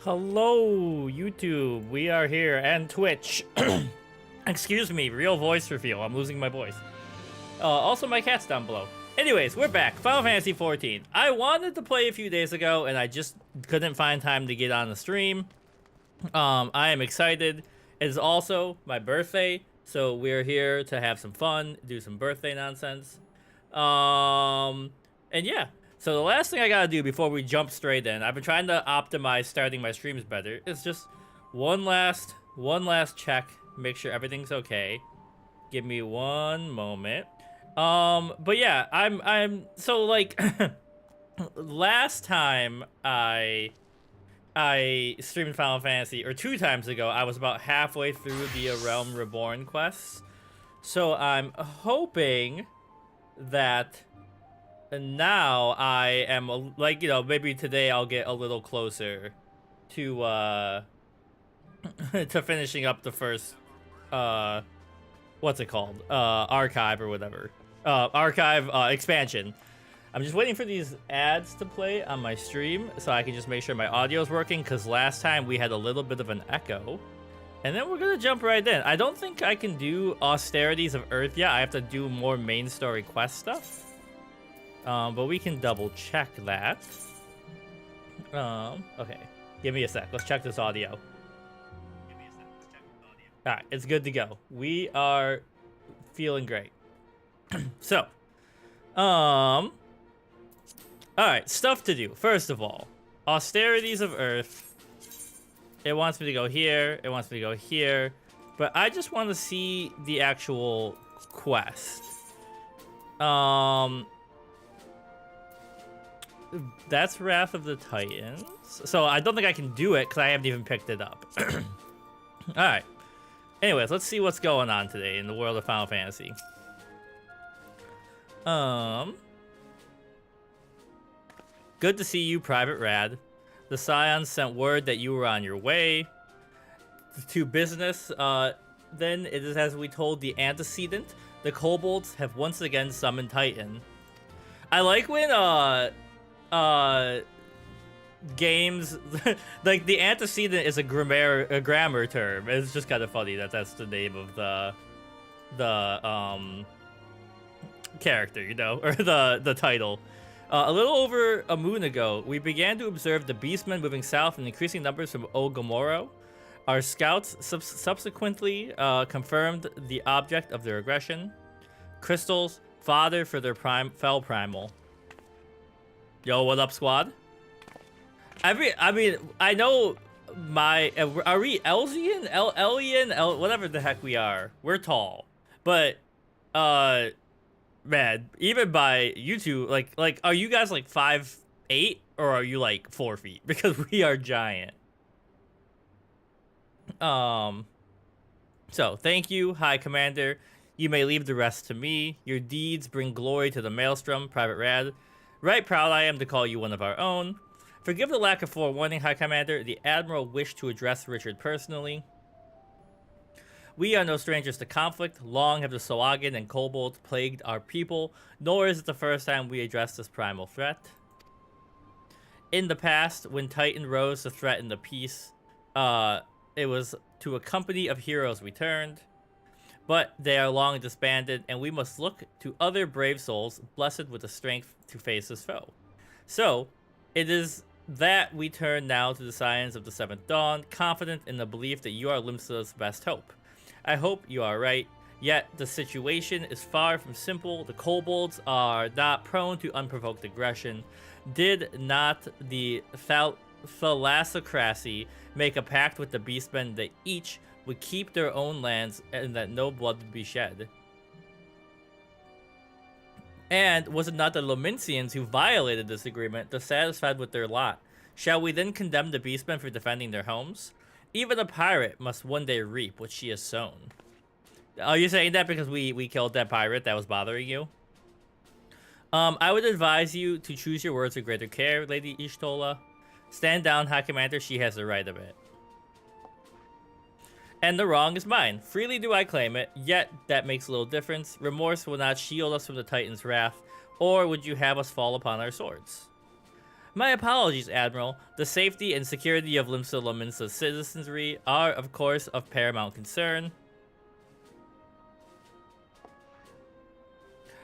Hello, YouTube. We are here, and Twitch. Excuse me, real voice reveal. I'm losing my voice. Also, my cat's down below. Anyways, we're back. Final Fantasy XIV. I wanted to play a few days ago, and I just couldn't find time to get on the stream. I am excited. It is also my birthday, so we're here to have some fun, do some birthday nonsense. And yeah. So the last thing I gotta do before we jump straight in, I've been trying to optimize starting my streams better. It's just one last check, make sure everything's okay. Give me one moment. But yeah, I'm so like last time I streamed Final Fantasy, or 2 times ago, I was about halfway through the Realm Reborn quests. So I'm hoping that now I am, like, you know, maybe today I'll get a little closer to to finishing up the first what's it called, archive or whatever, archive expansion. I'm just waiting for these ads to play on my stream so I can just make sure my audio is working, because last time we had a little bit of an echo. And then we're gonna jump right in. I don't think I can do Austerities of Earth yet. I have to do more main story quest stuff. But we can double check that. Okay. Give me a sec. Let's check this audio. Alright, it's good to go. We are feeling great. So, alright, stuff to do. First of all, Austerities of Earth. It wants me to go here. It wants me to go here. But I just want to see the actual quest. That's Wrath of the Titans. So I don't think I can do it because I haven't even picked it up. Alright. Anyways, let's see what's going on today in the world of Final Fantasy. Good to see you, Private Rad. The Scions sent word that you were on your way to business. Then it is as we told the antecedent. The kobolds have once again summoned Titan. I like when games like the antecedent is a grammar term. It's just kind of funny that that's the name of the character, you know, or the title. A little over a moon ago, we began to observe the beastmen moving south in increasing numbers from Ogomoro. Our scouts subsequently confirmed the object of their aggression: crystals, fodder for their fell primal. Yo, what up, squad? I mean, I know my... Are we Elsian? Elian? Whatever the heck we are. We're tall. But, man, even by you two, like, are you guys, like, 5'8"? Or are you, like, 4 feet? Because we are giant. So, thank you, High Commander. You may leave the rest to me. Your deeds bring glory to the Maelstrom, Private Rad. Right proud I am to call you one of our own. Forgive the lack of forewarning, High Commander. The Admiral wished to address Richard personally. We are no strangers to conflict. Long have the Soagin and Kobolds plagued our people, nor is it the first time we address this primal threat. In the past, when Titan rose to threaten the peace, it was to a company of heroes we turned. But they are long disbanded, and we must look to other brave souls blessed with the strength to face this foe. So, it is that we turn now to the Scions of the Seventh Dawn, confident in the belief that you are Limsa's best hope. I hope you are right, yet the situation is far from simple. The kobolds are not prone to unprovoked aggression. Did not the thalassocracy make a pact with the beastmen that each would keep their own lands and that no blood would be shed? And was it not the Lomincians who violated this agreement, dissatisfied with their lot? Shall we then condemn the beastmen for defending their homes? Even a pirate must one day reap what she has sown. Are you saying that because we killed that pirate that was bothering you? I would advise you to choose your words with greater care, Lady Ishtola. Stand down, High Commander, she has the right of it. And the wrong is mine. Freely do I claim it, yet that makes little difference. Remorse will not shield us from the Titan's wrath, or would you have us fall upon our swords? My apologies, Admiral. The safety and security of Limsa citizenry are, of course, of paramount concern.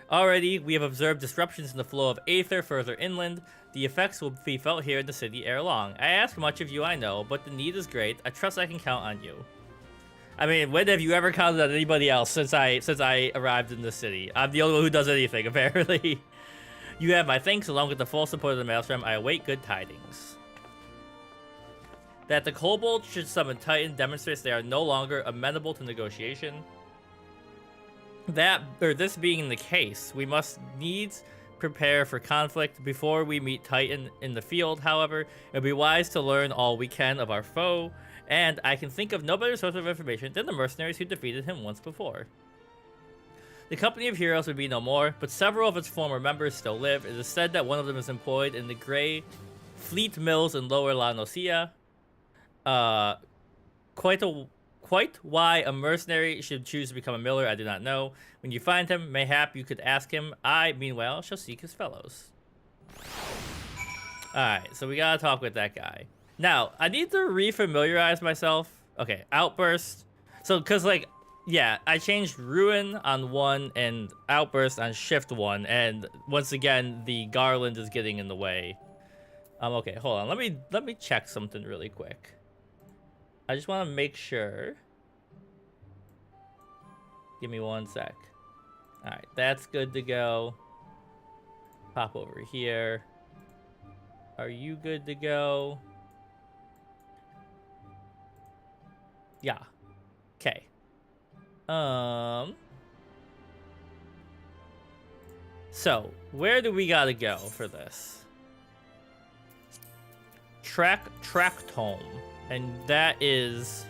Already, we have observed disruptions in the flow of aether further inland. The effects will be felt here in the city ere long. I ask much of you, I know, but the need is great. I trust I can count on you. I mean, when have you ever counted on anybody else since I arrived in this city? I'm the only one who does anything, apparently. You have my thanks, along with the full support of the Maelstrom. I await good tidings. That the Kobold should summon Titan demonstrates they are no longer amenable to negotiation. This being the case, we must needs prepare for conflict before we meet Titan in the field. However, it would be wise to learn all we can of our foe, and I can think of no better source of information than the mercenaries who defeated him once before. The company of heroes would be no more, but several of its former members still live. It is said that one of them is employed in the Grey Fleet Mills in Lower La Nocia. Quite why a mercenary should choose to become a miller, I do not know. When you find him, mayhap you could ask him. I, meanwhile, shall seek his fellows. Alright, so we gotta talk with that guy. Now, I need to refamiliarize myself. Okay, Outburst. So, cause like, yeah, I changed Ruin on 1 and Outburst on Shift 1, and once again, the Garland is getting in the way. Okay, hold on. Let me check something really quick. I just want to make sure. Give me 1 sec. Alright, that's good to go. Pop over here. Are you good to go? Yeah. Okay. So, where do we gotta go for this? Tractome. And that is...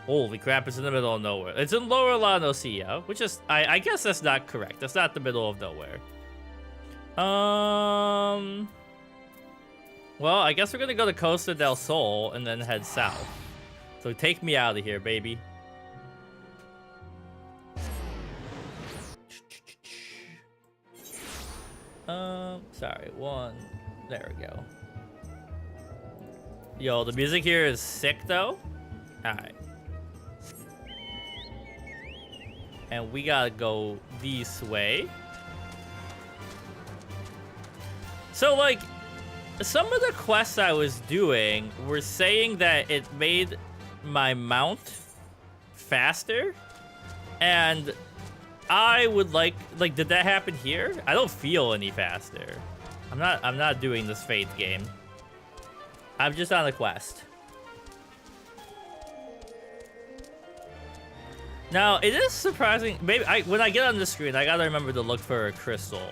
Holy crap, it's in the middle of nowhere. It's in Lower La Nocia, which is... I guess that's not correct. That's not the middle of nowhere. Well, I guess we're gonna go to Costa del Sol and then head south. So take me out of here, baby. Sorry, 1. There we go. Yo, the music here is sick, though. Alright. And we gotta go this way. So, like, some of the quests I was doing were saying that it made my mount faster. And I would like, did that happen here? I don't feel any faster. I'm not doing this Fate game. I'm just on a quest. Now, it is surprising. Maybe when I get on the screen, I gotta remember to look for a crystal.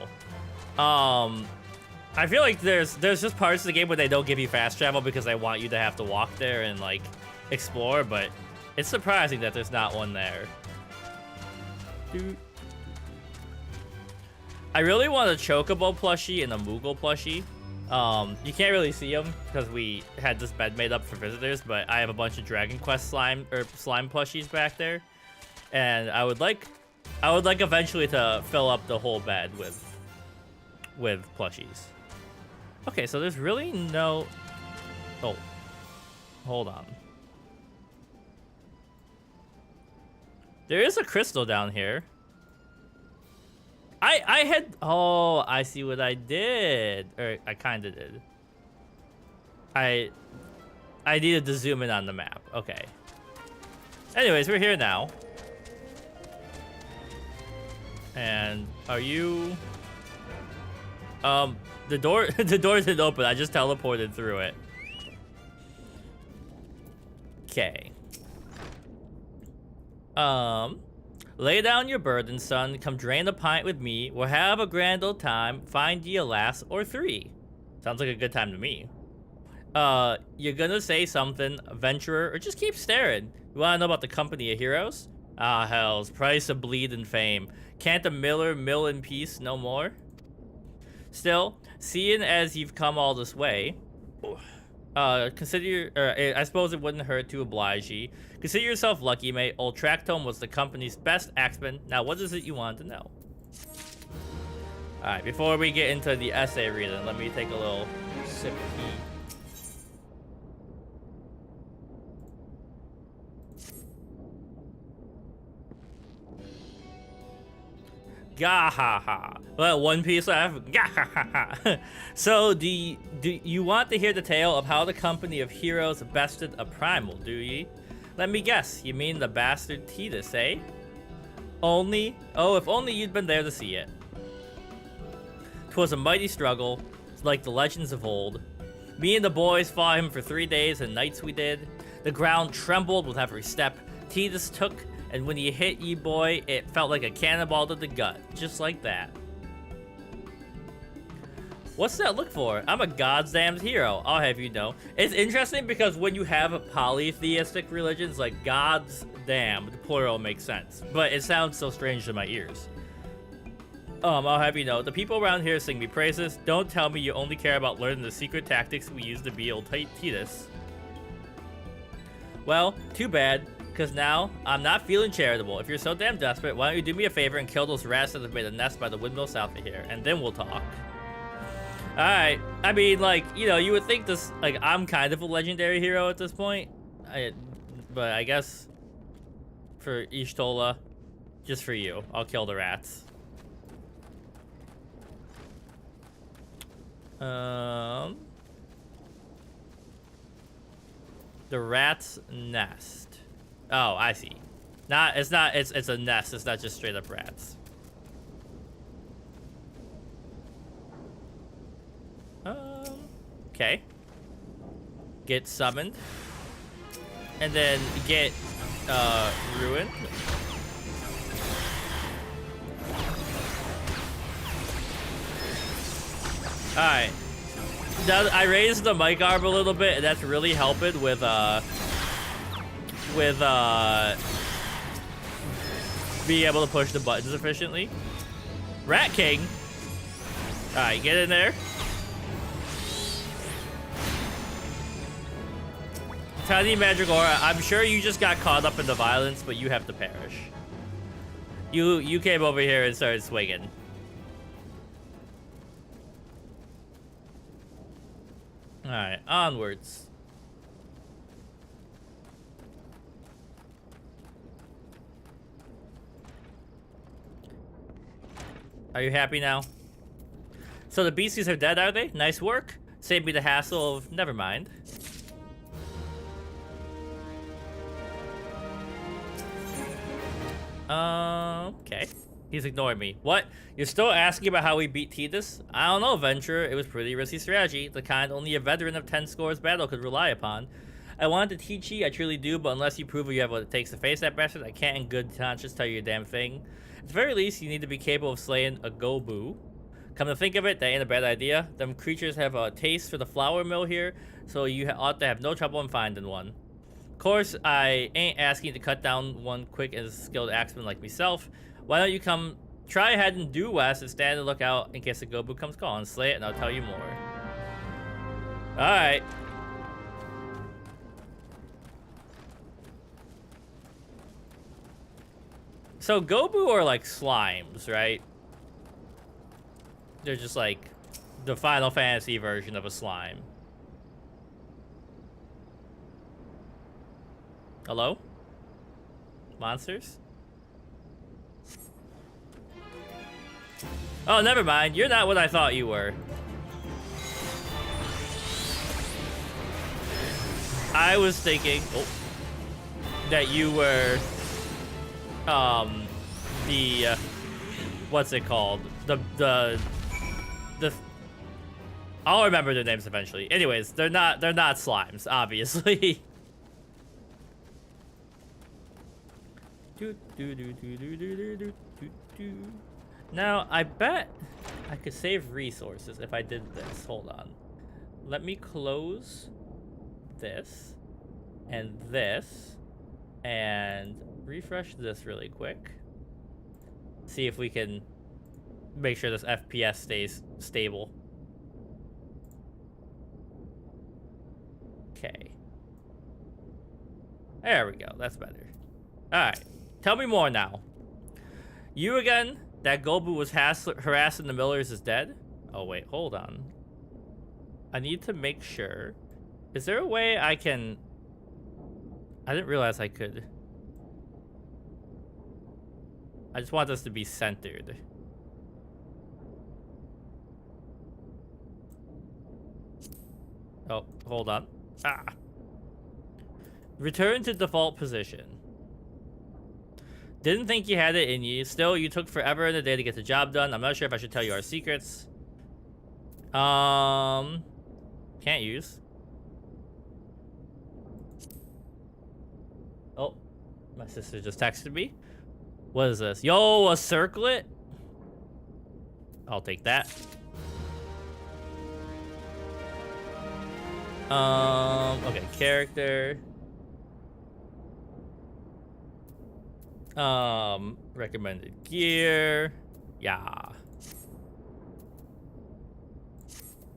I feel like there's just parts of the game where they don't give you fast travel because they want you to have to walk there and like explore, but it's surprising that there's not one there. I really want a Chocobo plushie and a Moogle plushie. You can't really see them because we had this bed made up for visitors, but I have a bunch of Dragon Quest slime plushies back there, and I would like eventually to fill up the whole bed with plushies. Okay, so there's really no... Oh, hold on. There is a crystal down here. I had... Oh, I see what I did. Or I kind of did. I needed to zoom in on the map. Okay. Anyways, we're here now. And are you... the door didn't open. I just teleported through it. Okay. Lay down your burden, son. Come drain a pint with me. We'll have a grand old time. Find ye a lass or 3. Sounds like a good time to me. You're gonna say something, adventurer, or just keep staring. You wanna know about the company of heroes? Ah, hells, price of bleed and fame. Can't a miller mill in peace no more? Still, seeing as you've come all this way, I suppose it wouldn't hurt to oblige ye. Consider yourself lucky, mate. Old Tractome was the company's best axeman. Now, what is it you want to know? Alright, before we get into the essay reading, let me take a little Sip tea. Gahaha. Well, One Piece left. Gahaha. So, do you want to hear the tale of how the company of heroes bested a primal, do ye? Let me guess, you mean the bastard Tidus, eh? If only you'd been there to see it. 'Twas a mighty struggle, like the legends of old. Me and the boys fought him for 3 days and nights we did. The ground trembled with every step Tidus took, and when he hit ye boy, it felt like a cannonball to the gut, just like that. What's that look for? I'm a goddamn hero, I'll have you know. It's interesting because when you have polytheistic religions, like gods damn, the plural makes sense. But it sounds so strange to my ears. I'll have you know, the people around here sing me praises. Don't tell me you only care about learning the secret tactics we use to beat old Tidus. Well, too bad, because now I'm not feeling charitable. If you're so damn desperate, why don't you do me a favor and kill those rats that have made a nest by the windmill south of here, and then we'll talk. Alright, I mean, like, you know, you would think this, like, I'm kind of a legendary hero at this point. But I guess for Ishtola, just for you, I'll kill the rats. The rat's nest. Oh, I see. It's a nest, it's not just straight up rats. Okay. Get summoned. And then get, ruined. Alright. Now, I raised the mic arm a little bit, and that's really helping with being able to push the buttons efficiently. Rat King. Alright, get in there. Tiny Mandragora, I'm sure you just got caught up in the violence, but you have to perish. You came over here and started swinging. Alright, onwards. Are you happy now? So the beasties are dead, are they? Nice work. Save me the hassle of... Never mind. Okay. He's ignoring me. What? You're still asking about how we beat Tidus? I don't know, Venturer. It was pretty risky strategy. The kind only a veteran of 10 scores battle could rely upon. I wanted to teach you, I truly do, but unless you prove you have what it takes to face that bastard, I can't in good conscience tell you a damn thing. At the very least, you need to be capable of slaying a Gobu. Come to think of it, that ain't a bad idea. Them creatures have a taste for the flour mill here, so you ought to have no trouble in finding one. Of course, I ain't asking you to cut down one quick and skilled axeman like myself. Why don't you come try ahead and due west and stand and look out in case the Gobu comes calling. Slay it and I'll tell you more. Alright. So Gobu are like slimes, right? They're just like the Final Fantasy version of a slime. Hello? Monsters? Oh, never mind. You're not what I thought you were. I was thinking that you were the what's it called? The I'll remember their names eventually. Anyways, they're not slimes, obviously. Now, I bet I could save resources if I did this. Hold on. Let me close this and refresh this really quick. See if we can make sure this FPS stays stable. Okay. There we go. That's better. Alright. Tell me more now. You again? That Gobu was harassing the millers is dead? Oh, wait. Hold on. I need to make sure. Is there a way I can... I didn't realize I could. I just want this to be centered. Oh, hold on. Ah. Return to default position. Didn't think you had it in you. Still, you took forever in the day to get the job done. I'm not sure if I should tell you our secrets. Can't use. Oh, my sister just texted me. What is this? Yo, a circlet? I'll take that. Okay, character. Recommended gear. Yeah.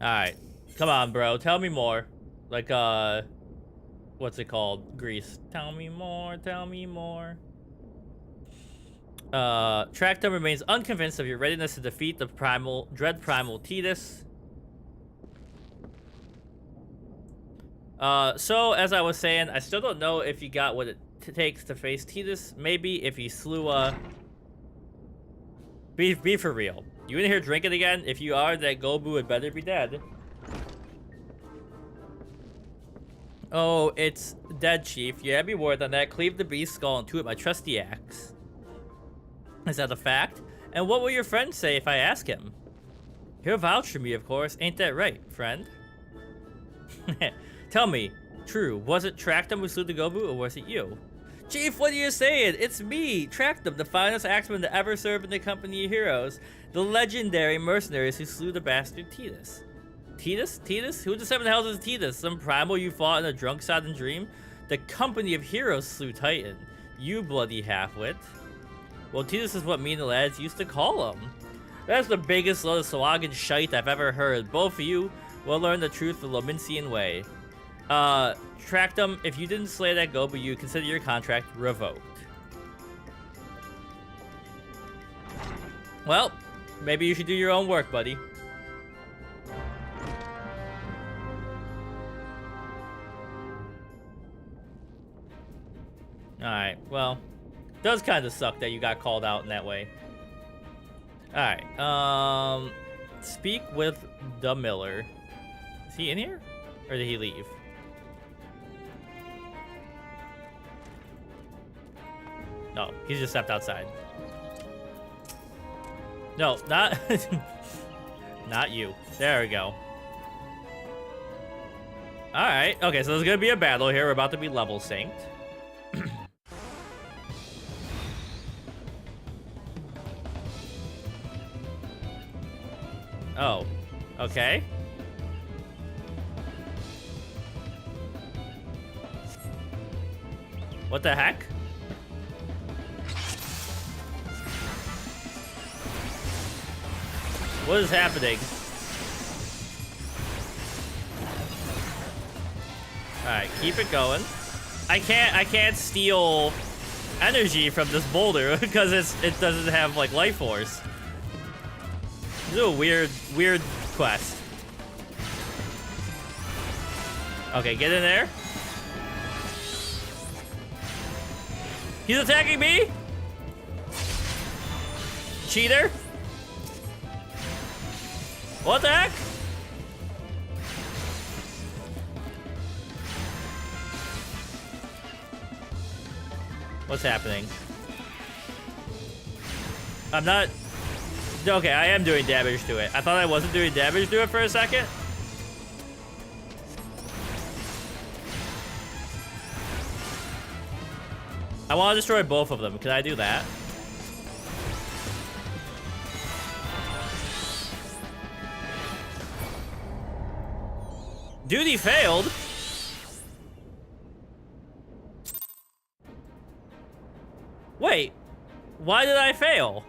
Alright. Come on, bro. Tell me more. Like, what's it called? Grease. Tell me more. Tell me more. Tractum remains unconvinced of your readiness to defeat the dread primal Tidus. So, as I was saying, I still don't know if you got what it takes to face Tidus. Maybe if you slew, Be for real. You in here drinking again? If you are, that Gobu had better be dead. Oh, it's dead, Chief. You had me word on that. Cleave the beast skull and to it my trusty axe. Is that a fact? And what will your friend say if I ask him? He'll vouch for me, of course. Ain't that right, friend? Tell me, true, was it Tractum who slew the Gobu, or was it you? Chief, what are you saying? It's me, Tractum, the finest axeman to ever serve in the company of heroes. The legendary mercenaries who slew the bastard Tidus. Tidus? Tidus? Who the seven hells is Tidus? Some primal you fought in a drunk-sodden dream? The company of heroes slew Titan. You bloody half-wit. Well, Tidus is what me and the lads used to call him. That's the biggest load of Swagan shite I've ever heard. Both of you will learn the truth the Lominsian way. Tractum, if you didn't slay that Gobu, you consider your contract revoked. Well, maybe you should do your own work, buddy. Alright, well, does kind of suck that you got called out in that way. Alright, speak with the Miller. Is he in here? Or did he leave? No, he's just stepped outside. No, not... not you. There we go. Alright, okay, so there's gonna be a battle here. We're about to be level synced. Oh, okay. What the heck? What is happening? Alright, keep it going. I can't steal energy from this boulder because it doesn't have like life force. This is a weird quest. Okay, get in there. He's attacking me? Cheater? What the heck? What's happening? I'm not... Okay, I am doing damage to it. I thought I wasn't doing damage to it for a second. I want to destroy both of them. Can I do that? Duty failed? Wait, why did I fail?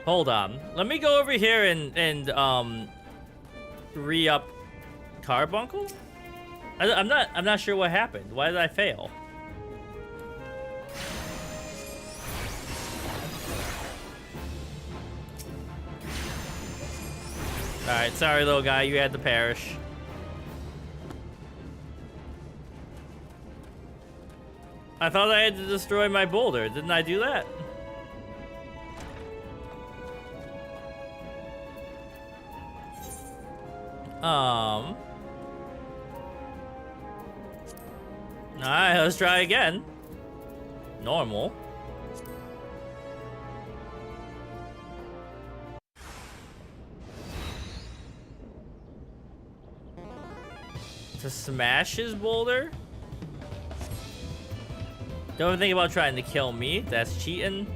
Hold on. Let me go over here and re-up Carbuncle? I'm not sure what happened. Why did I fail? Alright, sorry little guy, you had to perish. I thought I had to destroy my boulder. Didn't I do that? Alright, let's try again. Normal. To smash his boulder? Don't think about trying to kill me. That's cheating.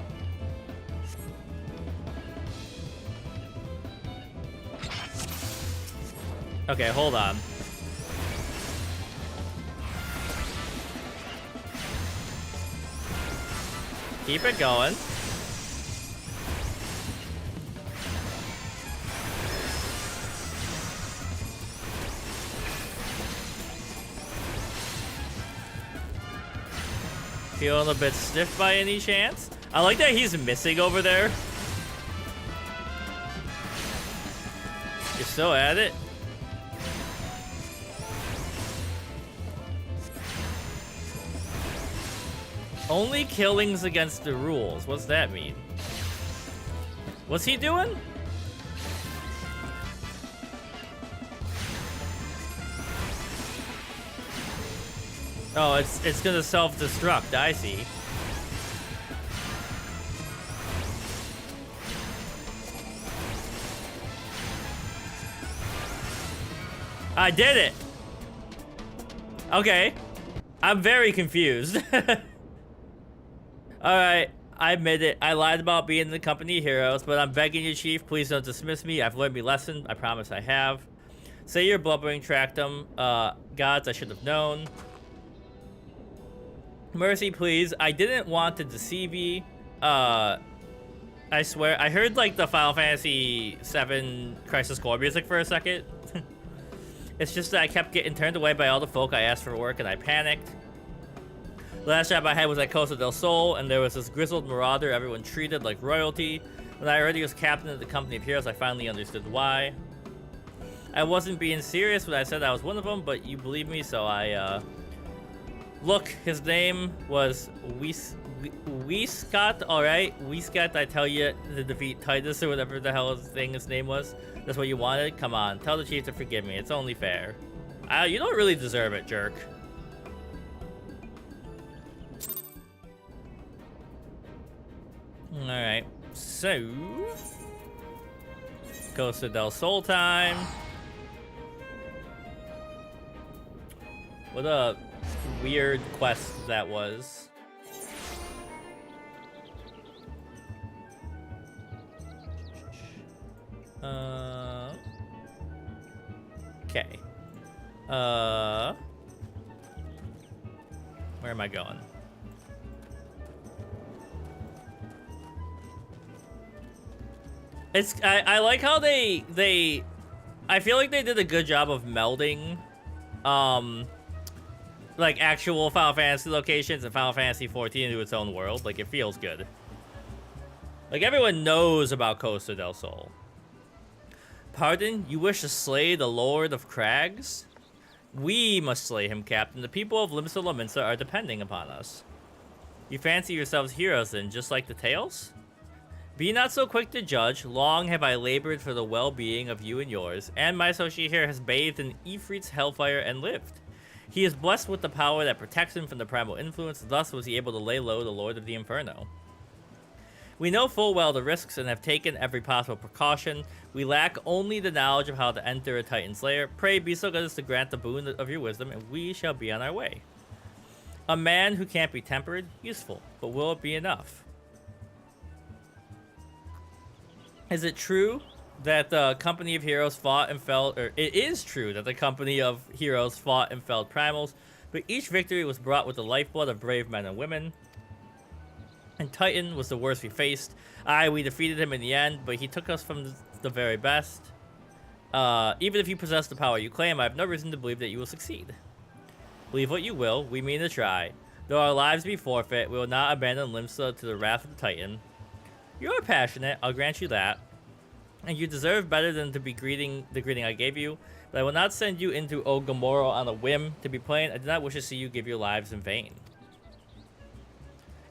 Okay, hold on. Keep it going. Feeling a bit stiff by any chance? I like that he's missing over there. You're still at it? Only killings against the rules. What's that mean? What's he doing? Oh, it's gonna self-destruct, I see. I did it! Okay. I'm very confused. Alright, I admit it. I lied about being in the company of heroes, but I'm begging you, Chief, please don't dismiss me. I've learned my lesson. I promise I have. Say you're blubbering, tracked them. Gods, I should have known. Mercy, please. I didn't want to deceive you. I swear. I heard, like, the Final Fantasy XIV Crisis Core music for a second. It's just that I kept getting turned away by all the folk I asked for work, and I panicked. The last job I had was at Costa del Sol, and there was this grizzled marauder everyone treated like royalty. When I already was captain of the company of heroes, I finally understood why. I wasn't being serious when I said I was one of them, but you believe me, so I, Look, his name was Wiescott, alright? Wiescott, I tell you, to defeat Titus or whatever the hell his name was. That's what you wanted? Come on, tell the chief to forgive me. It's only fair. You don't really deserve it, jerk. Alright, so... Costa del Sol time. What a weird quest that was. Okay. Where am I going? I like how they I feel like they did a good job of melding like actual Final Fantasy locations and Final Fantasy XIV into its own world. Like, it feels good. Like, everyone knows about Costa del Sol. Pardon? You wish to slay the Lord of Crags? We must slay him, Captain. The people of Limsa Lominsa are depending upon us. You fancy yourselves heroes then, just like the tales? Be not so quick to judge. Long have I labored for the well-being of you and yours, and my associate here has bathed in Ifrit's hellfire and lived. He is blessed with the power that protects him from the primal influence, thus was he able to lay low the Lord of the Inferno. We know full well the risks and have taken every possible precaution. We lack only the knowledge of how to enter a Titan's lair. Pray be so good as to grant the boon of your wisdom, and we shall be on our way. A man who can't be tempered, useful, but will it be enough? Is it true that the company of heroes fought and felled, or it is true that the company of heroes fought and felled primals, but each victory was brought with the lifeblood of brave men and women. And Titan was the worst we faced. Aye, we defeated him in the end, but he took us from the very best. Even if you possess the power you claim, I have no reason to believe that you will succeed. Believe what you will, we mean to try. Though our lives be forfeit, we will not abandon Limsa to the wrath of the Titan. You are passionate, I'll grant you that. and you deserve better than to be greeting the greeting I gave you. But I will not send you into Ogamoro on a whim. To be plain, I do not wish to see you give your lives in vain.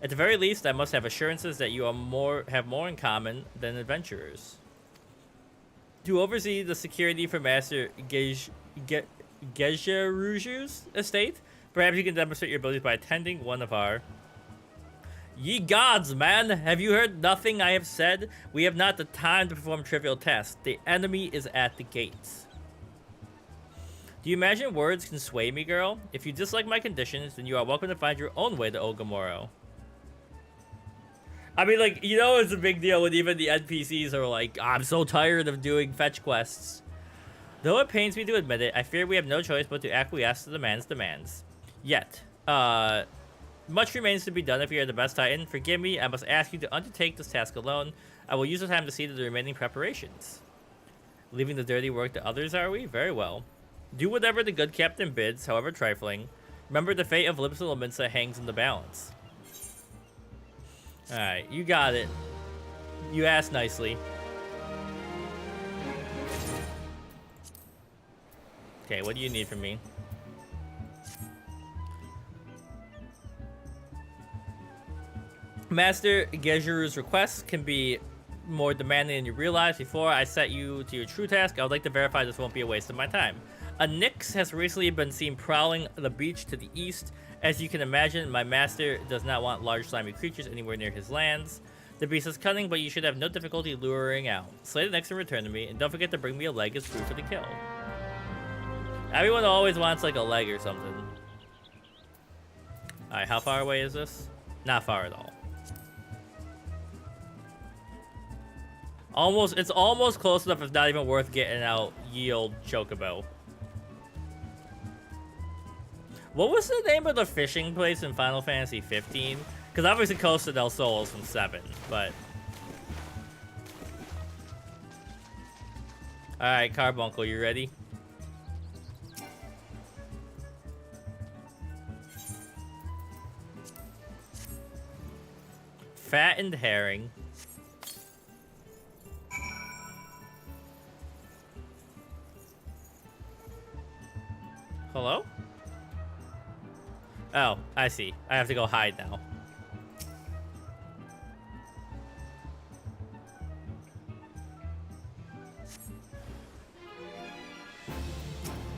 At the very least, I must have assurances that you are have more in common than adventurers. To oversee the security for Master Gejeruju's estate, perhaps you can demonstrate your abilities by attending one of our... Ye gods, man! Have you heard nothing I have said? We have not the time to perform trivial tasks. The enemy is at the gates. Do you imagine words can sway me, girl? If you dislike my conditions, then you are welcome to find your own way to Ogamoro. I mean, like, you know it's a big deal when even the NPCs are like, I'm so tired of doing fetch quests. Though it pains me to admit it, I fear we have no choice but to acquiesce to the man's demands. Yet, much remains to be done if you are the best Titan. Forgive me, I must ask you to undertake this task alone. I will use the time to see to the remaining preparations. Leaving the dirty work to others, are we? Very well. Do whatever the good captain bids, however trifling. Remember the fate of Limsa Lominsa hangs in the balance. Alright, you got it. You asked nicely. Okay, what do you need from me? Master Gejeru's requests can be more demanding than you realize. Before I set you to your true task, I would like to verify this won't be a waste of my time. A Nyx has recently been seen prowling the beach to the east. As you can imagine, my master does not want large slimy creatures anywhere near his lands. The beast is cunning, but you should have no difficulty luring out. Slay the Nyx and return to me, and don't forget to bring me a leg as food for the kill. Everyone always wants like a leg or something. Alright, how far away is this? Not far at all. It's almost close enough, it's not even worth getting out Yield Chocobo. What was the name of the fishing place in Final Fantasy XV? Because obviously Costa del Sol is from 7, but... Alright, Carbuncle, you ready? Fattened herring. Hello? Oh, I see. I have to go hide now.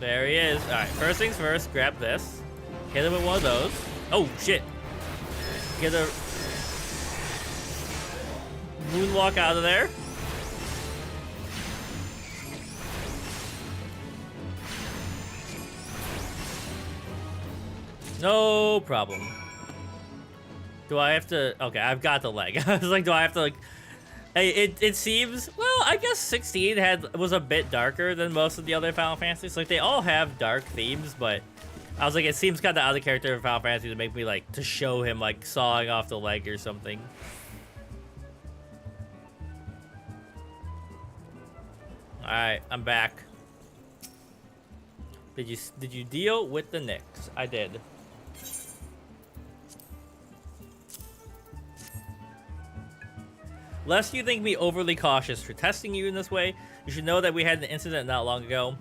There he is. Alright, first things first, grab this. Hit him with one of those. Oh, shit. Get a moonwalk out of there. No problem. Do I have to... Okay, I've got the leg. I was like, do I have to, like... It seems... Well, I guess 16 was a bit darker than most of the other Final Fantasies. Like, they all have dark themes, but... I was like, it seems kind of out of character in Final Fantasy to make me, like, to show him, like, sawing off the leg or something. Alright, I'm back. Did you deal with the Nyx? I did. Lest you think me overly cautious for testing you in this way, you should know that we had an incident not long ago.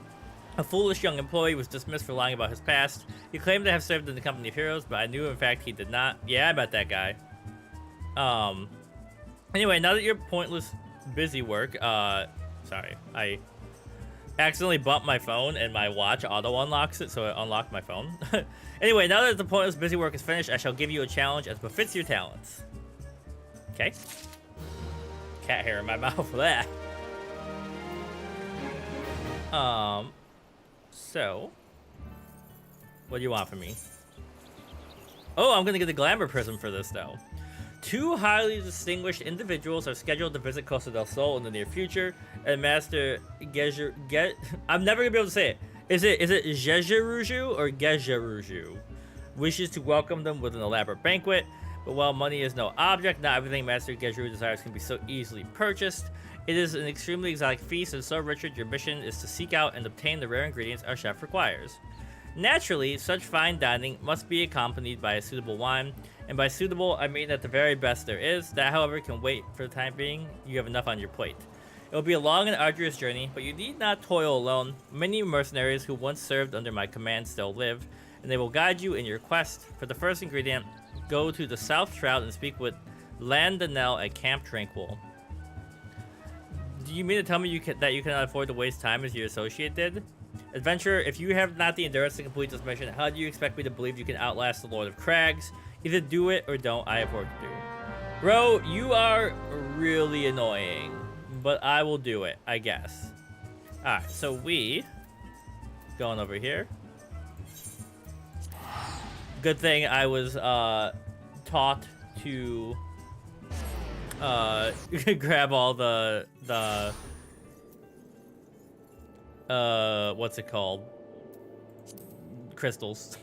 A foolish young employee was dismissed for lying about his past. He claimed to have served in the company of heroes, but I knew in fact he did not. Yeah, I met that guy. Anyway, now that you're pointless busy work, sorry, I accidentally bumped my phone and my watch auto unlocks it, so it unlocked my phone. Anyway, now that the pointless busy work is finished, I shall give you a challenge as befits your talents. Okay. Cat hair in my mouth for that. So what do you want from me? Oh, I'm gonna get the glamour prism for this though. 2 highly distinguished individuals are scheduled to visit Costa del Sol in the near future, and Master I'm never gonna be able to say it. Is it Gejeruju or Gejeruju? Wishes to welcome them with an elaborate banquet. But while money is no object, not everything Master Gejeru desires can be so easily purchased. It is an extremely exotic feast, and so Richard, your mission is to seek out and obtain the rare ingredients our chef requires. Naturally, such fine dining must be accompanied by a suitable wine, and by suitable, I mean at the very best there is. That, however, can wait for the time being. You have enough on your plate. It will be a long and arduous journey, but you need not toil alone. Many mercenaries who once served under my command still live, and they will guide you in your quest. For the first ingredient, go to the South Shroud and speak with Landanel at Camp Tranquil. Do you mean to tell me that you cannot afford to waste time as your associate did? Adventurer, if you have not the endurance to complete this mission, how do you expect me to believe you can outlast the Lord of Crags? Either do it or don't. I have work to do. Bro, you are really annoying, but I will do it, I guess. Alright, so we... going over here. Good thing I was taught to grab all the what's it called? Crystals.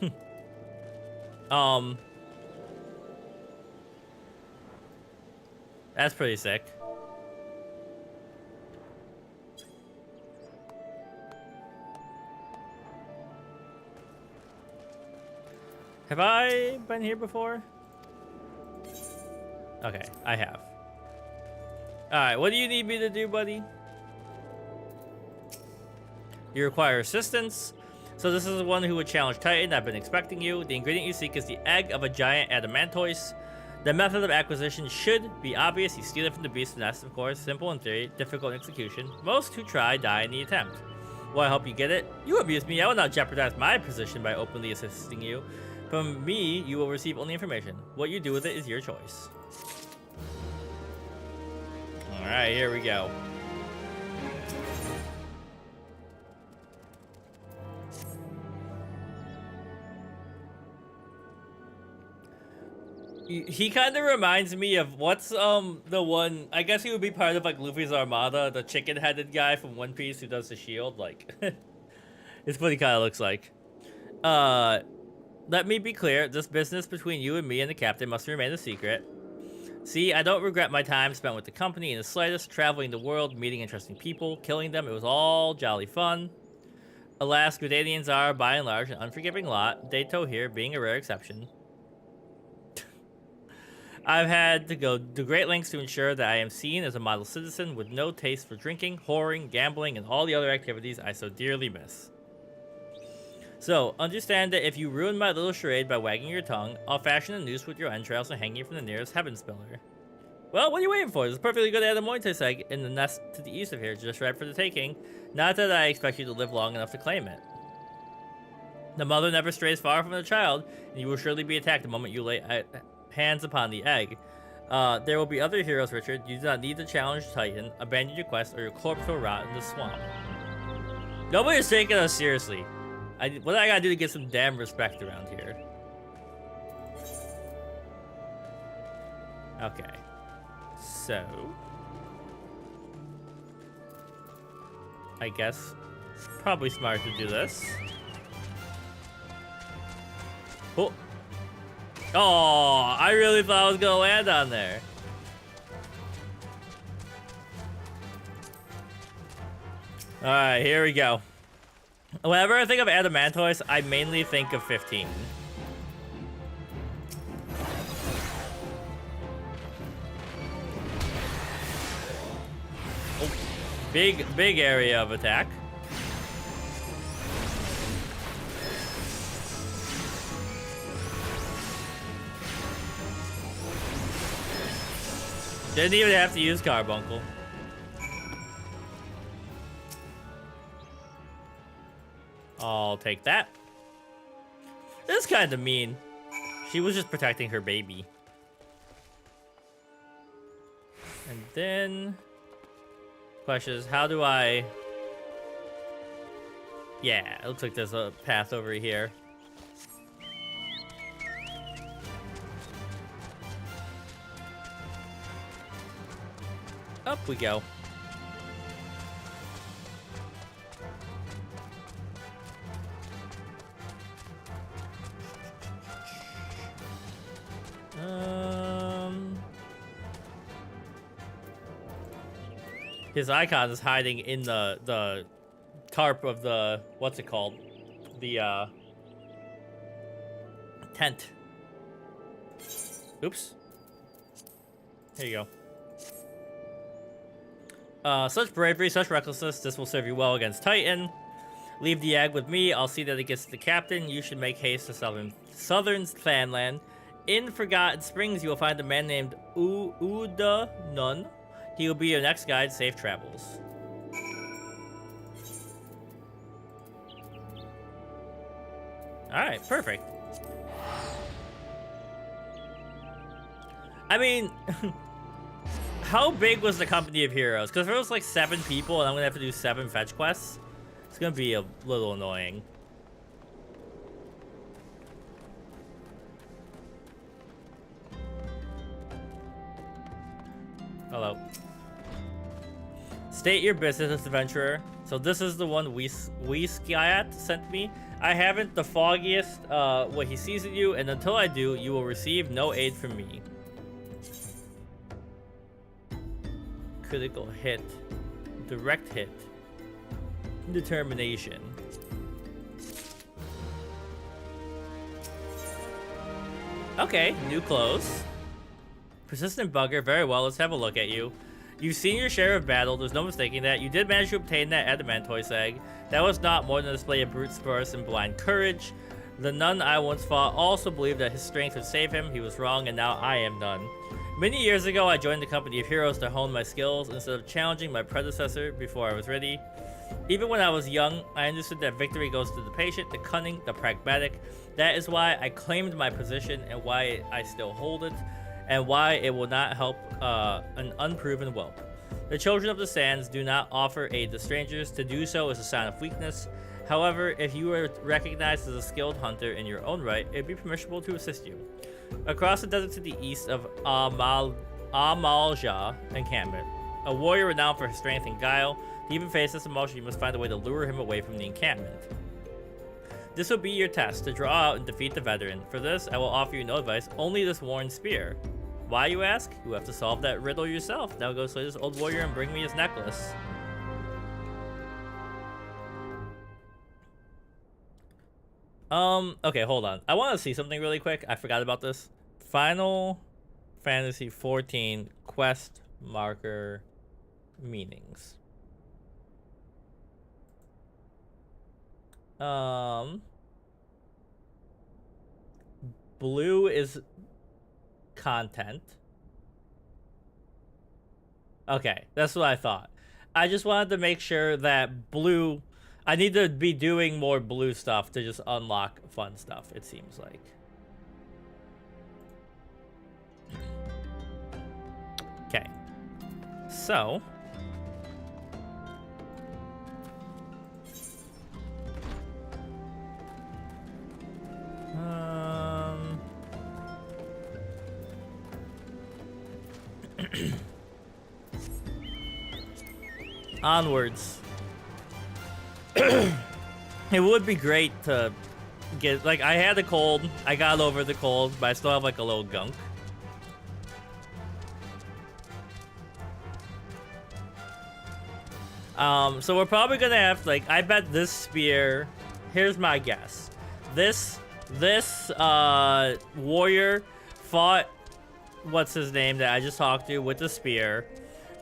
That's pretty sick. Have I been here before? Okay, I have. Alright, what do you need me to do, buddy? You require assistance. So this is the one who would challenge Titan. I've been expecting you. The ingredient you seek is the egg of a giant adamantoise. The method of acquisition should be obvious. You steal it from the beast's nest, of course. Simple in theory, difficult in execution. Most who try die in the attempt. Will I help you get it? You abuse me. I will not jeopardize my position by openly assisting you. From me, you will receive only information. What you do with it is your choice. Alright, here we go. He kind of reminds me of what's the one, I guess he would be part of like Luffy's Armada, the chicken-headed guy from One Piece who does the shield. Like, it's what he kind of looks like. Let me be clear, this business between you and me and the captain must remain a secret. See, I don't regret my time spent with the company in the slightest, traveling the world, meeting interesting people, killing them. It was all jolly fun. Alas, Gridanians are, by and large, an unforgiving lot. Dato here being a rare exception. I've had to go to great lengths to ensure that I am seen as a model citizen with no taste for drinking, whoring, gambling, and all the other activities I so dearly miss. So, understand that if you ruin my little charade by wagging your tongue, I'll fashion a noose with your entrails and hang you from the nearest heaven spiller. Well, what are you waiting for? There's a perfectly good adamantoise egg in the nest to the east of here, just right for the taking. Not that I expect you to live long enough to claim it. The mother never strays far from the child, and you will surely be attacked the moment you lay hands upon the egg. There will be other heroes, Richard. You do not need to challenge Titan, abandon your quest, or your corpse will rot in the swamp. Nobody's taking us seriously. What I gotta do to get some damn respect around here? Okay. So... I guess... probably smart to do this. Oh! Oh! I really thought I was gonna land on there. Alright, here we go. Whenever I think of adamantoise, I mainly think of 15. Oh, big area of attack. Didn't even have to use Carbuncle. I'll take that. That's kind of mean. She was just protecting her baby. And then... question is, how do I... yeah, it looks like there's a path over here. Up we go. His icon is hiding in the tarp of the, what's it called? The tent. Oops. Here you go. Such bravery, such recklessness, this will serve you well against Titan. Leave the egg with me, I'll see that it gets to the captain. You should make haste to Southern's Fanland. In Forgotten Springs, you will find a man named Uda Nun. He will be your next guide. Safe travels. Alright, perfect. I mean, how big was the company of heroes? Because if it was like 7 people and I'm going to have to do 7 fetch quests, it's going to be a little annoying. Hello. State your business, adventurer. So this is the one Skiat sent me. I haven't the foggiest what he sees in you, and until I do, you will receive no aid from me. Critical hit. Direct hit. Determination. Okay, new clothes. Persistent bugger, very well, let's have a look at you. You've seen your share of battle, there's no mistaking that. You did manage to obtain that adamantoise egg. That was not more than a display of brute force and blind courage. The nun I once fought also believed that his strength would save him. He was wrong, and now I am none. Many years ago, I joined the company of heroes to hone my skills instead of challenging my predecessor before I was ready. Even when I was young, I understood that victory goes to the patient, the cunning, the pragmatic. That is why I claimed my position and why I still hold it, and why it will not help an unproven whelp. The children of the sands do not offer aid to strangers. To do so is a sign of weakness. However, if you are recognized as a skilled hunter in your own right, it would be permissible to assist you. Across the desert to the east of Amalja encampment, a warrior renowned for his strength and guile. To even face this emotion, you must find a way to lure him away from the encampment. This will be your test, to draw out and defeat the veteran. For this, I will offer you no advice, only this worn spear. Why, you ask? You have to solve that riddle yourself. Now go slay this old warrior and bring me his necklace. Okay, hold on. I want to see something really quick. I forgot about this. Final Fantasy XIV quest marker meanings. Blue is content. Okay, that's what I thought. I just wanted to make sure that blue... I need to be doing more blue stuff to just unlock fun stuff, it seems like. Okay. So... onwards. It would be great to get, like, I had a cold. I got over the cold, but I still have like a little gunk. So we're probably gonna have, like, I bet this spear, here's my guess. This warrior fought what's his name that I just talked to with the spear,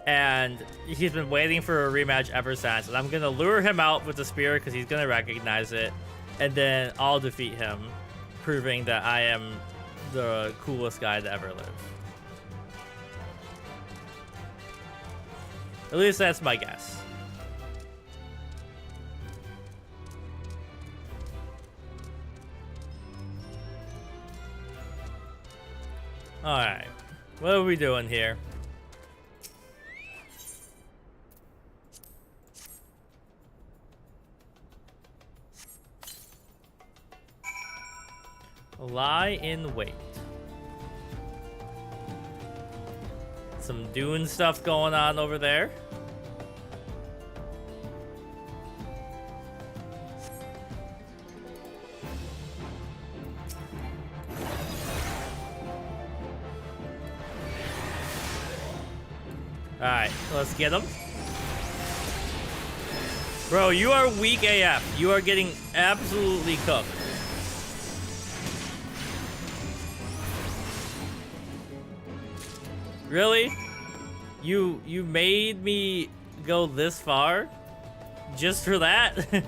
and he's been waiting for a rematch ever since, and I'm gonna lure him out with the spear because he's gonna recognize it, and then I'll defeat him, proving that I am the coolest guy to ever live. At least that's my guess. Alright, what are we doing here? Lie in wait. Some dune stuff going on over there. Alright, let's get him. Bro, you are weak AF. You are getting absolutely cooked. Really? You made me go this far just for that?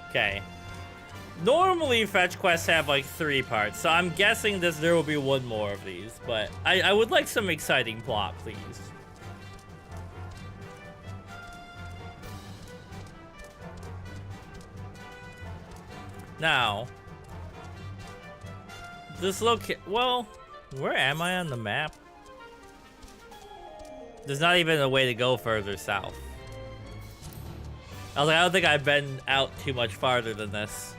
Okay. Normally fetch quests have like 3 parts, so I'm guessing there will be 1 more of these, but I would like some exciting plot, please. Now, this well, where am I on the map? There's not even a way to go further south. I was like, I don't think I've been out too much farther than this.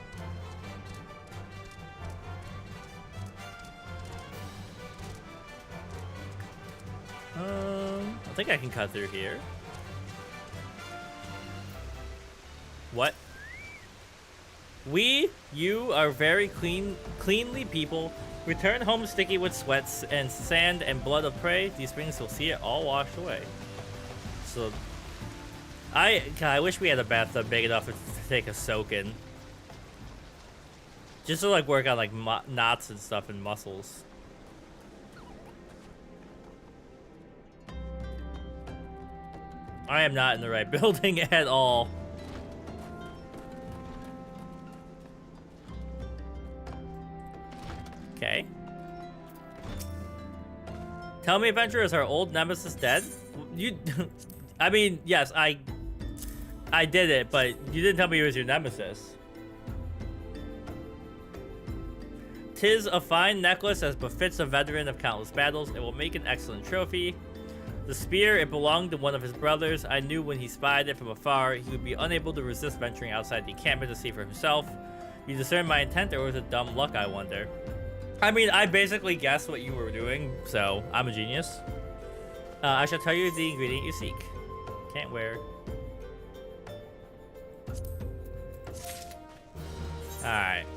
I think I can cut through here. What? You are very cleanly people. Return home sticky with sweats and sand and blood of prey. These springs will see it all washed away. So, I wish we had a bathtub big enough to take a soak in. Just to like work on like knots and stuff and muscles. I am not in the right building at all. Okay. Tell me, adventurer, is our old nemesis dead? You, I mean, yes, I did it, but you didn't tell me it was your nemesis. Tis a fine necklace as befits a veteran of countless battles. It will make an excellent trophy. The spear, it belonged to one of his brothers. I knew when he spied it from afar, he would be unable to resist venturing outside the encampment to see for himself. You discern my intent, or was it dumb luck, I wonder? I mean, I basically guessed what you were doing, so I'm a genius. I shall tell you the ingredient you seek. Can't wear. Alright,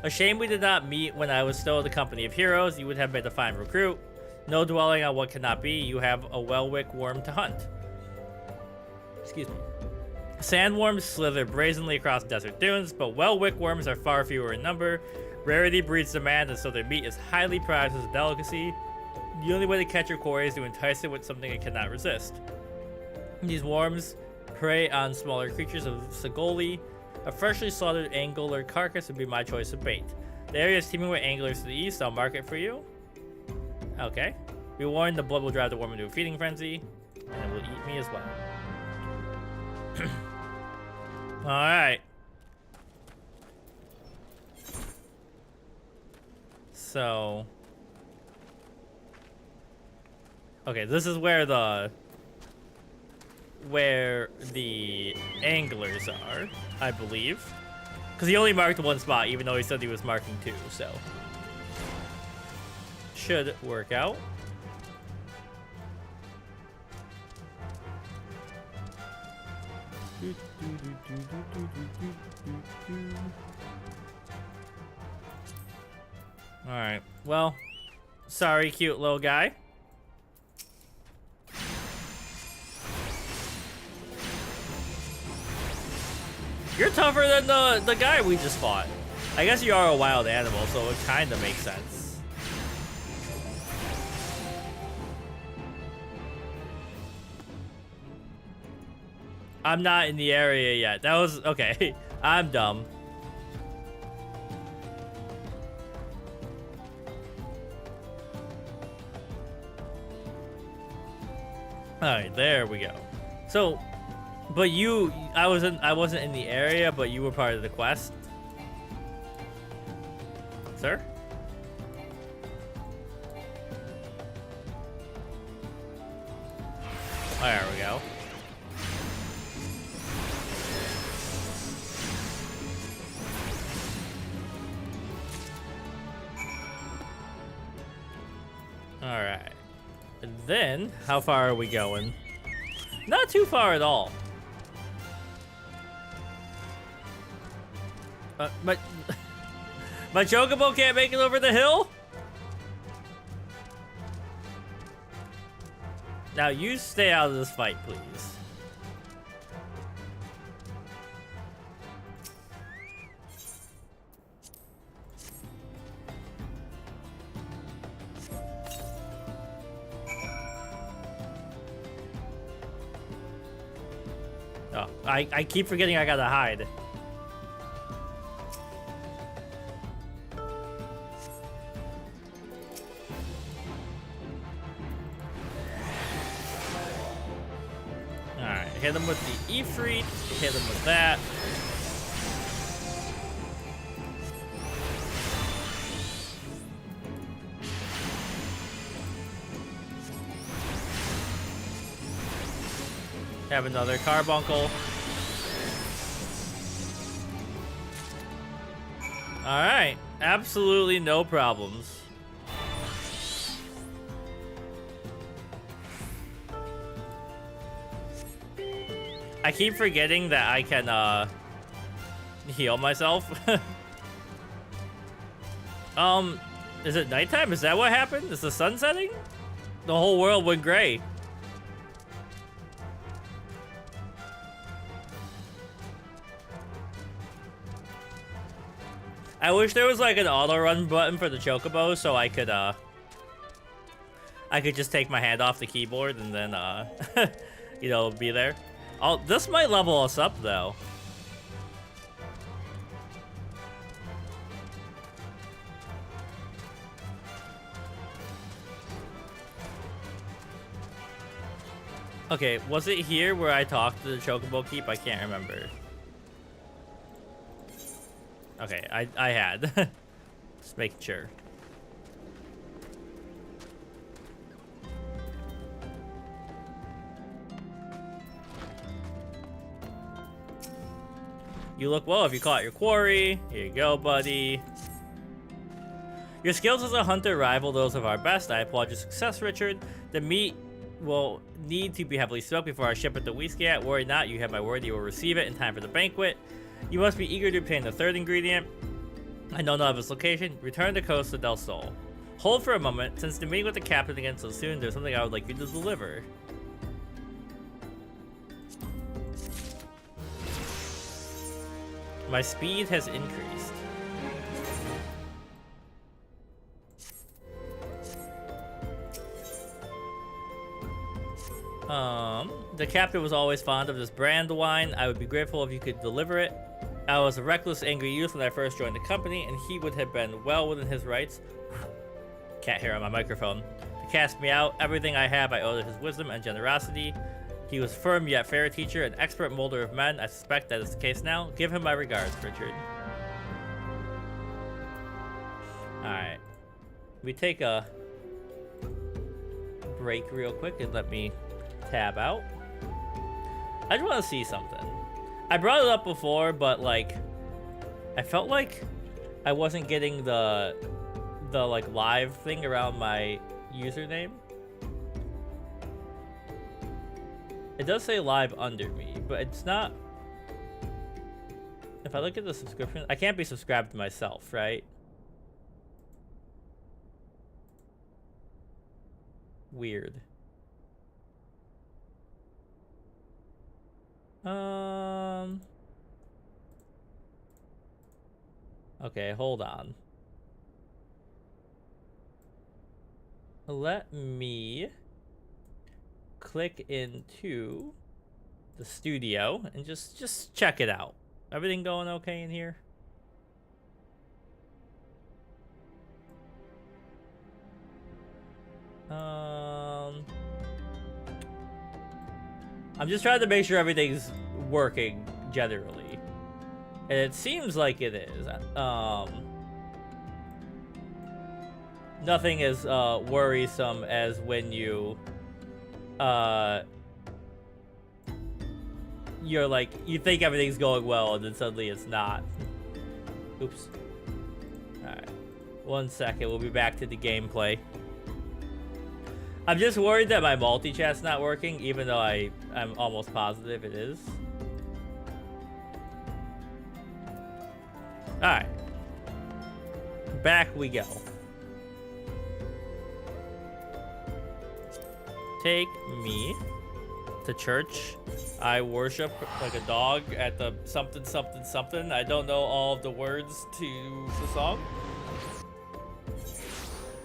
a shame we did not meet when I was still in the company of heroes. You would have been a fine recruit. No dwelling on what cannot be. You have a well-wick worm to hunt. Excuse me. Sandworms slither brazenly across desert dunes, but well-wick worms are far fewer in number. Rarity breeds demand, and so their meat is highly prized as a delicacy. The only way to catch your quarry is to entice it with something it cannot resist. These worms prey on smaller creatures of Sagoli. A freshly slaughtered angler carcass would be my choice of bait. The area is teeming with anglers to the east. I'll mark it for you. Okay. Be warned, the blood will drive the worm into a feeding frenzy, and it will eat me as well. Alright. So... okay, this is where the anglers are, I believe. Because he only marked 1 spot, even though he said he was marking 2, so... should work out. Alright, well, sorry, cute little guy. You're tougher than the guy we just fought. I guess you are a wild animal, so it kind of makes sense. I'm not in the area yet. That was... okay. I'm dumb. Alright, there we go. So, but I wasn't in the area, but you were part of the quest. Sir? There we go. Alright. And then, how far are we going? Not too far at all. But my chocobo can't make it over the hill? Now you stay out of this fight, please. Oh, I keep forgetting I gotta hide. Alright, hit him with the Ifrit, hit him with that. Have another carbuncle. Alright, absolutely no problems. I keep forgetting that I can heal myself. Is it nighttime? Is that what happened? Is the sun setting? The whole world went gray. I wish there was like an auto run button for the chocobo so I could just take my hand off the keyboard and then you know, be there. Oh, this might level us up though. Okay, was it here where I talked to the chocobo keep? I can't remember. Okay, I had. Just making sure. You look well if you caught your quarry. Here you go, buddy. Your skills as a hunter rival those of our best. I applaud your success, Richard. The meat will need to be heavily smoked before I ship it to Wiscat. Worry not, you have my word, you will receive it in time for the banquet. You must be eager to obtain the third ingredient. I know not of its location. Return to Costa del Sol. Hold for a moment. Since the meeting with the captain again so soon, there's something I would like you to deliver. My speed has increased. The captain was always fond of this brand wine. I would be grateful if you could deliver it. I was a reckless, angry youth when I first joined the company, and he would have been well within his rights. Can't hear on my microphone. To cast me out, everything I have I owe to his wisdom and generosity. He was firm yet fair teacher, an expert molder of men. I suspect that is the case now. Give him my regards, Richard. Alright. We take a break real quick and let me tab out. I just want to see something. I brought it up before, but like, I felt like I wasn't getting the like live thing around my username. It does say live under me, but it's not. If I look at the subscription, I can't be subscribed to myself, right? Weird. Okay, hold on. Let me click into the studio and just check it out. Everything going okay in here? I'm just trying to make sure everything's working generally. And it seems like it is. Nothing as worrisome as when you you're like, you think everything's going well and then suddenly it's not. Oops. Alright. 1 second, we'll be back to the gameplay. I'm just worried that my multi-chat's not working, even though I'm almost positive it is. Alright. Back we go. Take me to church. I worship like a dog at the something something something. I don't know all of the words to the song.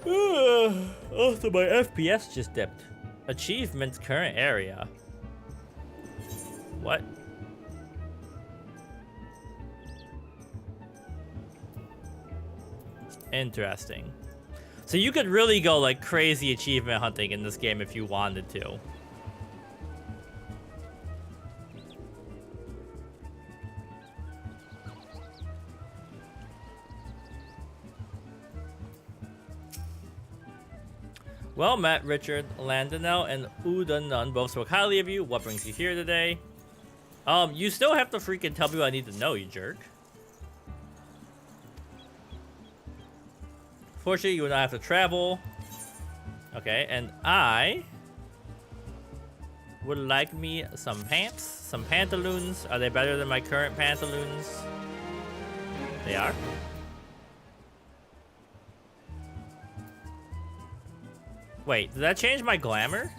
Oh, so my FPS just dipped. Achievements current area. What? Interesting. So you could really go like crazy achievement hunting in this game if you wanted to. Well met, Richard. Landonel and Udunun both spoke highly of you. What brings you here today? You still have to freaking tell me what I need to know, you jerk. Fortunately, you and I have to travel. Okay, and I would like me some pants, some pantaloons. Are they better than my current pantaloons? They are. Wait, did that change my glamour?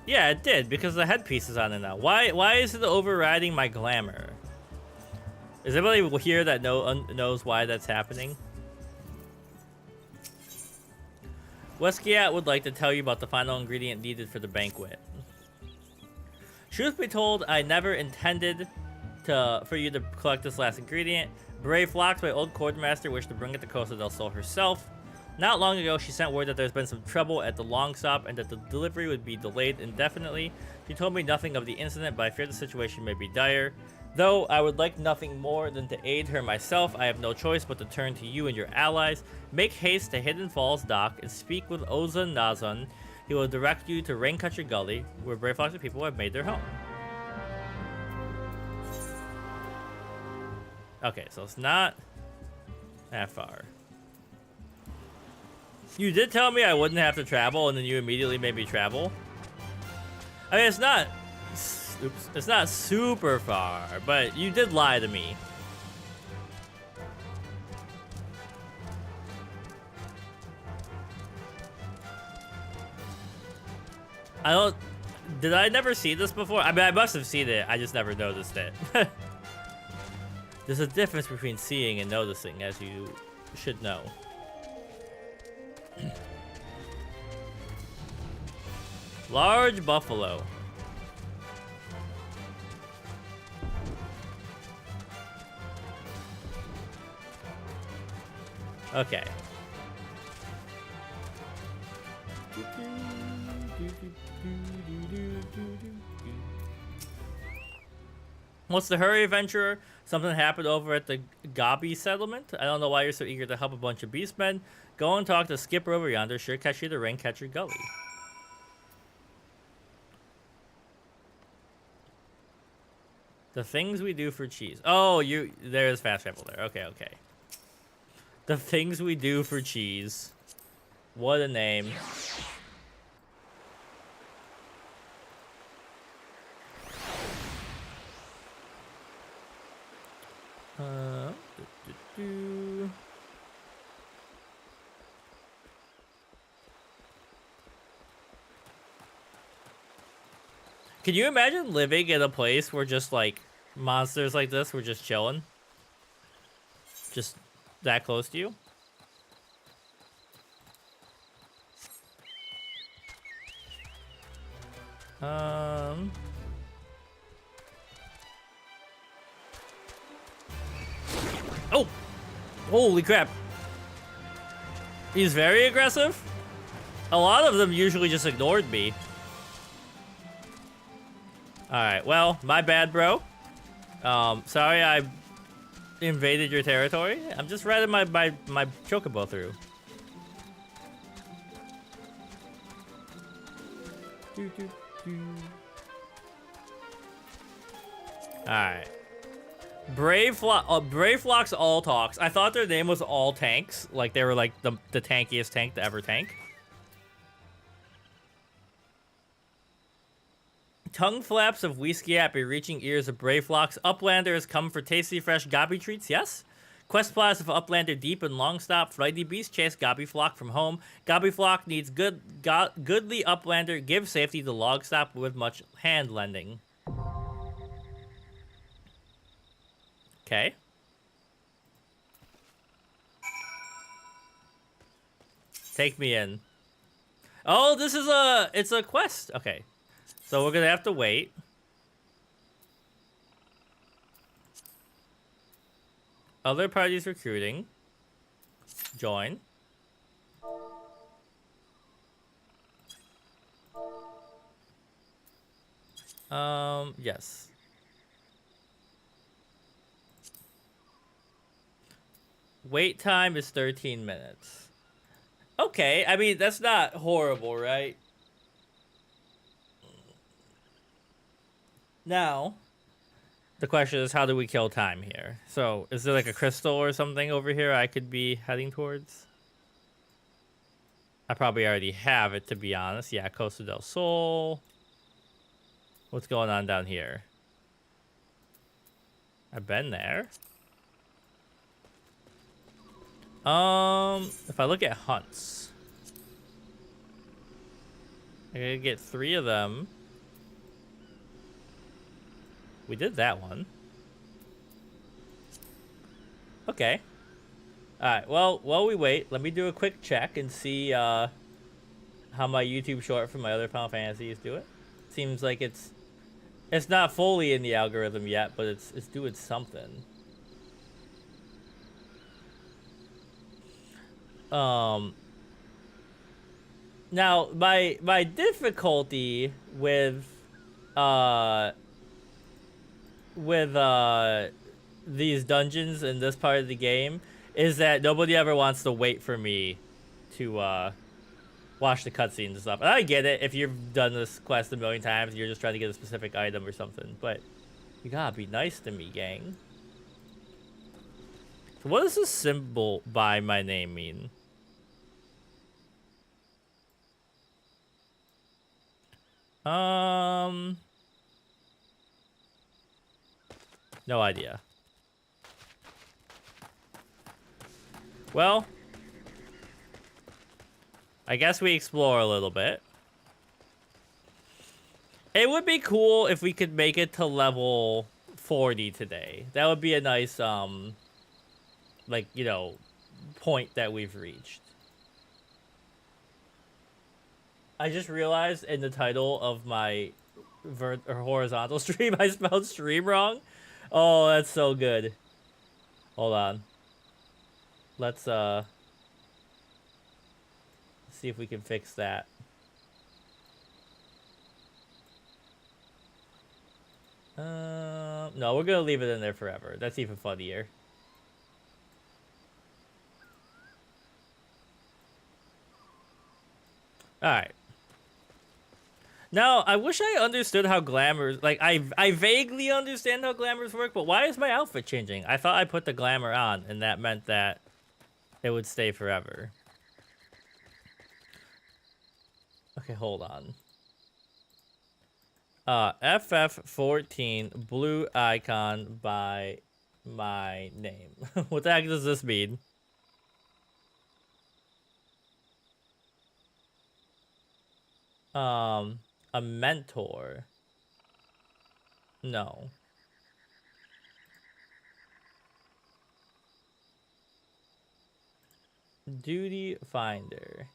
Yeah, it did, because the headpiece is on it now. Why is it overriding my glamour? Is anybody here that knows why that's happening? Westgiat would like to tell you about the final ingredient needed for the banquet. Truth be told, I never intended for you to collect this last ingredient. Brave Flocks, my old quartermaster, wished to bring it to Costa del Sol herself. Not long ago, she sent word that there's been some trouble at the long stop and that the delivery would be delayed indefinitely. She told me nothing of the incident, but I fear the situation may be dire. Though I would like nothing more than to aid her myself, I have no choice but to turn to you and your allies. Make haste to Hidden Falls Dock and speak with Ozan Nazan. He will direct you to Raincutcher Gully, where Brave Flocks of people have made their home. Okay, so it's not that far. You did tell me I wouldn't have to travel, and then you immediately made me travel. I mean, it's not... Oops. It's not super far, but you did lie to me. I don't... Did I never see this before? I mean, I must have seen it. I just never noticed it. There's a difference between seeing and noticing, as you should know. Large buffalo. Okay. What's the hurry, adventurer? Something happened over at the Gabi settlement? I don't know why you're so eager to help a bunch of beastmen. Go and talk to Skipper over yonder. Sure catch you to Raincutcher Gully. The things we do for cheese. Oh, there's fast travel there. Okay, okay. The things we do for cheese. What a name. Can you imagine living in a place where just like monsters like this were just chilling? Just that close to you? Oh! Holy crap. He's very aggressive? A lot of them usually just ignored me. Alright, well, my bad, bro. Sorry I invaded your territory. I'm just riding my chocobo through. Alright. Brave Flocks all talks. I thought their name was all tanks. Like they were like the tankiest tank to ever tank. Tongue flaps of Whisky be reaching ears of Brave Flocks. Uplanders come for tasty fresh Gabi treats, yes? Quest plots of Uplander deep and long stop. Flighty beast chase Gabi Flock from home. Gabi Flock needs goodly Uplander. Give safety to log stop with much hand lending. Okay. Take me in. Oh, this is it's a quest. Okay. So we're gonna have to wait. Other parties recruiting. Join. Yes. Wait time is 13 minutes. Okay, I mean, that's not horrible, right? Now, the question is, how do we kill time here? So, is there like a crystal or something over here I could be heading towards? I probably already have it, to be honest. Yeah, Costa del Sol. What's going on down here? I've been there. If I look at hunts, I gotta get 3 of them. We did that one. Okay. Alright, well, while we wait, let me do a quick check and see how my YouTube short for my other Final Fantasies do it. Seems like it's not fully in the algorithm yet, but it's doing something. Now my difficulty with these dungeons in this part of the game is that nobody ever wants to wait for me to watch the cutscenes and stuff. And I get it, if you've done this quest a million times, you're just trying to get a specific item or something, but you gotta be nice to me, gang. So what does this symbol by my name mean? No idea. Well, I guess we explore a little bit. It would be cool if we could make it to level 40 today. That would be a nice, like, you know, point that we've reached. I just realized in the title of my horizontal stream, I spelled stream wrong. Oh, that's so good. Hold on. Let's see if we can fix that. No, we're gonna leave it in there forever. That's even funnier. Alright. Now, I wish I understood how glamours... Like, I vaguely understand how glamours work, but why is my outfit changing? I thought I put the glamour on, and that meant that it would stay forever. Okay, hold on. FF14 blue icon by my name. What the heck does this mean? A mentor. No. Duty finder.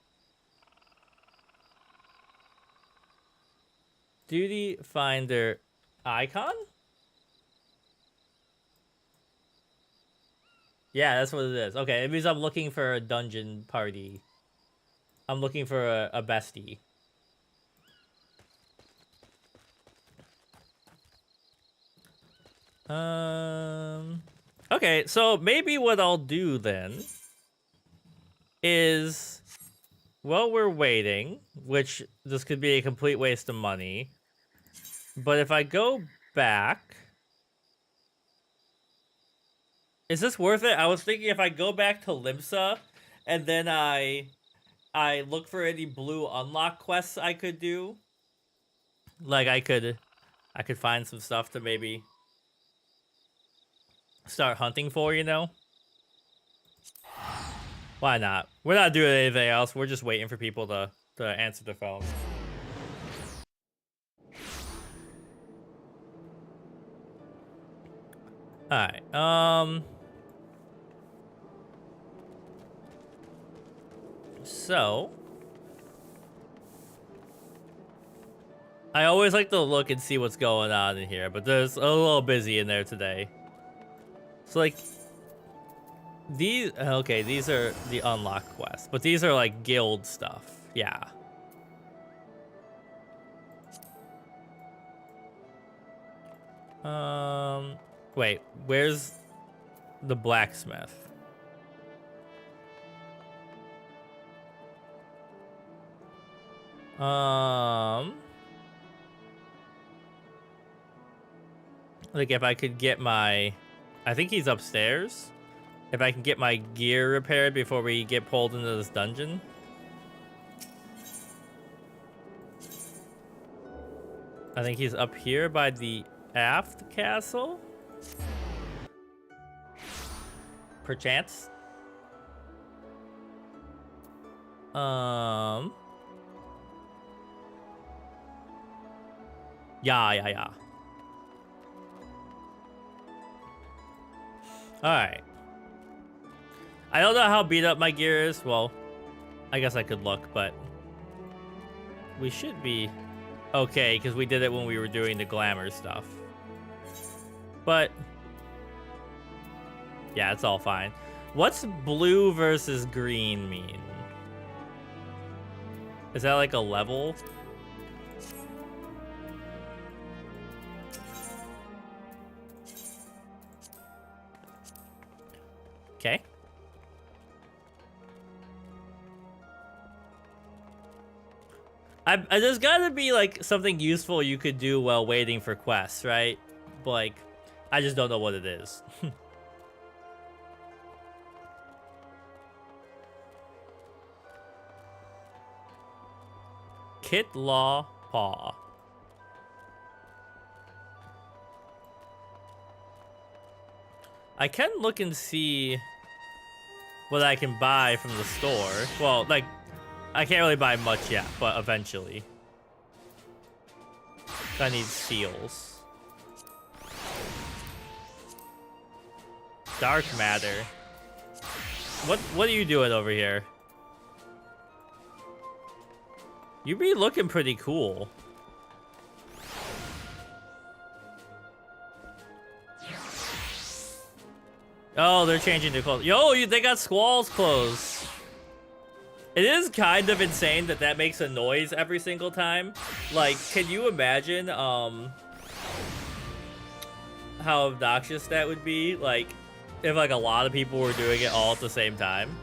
Duty finder icon? Yeah, that's what it is. Okay, it means I'm looking for a dungeon party. I'm looking for a bestie. Okay, so maybe what I'll do then is, while we're waiting, which this could be a complete waste of money, but if I go back, is this worth it? I was thinking if I go back to Limsa and then I look for any blue unlock quests I could do, like I could find some stuff to maybe start hunting for, you know? Why not? We're not doing anything else. We're just waiting for people to answer the phone. Alright, so I always like to look and see what's going on in here, but there's a little busy in there today. So, like, These, okay, these are the unlock quests, but these are like guild stuff. Yeah. Wait, where's the blacksmith? Like if I could get my, I think he's upstairs. If I can get my gear repaired before we get pulled into this dungeon. I think he's up here by the aft castle. Perchance. Yeah. Alright. I don't know how beat up my gear is. Well, I guess I could look, but we should be okay, because we did it when we were doing the glamour stuff. But yeah, it's all fine. What's blue versus green mean? Is that like a level? Okay. There's gotta be like something useful you could do while waiting for quests, right? But like, I just don't know what it is. Kit Law Paw. I can look and see what I can buy from the store. Well, like, I can't really buy much yet, but eventually. I need seals. Dark matter. What are you doing over here? You be looking pretty cool. Oh, they're changing their clothes. Yo, they got Squall's clothes. It is kind of insane that that makes a noise every single time. Like, can you imagine how obnoxious that would be? Like, if like a lot of people were doing it all at the same time.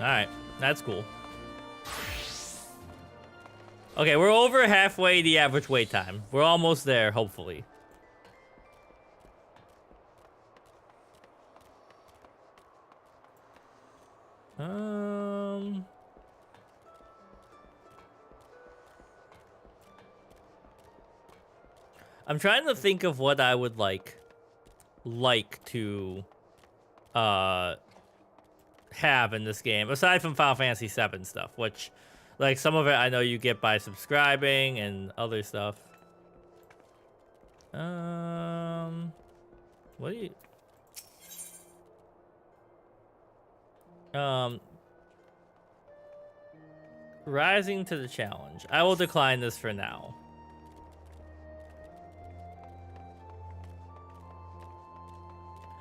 Alright, that's cool. Okay, we're over halfway the average wait time. We're almost there, hopefully. I'm trying to think of what I would like to have in this game, aside from Final Fantasy VII stuff, which, like, some of it I know you get by subscribing and other stuff. What do you... Rising to the challenge. I will decline this for now.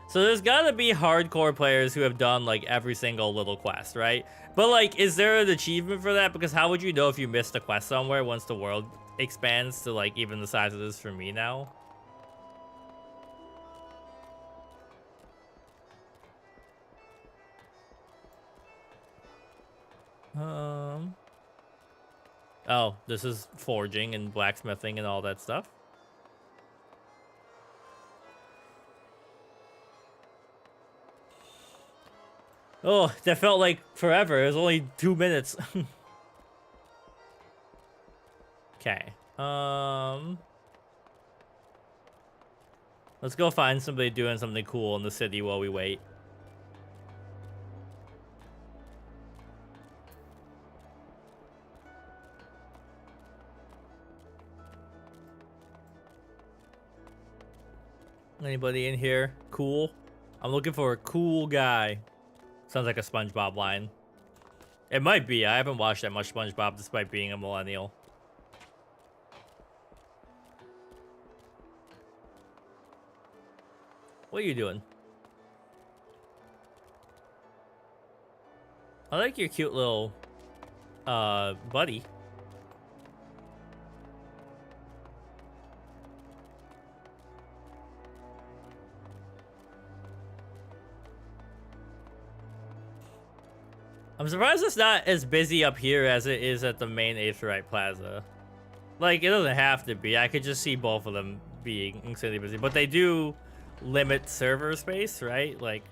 So there's gotta be hardcore players who have done like every single little quest, right? But like, is there an achievement for that? Because how would you know if you missed a quest somewhere once the world expands to like even the size it is for me now? Oh, this is forging and blacksmithing and all that stuff. Oh, that felt like forever. It was only 2 minutes. Okay. Let's go find somebody doing something cool in the city while we wait. Anybody in here? Cool? I'm looking for a cool guy. Sounds like a SpongeBob line. It might be. I haven't watched that much SpongeBob despite being a millennial. What are you doing? I like your cute little, buddy. I'm surprised it's not as busy up here as it is at the main Aetherite Plaza. Like, it doesn't have to be. I could just see both of them being insanely busy. But they do limit server space, right? Like,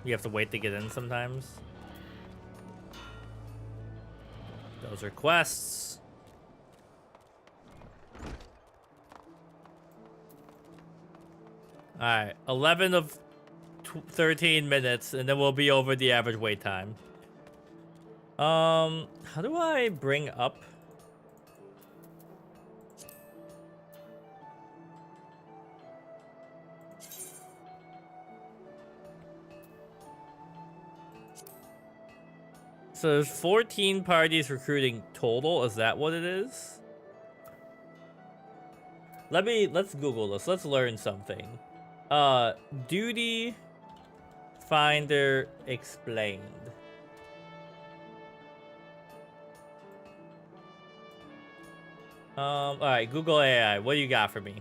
you have to wait to get in sometimes. Those are quests. Alright, 11 of 13 minutes, and then we'll be over the average wait time. How do I bring up? So there's 14 parties recruiting total. Is that what it is? Let's Google this. Let's learn something. Duty Finder explained. Alright, Google AI, what do you got for me?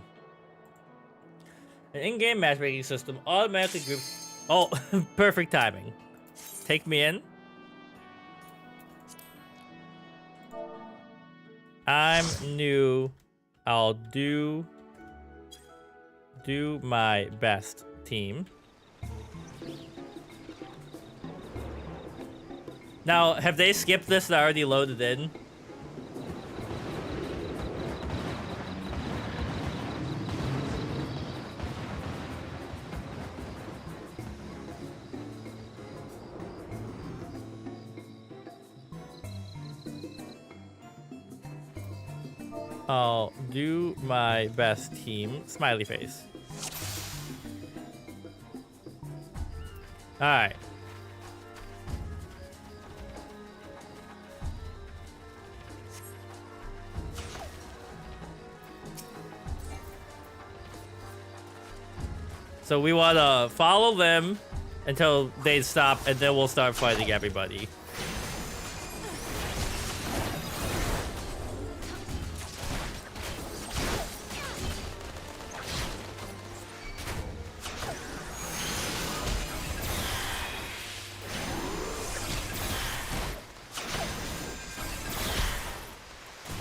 An in-game matchmaking system automatically groups... Oh, perfect timing. Take me in. I'm new. I'll do my best, team. Now, have they skipped this and already loaded in? I'll do my best, team. Smiley face. Alright. So we want to follow them until they stop, and then we'll start fighting everybody.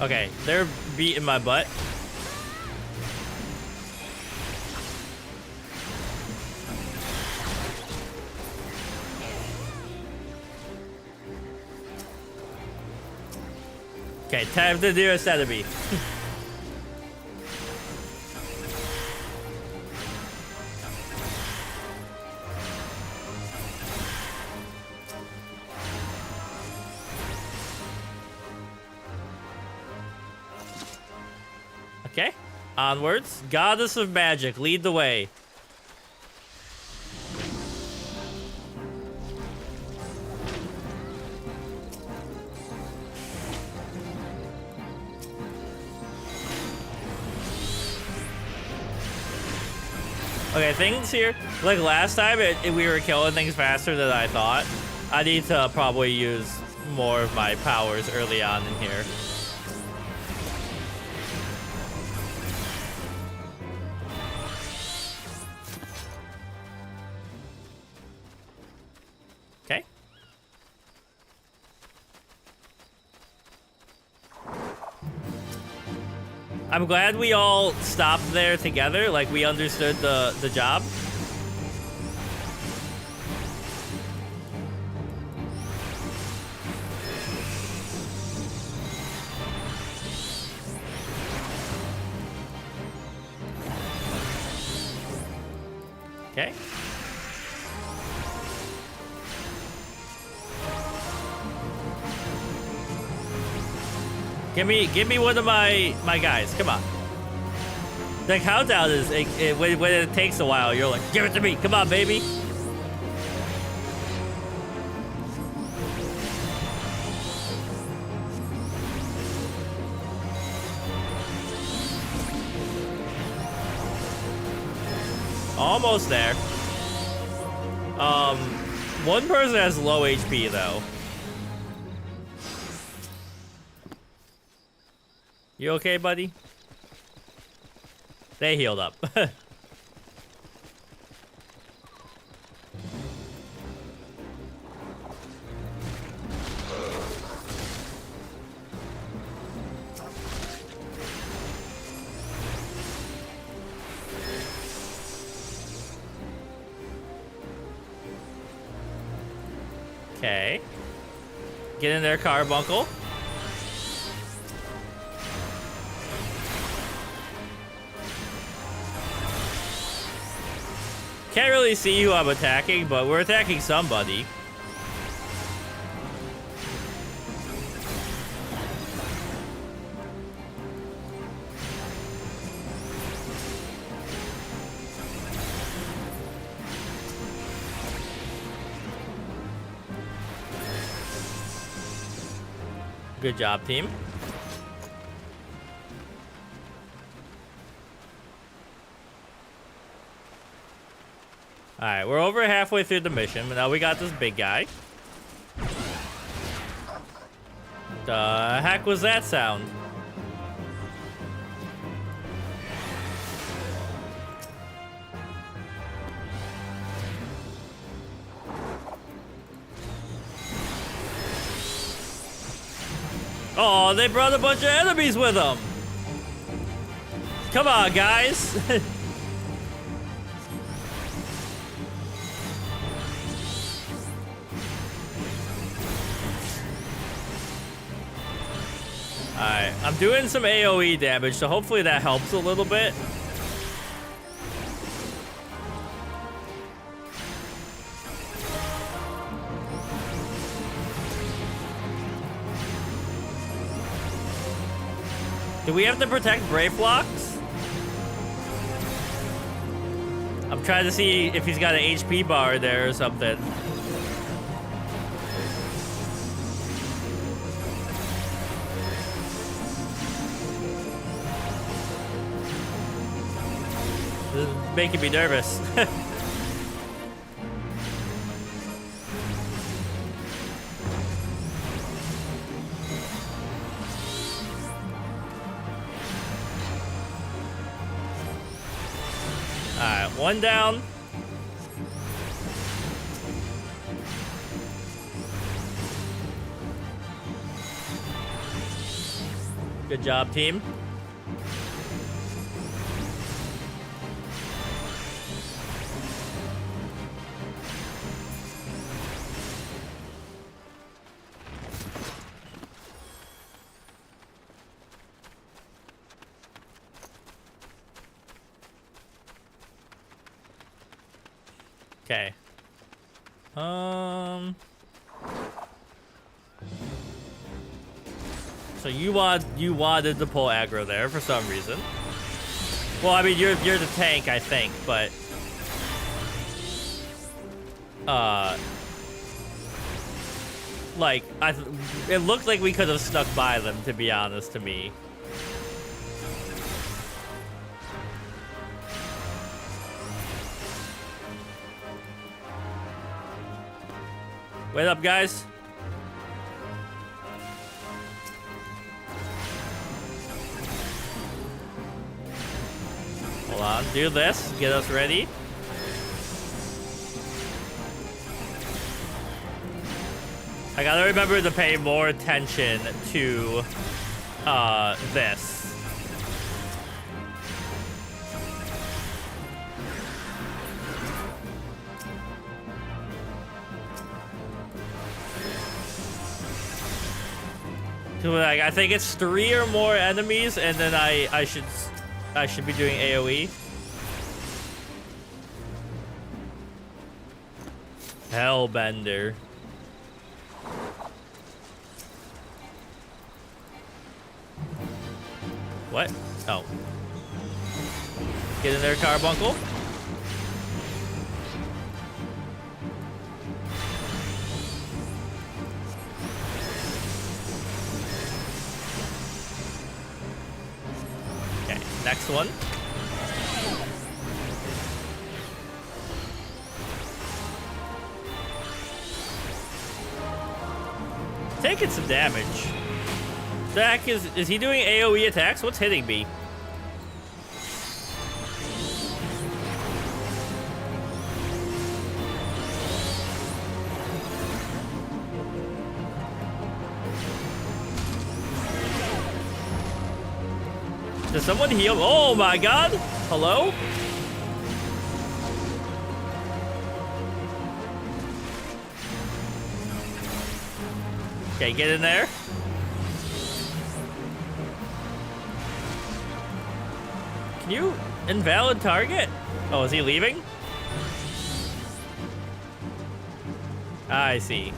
Okay, they're beating my butt. Okay, time to do a enemy. Okay, onwards. Goddess of Magic, lead the way. Okay, things here, like last time, we were killing things faster than I thought. I need to probably use more of my powers early on in here. Okay. I'm glad we all stopped there together, like we understood the job. Okay. Give me one of my guys. Come on. The countdown is when it takes a while. You're like, give it to me. Come on, baby. Almost there. One person has low HP though. You okay, buddy? They healed up. Okay. Get in there, Carbuncle. Can't really see who I'm attacking, but we're attacking somebody. Good job, team. Alright, we're over halfway through the mission, but now we got this big guy. The heck was that sound? Oh, they brought a bunch of enemies with them. Come on, guys. Alright, I'm doing some AoE damage, so hopefully that helps a little bit. Do we have to protect Brave Blocks? I'm trying to see if he's got an HP bar there or something. This is making me nervous. Alright, one down. Good job, team. Okay. So you wanted to pull aggro there for some reason. Well, I mean you're the tank, I think, but like it looked like we could have stuck by them, to be honest, to me. Wait up, guys. Hold on, do this, get us ready. I gotta remember to pay more attention to this. Like, I think it's 3 or more enemies, and then I should be doing AoE. Hellbender. What? Oh. Get in there, Carbuncle. Next one. Taking some damage. The heck is he doing AoE attacks? What's hitting me? Does someone heal? Oh my god! Hello? Okay, get in there. Can you invalid target? Oh, is he leaving? I see.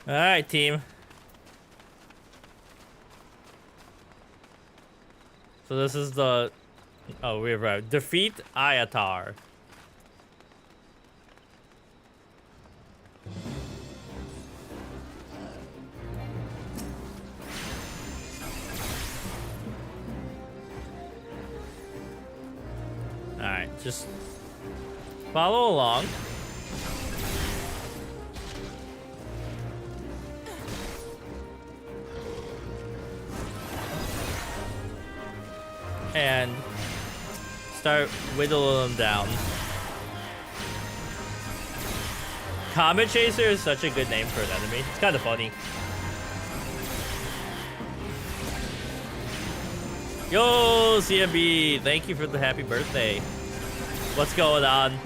All right, team. So this is the... Oh, we arrived. Defeat Ayatar. Alright, just follow along. And start whittling them down. Comet Chaser is such a good name for an enemy. It's kind of funny. Yo, CMB, thank you for the happy birthday. What's going on?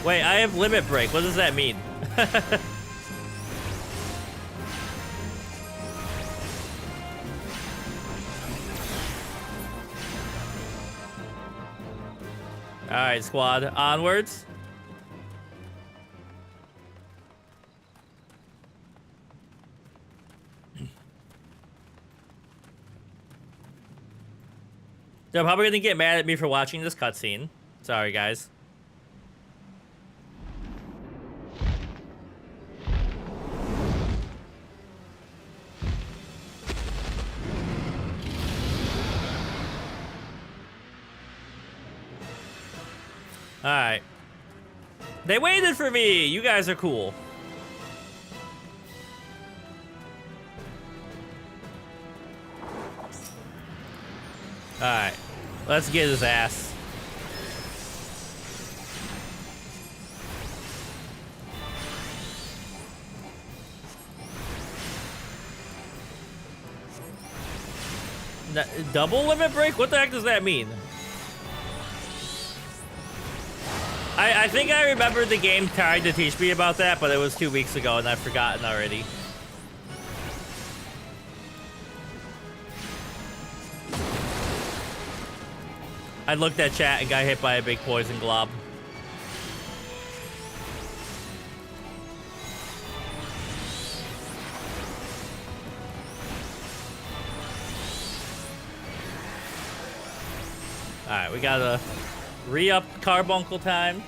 Wait, I have limit break. What does that mean? Alright, squad. Onwards. They're probably gonna get mad at me for watching this cutscene. Sorry, guys. Alright. They waited for me! You guys are cool. Alright. Let's get his ass. Double limit break? What the heck does that mean? I think I remember the game tried to teach me about that, but it was 2 weeks ago and I've forgotten already. I looked at chat and got hit by a big poison glob. Alright, we gotta re-up carbuncle time.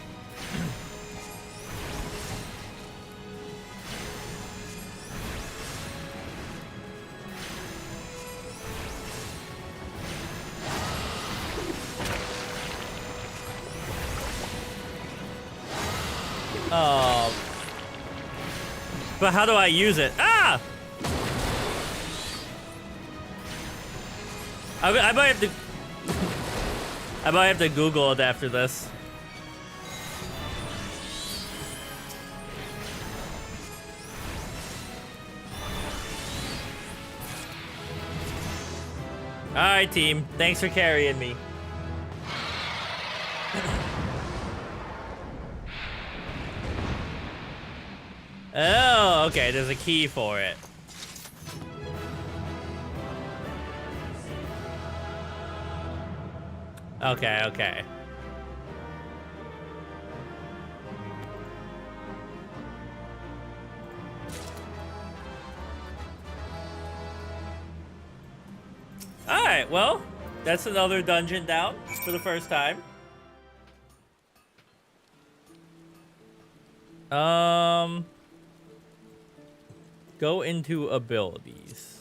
Oh. But how do I use it? Ah! I might have to... I might have to Google it after this. Alright, team. Thanks for carrying me. Oh, okay. There's a key for it. Okay, okay. Alright, well, that's another dungeon down for the first time. Go into abilities.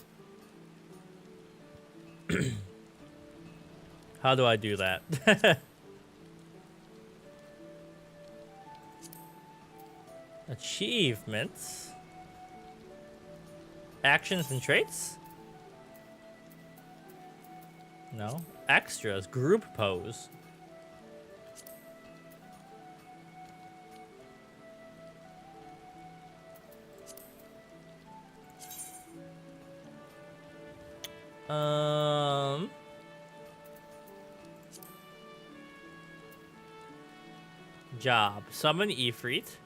How do I do that? Achievements. Actions and traits? No. Extras. Group pose. Job. Summon Ifrit.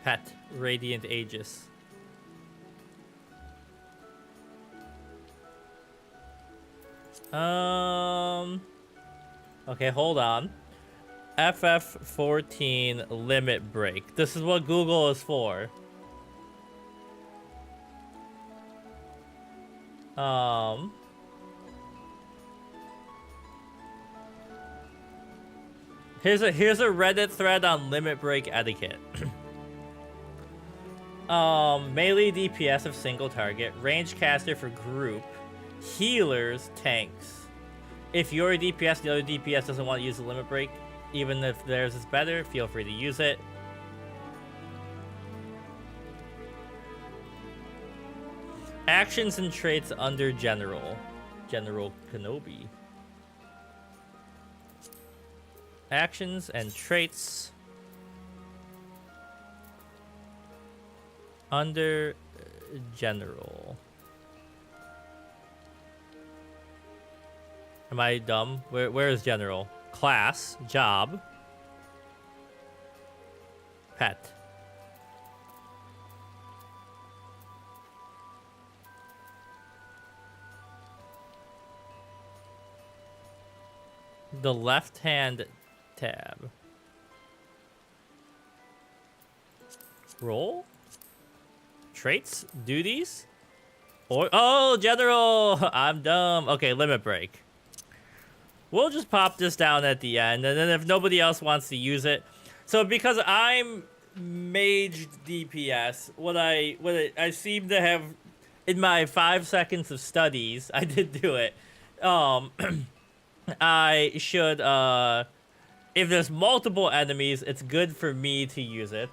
Pet. Radiant Aegis. Okay, hold on. FF14 limit break. This is what Google is for. Here's a Reddit thread on limit break etiquette. Melee DPS of single target, range caster for group, healers, tanks. If you're a DPS, the other DPS doesn't want to use the limit break, even if theirs is better, feel free to use it. Actions and traits under General. General Kenobi. Actions and traits under General. Am I dumb? Where is General? Class, job, pet. The left-hand tab. Role? Traits? Duties? Or oh, General! I'm dumb. Okay, limit break. We'll just pop this down at the end, and then if nobody else wants to use it. So because I'm mage DPS, what I seem to have in my 5 seconds of studies, I did do it. I should if there's multiple enemies, it's good for me to use it.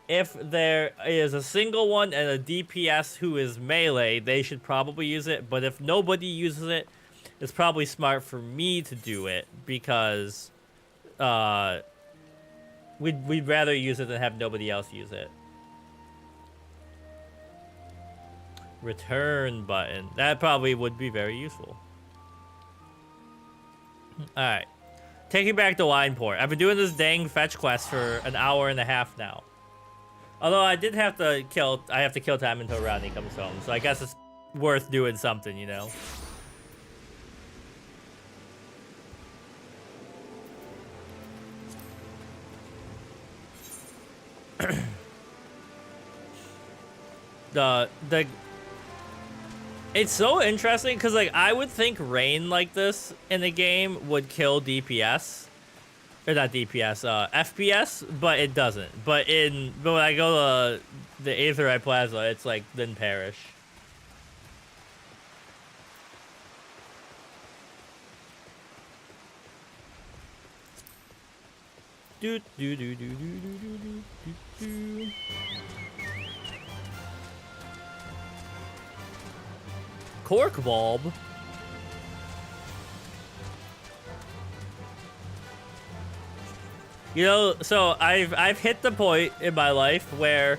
If there is a single one and a DPS who is melee, they should probably use it. But if nobody uses it, it's probably smart for me to do it because we'd rather use it than have nobody else use it. Return button. That probably would be very useful. Alright. Taking back the wine port. I've been doing this dang fetch quest for an hour and a half now. Although I did have to kill time until Rodney comes home, so I guess it's worth doing something, you know. It's so interesting because like I would think rain like this in the game would kill DPS or not DPS FPS, but it doesn't. But when I go to the Aetherite Plaza, it's like then perish. Do do do do do do do do do. Cork bulb. You know, so I've hit the point in my life where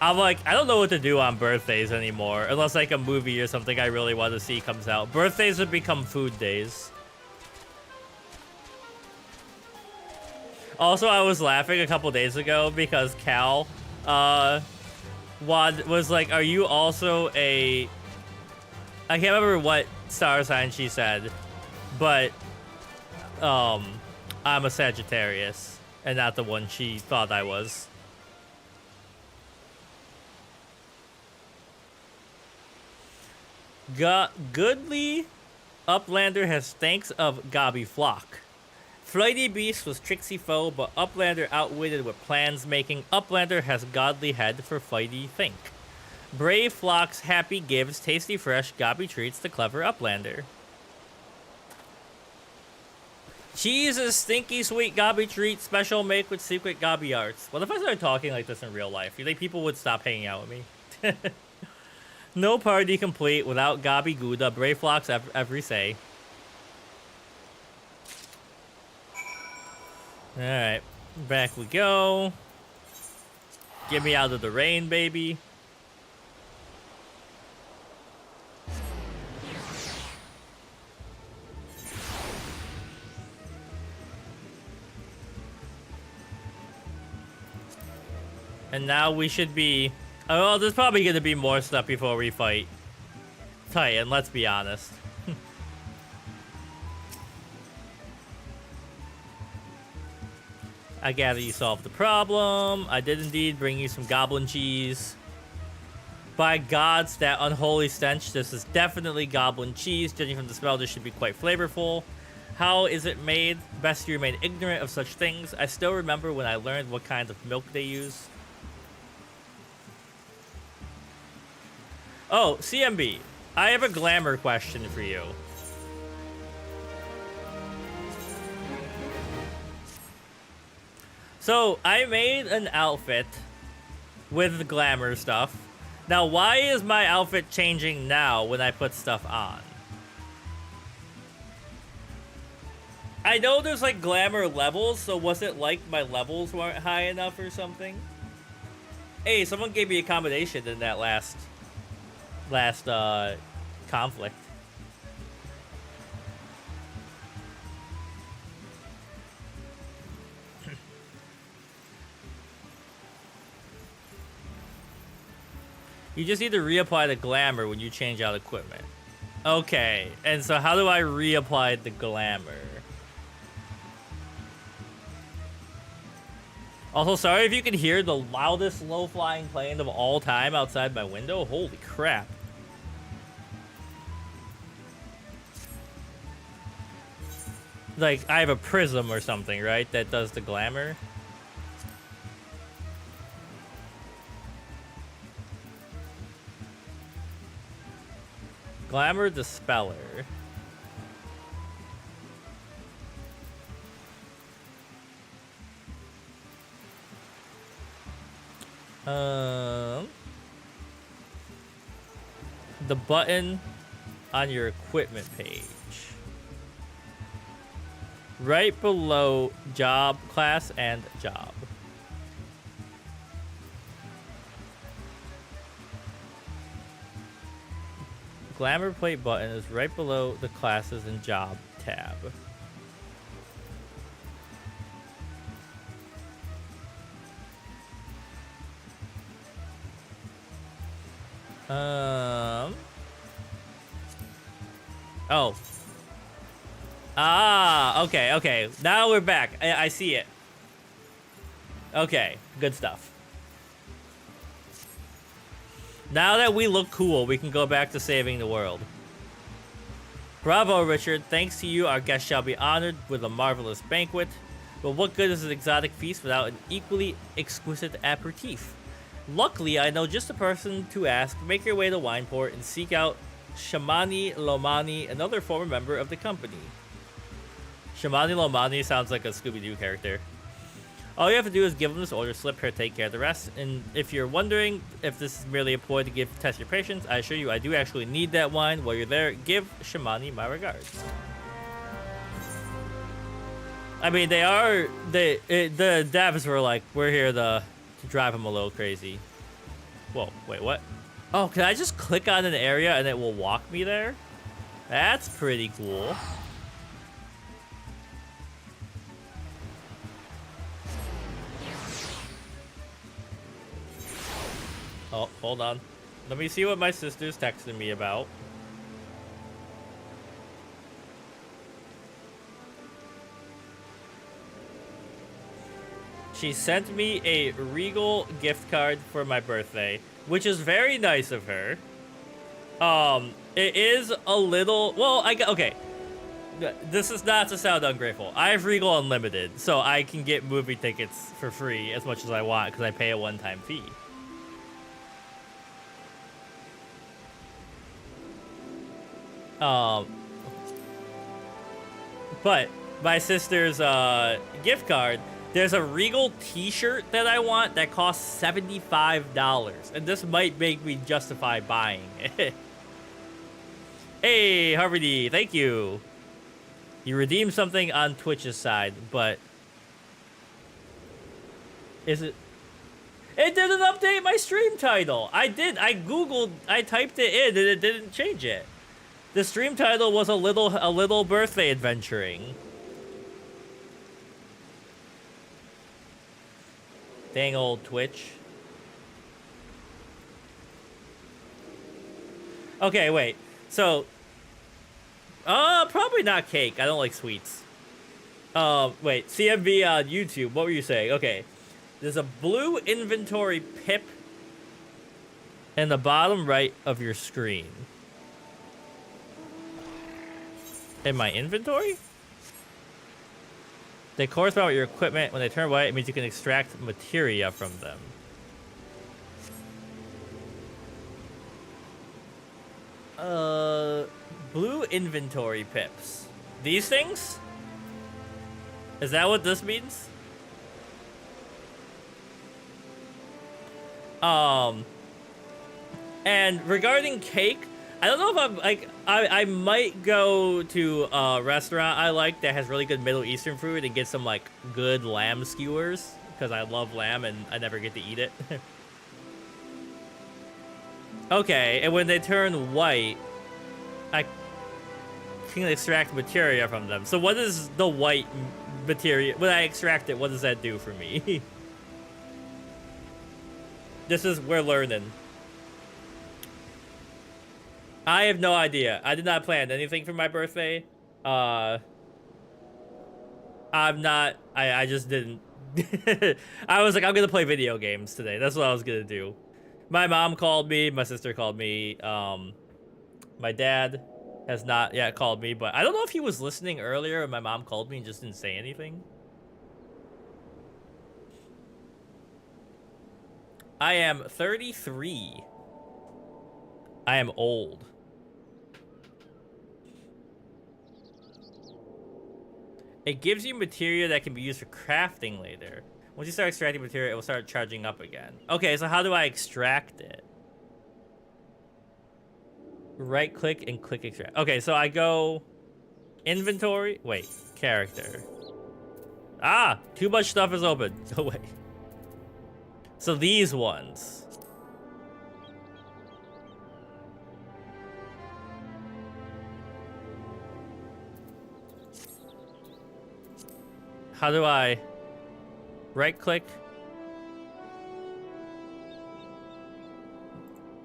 I'm like, I don't know what to do on birthdays anymore, unless like a movie or something I really want to see comes out. Birthdays have become food days. Also, I was laughing a couple days ago because Cal was like, are you also a... I can't remember what star sign she said, but I'm a Sagittarius and not the one she thought I was. Goodly Uplander has thanks of Gobby Flock. Flighty Beast was tricksy foe, but Uplander outwitted with plans, making Uplander has godly head for Flighty think. Brave Flocks happy gives tasty fresh gobby treats to clever Uplander. Jesus, stinky sweet gobby treat, special make with secret gobby arts. What if I started talking like this in real life? You think people would stop hanging out with me? No party complete without gobby gouda, brave flocks every say. Alright, back we go. Get me out of the rain, baby. And now we should be... Oh, well, there's probably going to be more stuff before we fight Titan, let's be honest. I gather you solved the problem. I did indeed bring you some goblin cheese. By gods, that unholy stench. This is definitely goblin cheese. Judging from the smell, this should be quite flavorful. How is it made? Best to remain ignorant of such things. I still remember when I learned what kind of milk they use. Oh, CMB, I have a glamour question for you. So, I made an outfit with the glamour stuff. Now, why is my outfit changing now when I put stuff on? I know there's like glamour levels, so was it like my levels weren't high enough or something? Hey, someone gave me a combination in that last conflict. You just need to reapply the glamour when you change out equipment. Okay, and so how do I reapply the glamour? Also, sorry if you can hear the loudest low-flying plane of all time outside my window. Holy crap. Like, I have a prism or something, right? That does the glamour. Glamour Dispeller. The button on your equipment page. Right below job, class, and job. Glamour plate button is right below the classes and job tab. Oh. Ah, okay. Now we're back. I see it. Okay, good stuff. Now that we look cool, we can go back to saving the world. Bravo, Richard. Thanks to you, our guest shall be honored with a marvelous banquet. But what good is an exotic feast without an equally exquisite aperitif? Luckily, I know just the person to ask. Make your way to Wineport and seek out Shamani Lomani, another former member of the company. Shamani Lomani sounds like a Scooby-Doo character. All you have to do is give them this order slip, her take care of the rest. And if you're wondering if this is merely a ploy to test your patience, I assure you I do actually need that wine. While you're there, give Shamani my regards. I mean, the devs were like, we're here to drive him a little crazy. Whoa, wait, what? Oh, can I just click on an area and it will walk me there? That's pretty cool. Oh, hold on. Let me see what my sister's texting me about. She sent me a Regal gift card for my birthday, which is very nice of her. It is a little... Well, okay. This is not to sound ungrateful. I have Regal Unlimited, so I can get movie tickets for free as much as I want because I pay a one-time fee. But my sister's gift card, there's a Regal t-shirt that I want that costs $75, and this might make me justify buying it. Hey, Harvey D, thank you. You redeemed something on Twitch's side, but is it? It didn't update my stream title. I Googled, I typed it in, and it didn't change it. The stream title was a little birthday adventuring. Dang old Twitch. Okay, wait. So, probably not cake. I don't like sweets. Wait, CMV on YouTube. What were you saying? Okay. There's a blue inventory pip in the bottom right of your screen. In my inventory? They correspond with your equipment. When they turn white, it means you can extract materia from them. Blue inventory pips. These things? Is that what this means? And regarding cake, I don't know if I'm like, I might go to a restaurant I like that has really good Middle Eastern food and get some like good lamb skewers because I love lamb and I never get to eat it. Okay, and when they turn white, I can extract materia from them. So what is the white materia? When I extract it, what does that do for me? We're learning. I have no idea. I did not plan anything for my birthday. I just didn't. I was like, I'm gonna play video games today. That's what I was gonna do. My mom called me. My sister called me. My dad has not yet called me, but I don't know if he was listening earlier and my mom called me and just didn't say anything. I am 33. I am old. It gives you material that can be used for crafting later. Once you start extracting material, it will start charging up again. Okay, so how do I extract it? Right click and click extract. Okay, so I go inventory. Wait, character. Ah, too much stuff is open. Oh, wait. So these ones. How do I right click?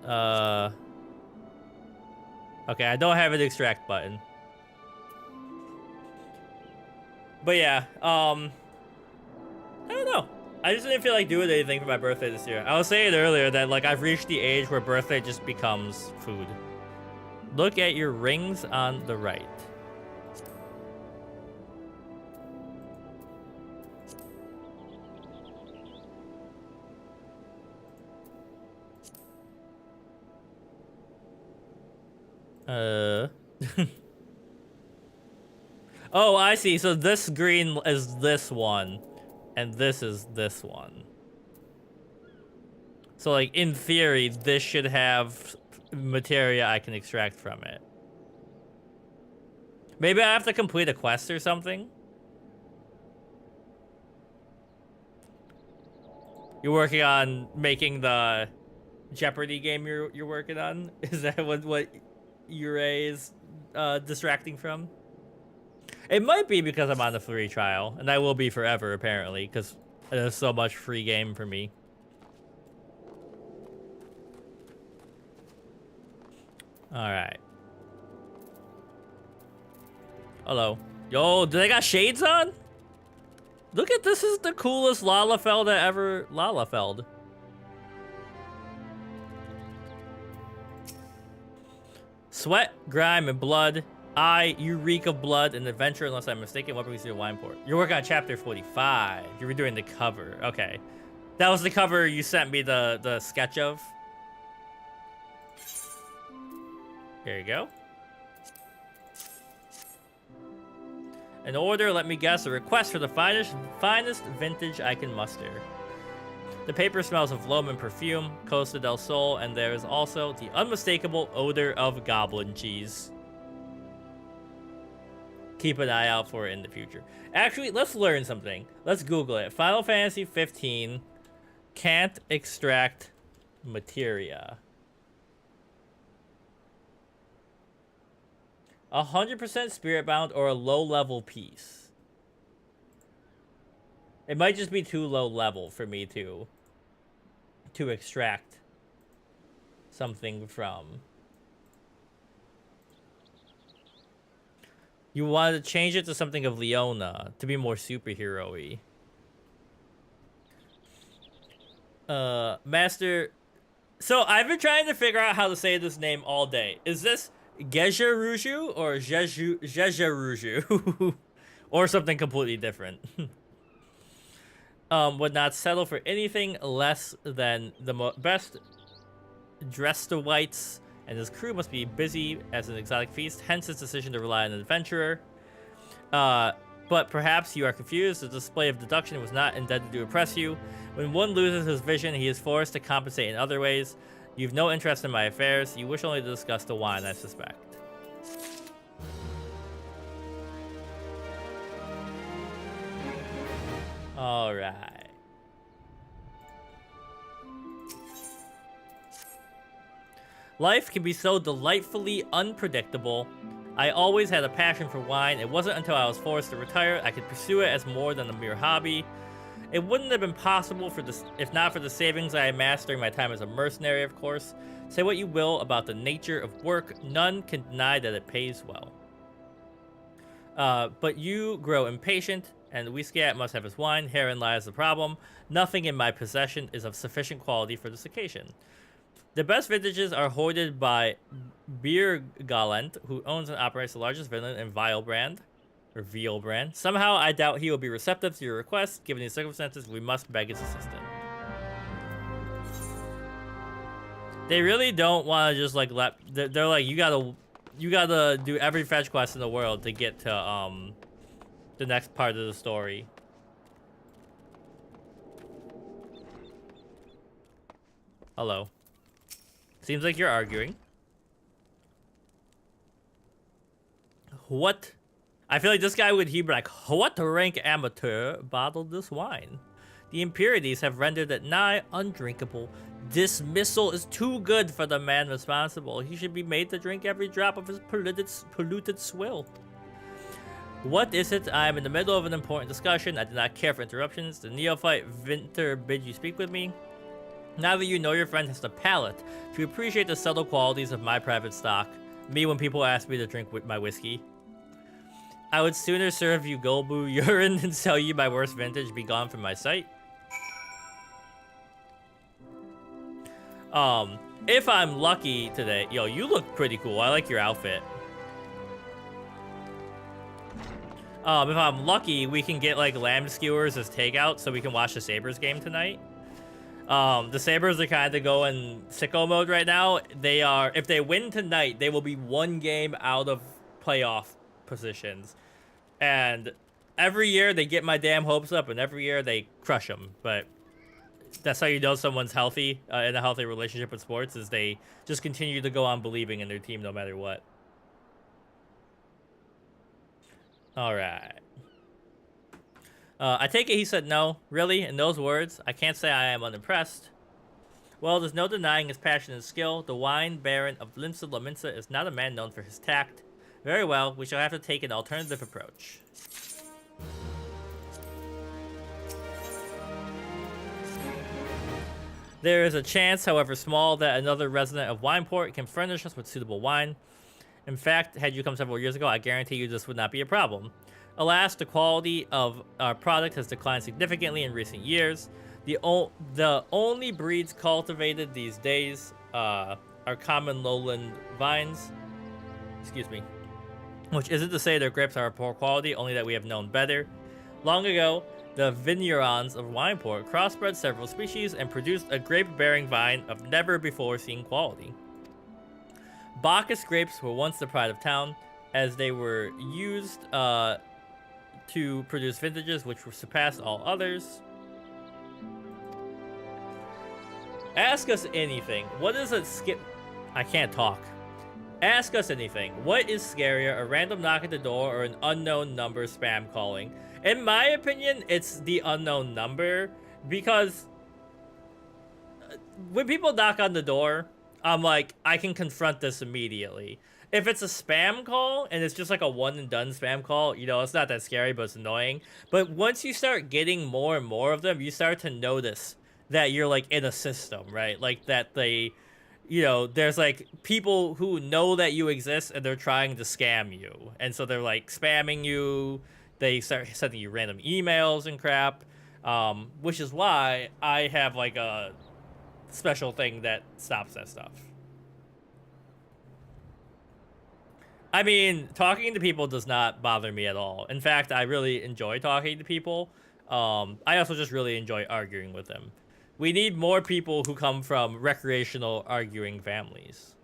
Okay, I don't have an extract button. But yeah, I don't know. I just didn't feel like doing anything for my birthday this year. I was saying earlier that like I've reached the age where birthday just becomes food. Look at your rings on the right. Oh, I see. So this green is this one, and this is this one. So, like, in theory, this should have materia I can extract from it. Maybe I have to complete a quest or something? You're working on making the Jeopardy game you're working on? Is that what Ure is distracting from? It might be because I'm on the free trial, and I will be forever, apparently, because there's so much free game for me. Alright. Hello. Yo, do they got shades on? Look at this, is the coolest Lalafeld I ever Lalafeld. Sweat, grime, and blood You reek of blood and adventure, unless I'm mistaken. What brings you to wine port? You're working on chapter 45. You were doing the cover. Okay. That was the cover you sent me the sketch of. Here you go. An order, let me guess, a request for the finest vintage I can muster. The paper smells of loam and perfume, Costa del Sol, and there is also the unmistakable odor of goblin cheese. Keep an eye out for it in the future. Actually, let's learn something. Let's Google it. Final Fantasy XV can't extract materia. 100% spirit bound or a low level piece. It might just be too low level for me to extract something from. You wanted to change it to something of Leona to be more superhero-y. Master. So I've been trying to figure out how to say this name all day. Is this Gejaruju or Jejaruju? Or something completely different. Would not settle for anything less than the best dressed whites, and his crew must be busy as an exotic feast, hence his decision to rely on an adventurer. But perhaps you are confused. The display of deduction was not intended to impress you. When one loses his vision, he is forced to compensate in other ways. You've no interest in my affairs. You wish only to discuss the wine, I suspect. Alright. Life can be so delightfully unpredictable. I always had a passion for wine. It wasn't until I was forced to retire I could pursue it as more than a mere hobby. It wouldn't have been possible for this if not for the savings I amassed during my time as a mercenary, of course. Say what you will about the nature of work, none can deny that it pays well. But you grow impatient, and the Whiskiat must have his wine. Herein lies the problem. Nothing in my possession is of sufficient quality for this occasion. The best vintages are hoarded by Beer Gallant, who owns and operates the largest vineyard in Veal brand. Somehow, I doubt he will be receptive to your request. Given these circumstances, we must beg his assistance. They really don't want to just like let. They're like, you gotta do every fetch quest in the world to get to the next part of the story. Hello. Seems like you're arguing. What? I feel like this guy would be like, what rank amateur bottled this wine? The impurities have rendered it nigh undrinkable. Dismissal is too good for the man responsible. He should be made to drink every drop of his polluted swill. What is it? I am in the middle of an important discussion. I do not care for interruptions. The neophyte Vinter bid you speak with me. Now that you know your friend has the palate to appreciate the subtle qualities of my private stock. Me when people ask me to drink with my whiskey. I would sooner serve you Golbu urine than sell you my worst vintage. Be gone from my sight. If I'm lucky today, yo, you look pretty cool. I like your outfit. If I'm lucky, we can get like lamb skewers as takeout so we can watch the Sabres game tonight. The Sabres are kind of going sicko mode right now. They are, if they win tonight, they will be one game out of playoff positions. And every year they get my damn hopes up, and every year they crush them. But that's how you know someone's healthy, in a healthy relationship with sports, is they just continue to go on believing in their team no matter what. All right. I take it he said no. Really? In those words? I can't say I am unimpressed. Well, there's no denying his passion and skill. The wine baron of Limsa Laminsa is not a man known for his tact. Very well, we shall have to take an alternative approach. There is a chance, however small, that another resident of Wineport can furnish us with suitable wine. In fact, had you come several years ago, I guarantee you this would not be a problem. Alas, the quality of our product has declined significantly in recent years. The only breeds cultivated these days are common lowland vines. Excuse me. which isn't to say their grapes are of poor quality, only that we have known better. Long ago, the vignerons of Wineport crossbred several species and produced a grape-bearing vine of never-before-seen quality. Bacchus grapes were once the pride of town, as they were used to produce vintages which surpassed all others. Ask us anything. What is a skip? I can't talk. Ask us anything. What is scarier, a random knock at the door or an unknown number spam calling? In my opinion, it's the unknown number, because when people knock on the door, I'm like, I can confront this immediately. If it's a spam call and it's just like a one and done spam call, you know, it's not that scary, but it's annoying. But once you start getting more and more of them, you start to notice that you're like in a system, right? Like that they, you know, there's like people who know that you exist and they're trying to scam you. And so they're like spamming you. They start sending you random emails and crap, which is why I have like a special thing that stops that stuff. I mean, talking to people does not bother me at all. In fact, I really enjoy talking to people. I also just really enjoy arguing with them. We need more people who come from recreational arguing families.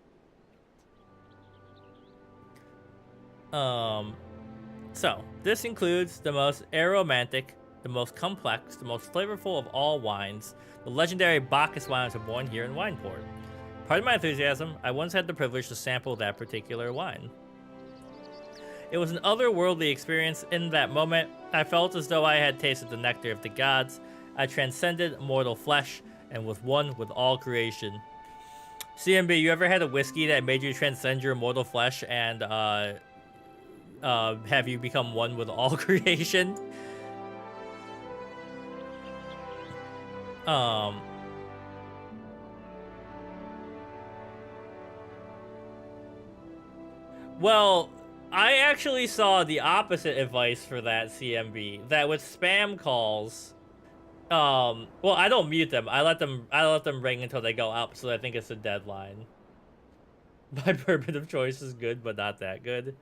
So, this includes the most aromatic, the most complex, the most flavorful of all wines. The legendary Bacchus wines were born here in Wineport. Pardon my enthusiasm, I once had the privilege to sample that particular wine. It was an otherworldly experience. In that moment, I felt as though I had tasted the nectar of the gods. I transcended mortal flesh and was one with all creation. CMB, you ever had a whiskey that made you transcend your mortal flesh and have you become one with all creation? Well, I actually saw the opposite advice for that, CMB. That with spam calls, well, I don't mute them. I let them ring until they go up, so I think it's a deadline. My bourbon of choice is good, but not that good.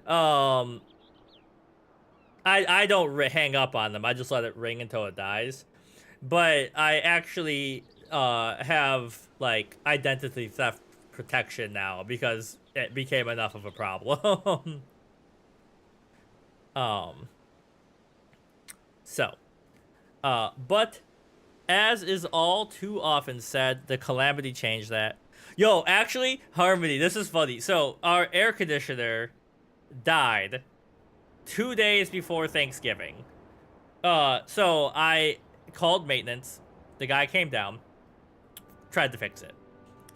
I don't hang up on them. I just let it ring until it dies. But I actually have like identity theft protection now because it became enough of a problem. But as is all too often said, the calamity changed that. Yo, actually, Harmony, this is funny. So our air conditioner died 2 days before Thanksgiving. So I called maintenance. The guy came down, tried to fix it.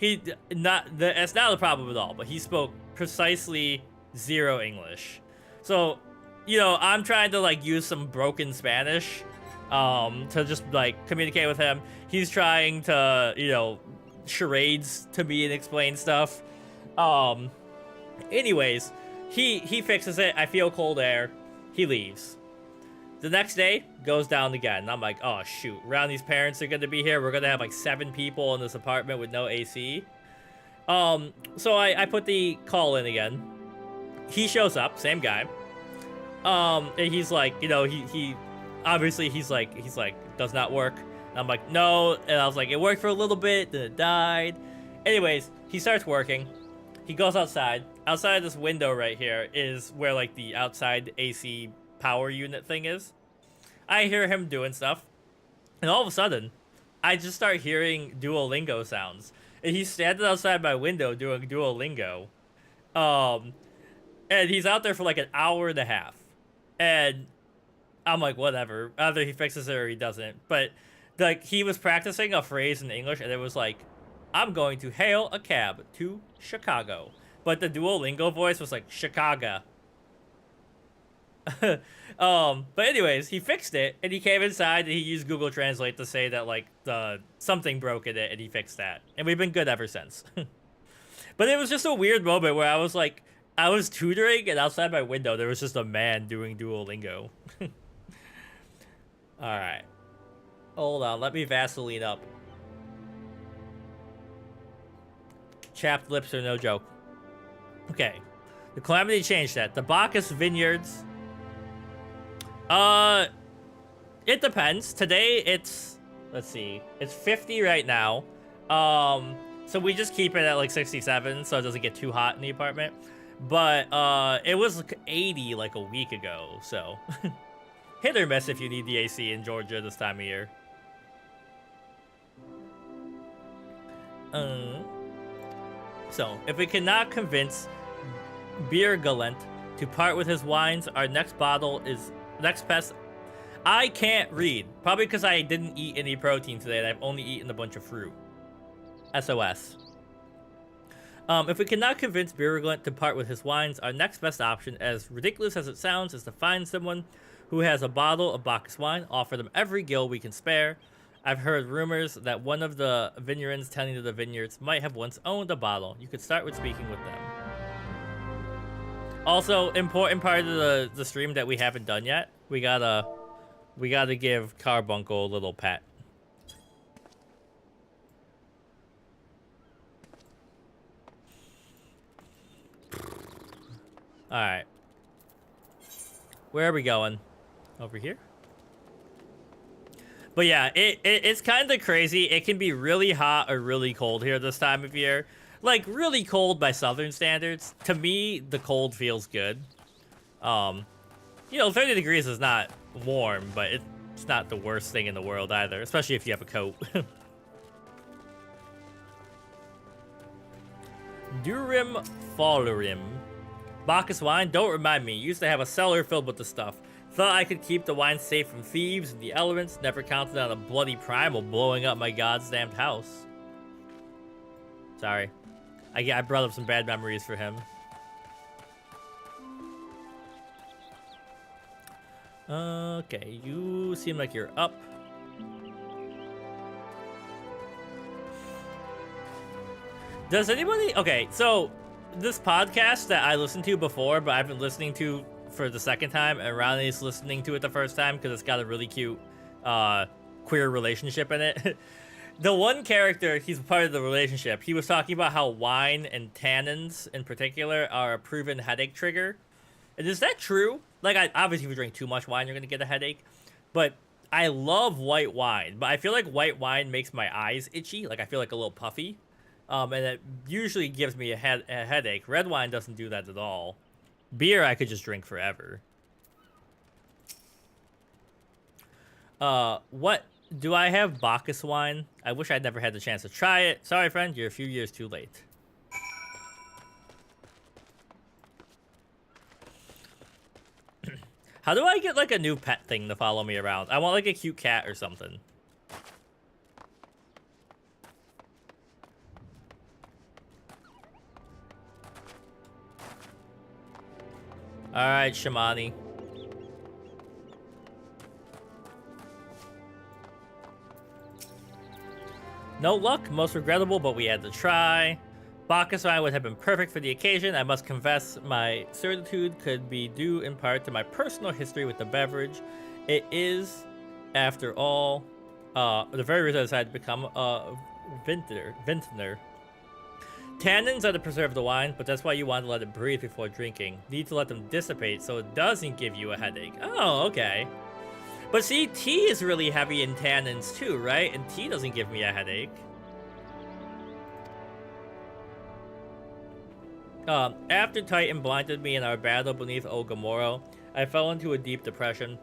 It's not a problem at all, but he spoke precisely zero English. So, you know, I'm trying to like use some broken Spanish to just like communicate with him. He's trying to, you know, charades to me and explain stuff. Anyways, he fixes it. I feel cold air. He leaves. The next day, goes down again. And I'm like, oh, shoot. Roundy's parents are going to be here. We're going to have like 7 people in this apartment with no AC. So I put the call in again. He shows up, same guy. And he's like, you know, he obviously he's like, does not work. And I'm like, no. And I was like, it worked for a little bit, then it died. Anyways, he starts working. He goes outside. Outside of this window right here is where like the outside AC power unit thing is. I hear him doing stuff, and all of a sudden I just start hearing Duolingo sounds, and he's standing outside my window doing Duolingo, and he's out there for like an hour and a half, and I'm like, whatever, either he fixes it or he doesn't. But like, he was practicing a phrase in English, and it was like, I'm going to hail a cab to Chicago, but the Duolingo voice was like Chicago. But anyways, he fixed it, and he came inside, and he used Google Translate to say that like something broke in it, and he fixed that, and we've been good ever since. But it was just a weird moment where I was like, I was tutoring, and outside my window there was just a man doing Duolingo. All right, hold on, let me Vaseline up. Chapped lips are no joke. Okay. The Calamity changed that. The Bacchus Vineyards. It depends. Today it's, let's see, it's 50 right now. So we just keep it at like 67 so it doesn't get too hot in the apartment. But it was like 80 like a week ago, so hit or miss if you need the AC in Georgia this time of year. So if we cannot convince Beer Gallant to part with his wines, our next best. I can't read, probably because I didn't eat any protein today and I've only eaten a bunch of fruit. SOS. If we cannot convince Virulent to part with his wines, our next best option, as ridiculous as it sounds, is to find someone who has a bottle of Bacchus wine, offer them every gil we can spare. I've heard rumors that one of the vineyards tending to the vineyards might have once owned a bottle. You could start with speaking with them. Also, important part of the stream that we haven't done yet, we gotta give Carbuncle a little pet. Alright. Where are we going? Over here? But yeah, it's kind of crazy. It can be really hot or really cold here this time of year. Like, really cold by southern standards. To me, the cold feels good. You know, 30 degrees is not warm, but it's not the worst thing in the world either, especially if you have a coat. Durim Fallurim. Bacchus wine? Don't remind me. Used to have a cellar filled with the stuff. Thought I could keep the wine safe from thieves and the elements. Never counted on a bloody primal blowing up my goddamned house. Sorry. I brought up some bad memories for him. Okay, you seem like you're up. Does anybody... Okay, so this podcast that I listened to before, but I've been listening to for the second time, and Ronnie's listening to it the first time because it's got a really cute queer relationship in it. The one character, he's part of the relationship, he was talking about how wine and tannins in particular are a proven headache trigger. And is that true? Like, obviously if you drink too much wine, you're going to get a headache. But I love white wine. But I feel like white wine makes my eyes itchy. Like, I feel like a little puffy. And it usually gives me a headache. Red wine doesn't do that at all. Beer, I could just drink forever. What? Do I have Bacchus wine? I wish I'd never had the chance to try it. Sorry, friend. You're a few years too late. How do I get, like, a new pet thing to follow me around? I want, like, a cute cat or something. Alright, Shamani. No luck, most regrettable, but we had to try. Bacchus wine would have been perfect for the occasion. I must confess, my certitude could be due in part to my personal history with the beverage. It is, after all, the very reason I decided to become a vintner. Tannins are to preserve the wine, but that's why you want to let it breathe before drinking. Need to let them dissipate so it doesn't give you a headache. Oh, okay. But see, tea is really heavy in tannins too, right? And tea doesn't give me a headache. After Titan blinded me in our battle beneath Ogamoro, I fell into a deep depression.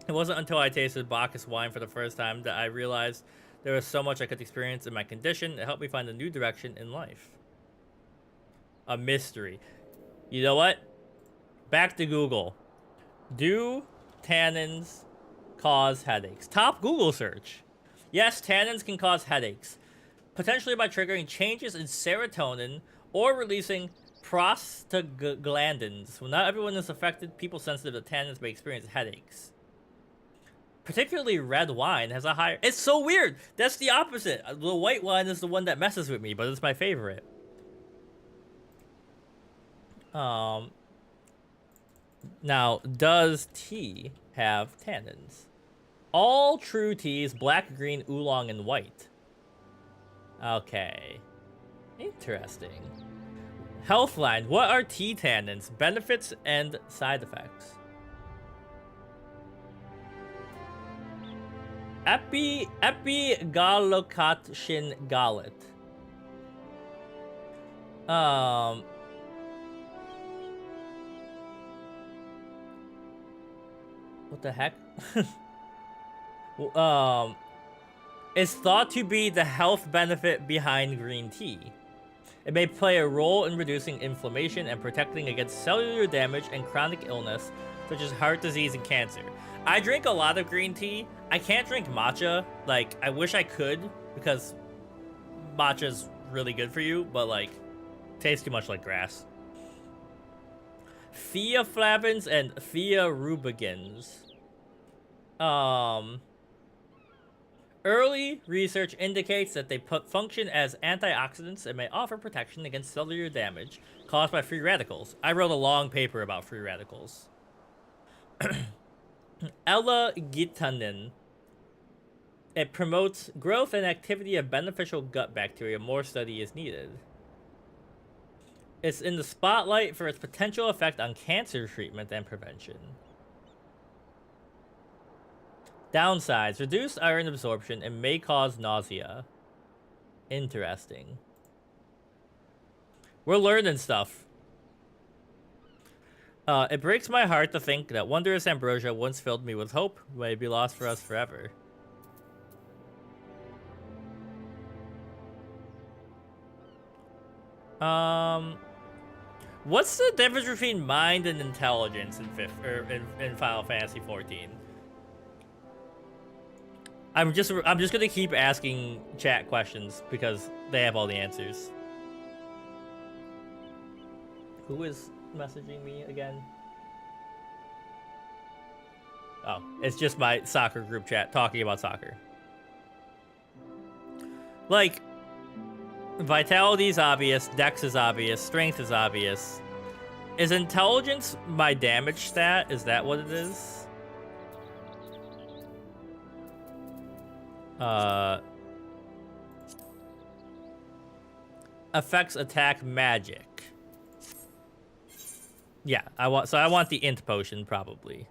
It wasn't until I tasted Bacchus wine for the first time that I realized there was so much I could experience in my condition. It helped me find a new direction in life. A mystery. You know what? Back to Google. Do tannins cause headaches? Top Google search. Yes, tannins can cause headaches, potentially by triggering changes in serotonin or releasing prostaglandins. When not everyone is affected, people sensitive to tannins may experience headaches. Particularly red wine has a higher... It's so weird! That's the opposite. The white wine is the one that messes with me, but it's my favorite. Now, does tea have tannins? All true teas, black, green, oolong, and white. Okay. Interesting. Healthline. What are T-tannins? Benefits and side effects. Epigallocatchin Gullet. What the heck? Is thought to be the health benefit behind green tea. It may play a role in reducing inflammation and protecting against cellular damage and chronic illness, such as heart disease and cancer. I drink a lot of green tea. I can't drink matcha. Like, I wish I could, because matcha's really good for you, but, like, tastes too much like grass. Theaflavins and thearubigins. Early research indicates that they function as antioxidants and may offer protection against cellular damage caused by free radicals. I wrote a long paper about free radicals. L-gitanin. It promotes growth and activity of beneficial gut bacteria. More study is needed. It's in the spotlight for its potential effect on cancer treatment and prevention. Downsides. Reduced iron absorption and may cause nausea. Interesting. We're learning stuff. It breaks my heart to think that wondrous ambrosia once filled me with hope may be lost for us forever. What's the difference between mind and intelligence in Final Fantasy XIV? I'm just gonna keep asking chat questions because they have all the answers. Who is messaging me again? Oh, it's just my soccer group chat talking about soccer. Like, vitality is obvious, dex is obvious, strength is obvious. Is intelligence my damage stat? Is that what it is? Affects attack magic. Yeah, I want the int potion probably.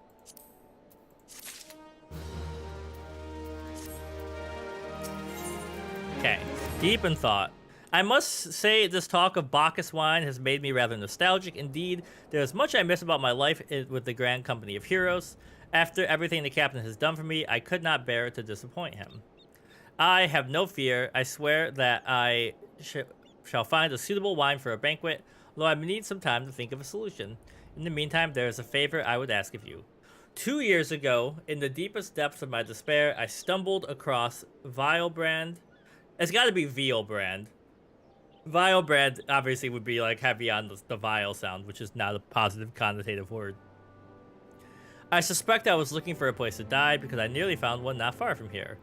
Okay, deep in thought. I must say this talk of Bacchus wine has made me rather nostalgic. Indeed, there is much I miss about my life with the grand company of heroes. After everything the captain has done for me, I could not bear to disappoint him. I have no fear. I swear that I shall find a suitable wine for a banquet, though I need some time to think of a solution. In the meantime, there is a favor I would ask of you. 2 years ago, in the deepest depths of my despair, I stumbled across Vilebrand. It's got to be Vilebrand. Vilebrand obviously would be like heavy on the vile sound, which is not a positive connotative word. I suspect I was looking for a place to die because I nearly found one not far from here.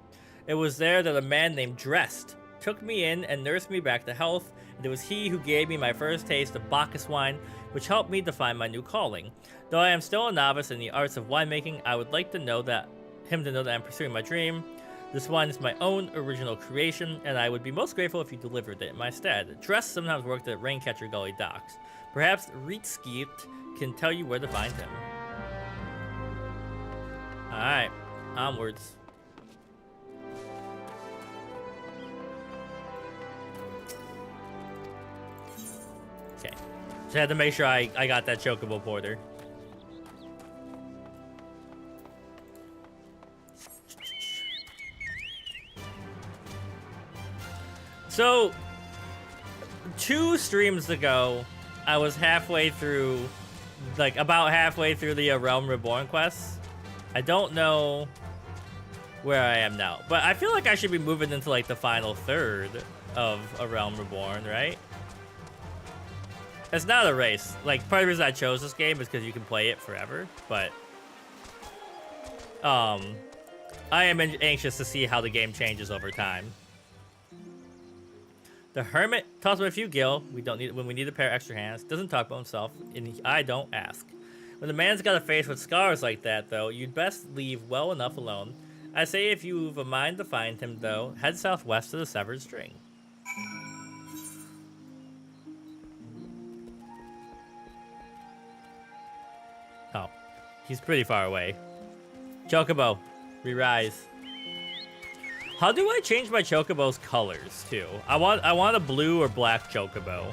It was there that a man named Drest took me in and nursed me back to health, and it was he who gave me my first taste of Bacchus wine, which helped me define my new calling. Though I am still a novice in the arts of winemaking, I would like to know that I'm pursuing my dream. This wine is my own original creation, and I would be most grateful if you delivered it in my stead. Drest sometimes worked at Raincatcher Gully docks. Perhaps Reetskiet can tell you where to find him. Alright, onwards. Okay, just had to make sure I got that Chocobo Porter. So, 2 streams ago, I was halfway through, like about halfway through the Realm Reborn quests. I don't know where I am now, but I feel like I should be moving into like the final third of a Realm Reborn, right? It's not a race. Like, part of the reason I chose this game is because you can play it forever, but I am anxious to see how the game changes over time. The Hermit talks about a few gil. When we need a pair of extra hands. Doesn't talk about himself, and I don't ask. When the man's got a face with scars like that, though, you'd best leave well enough alone. I say if you've a mind to find him, though, head southwest to the Severed String. He's pretty far away. Chocobo, re-rise. How do I change my Chocobo's colors too? I want a blue or black Chocobo.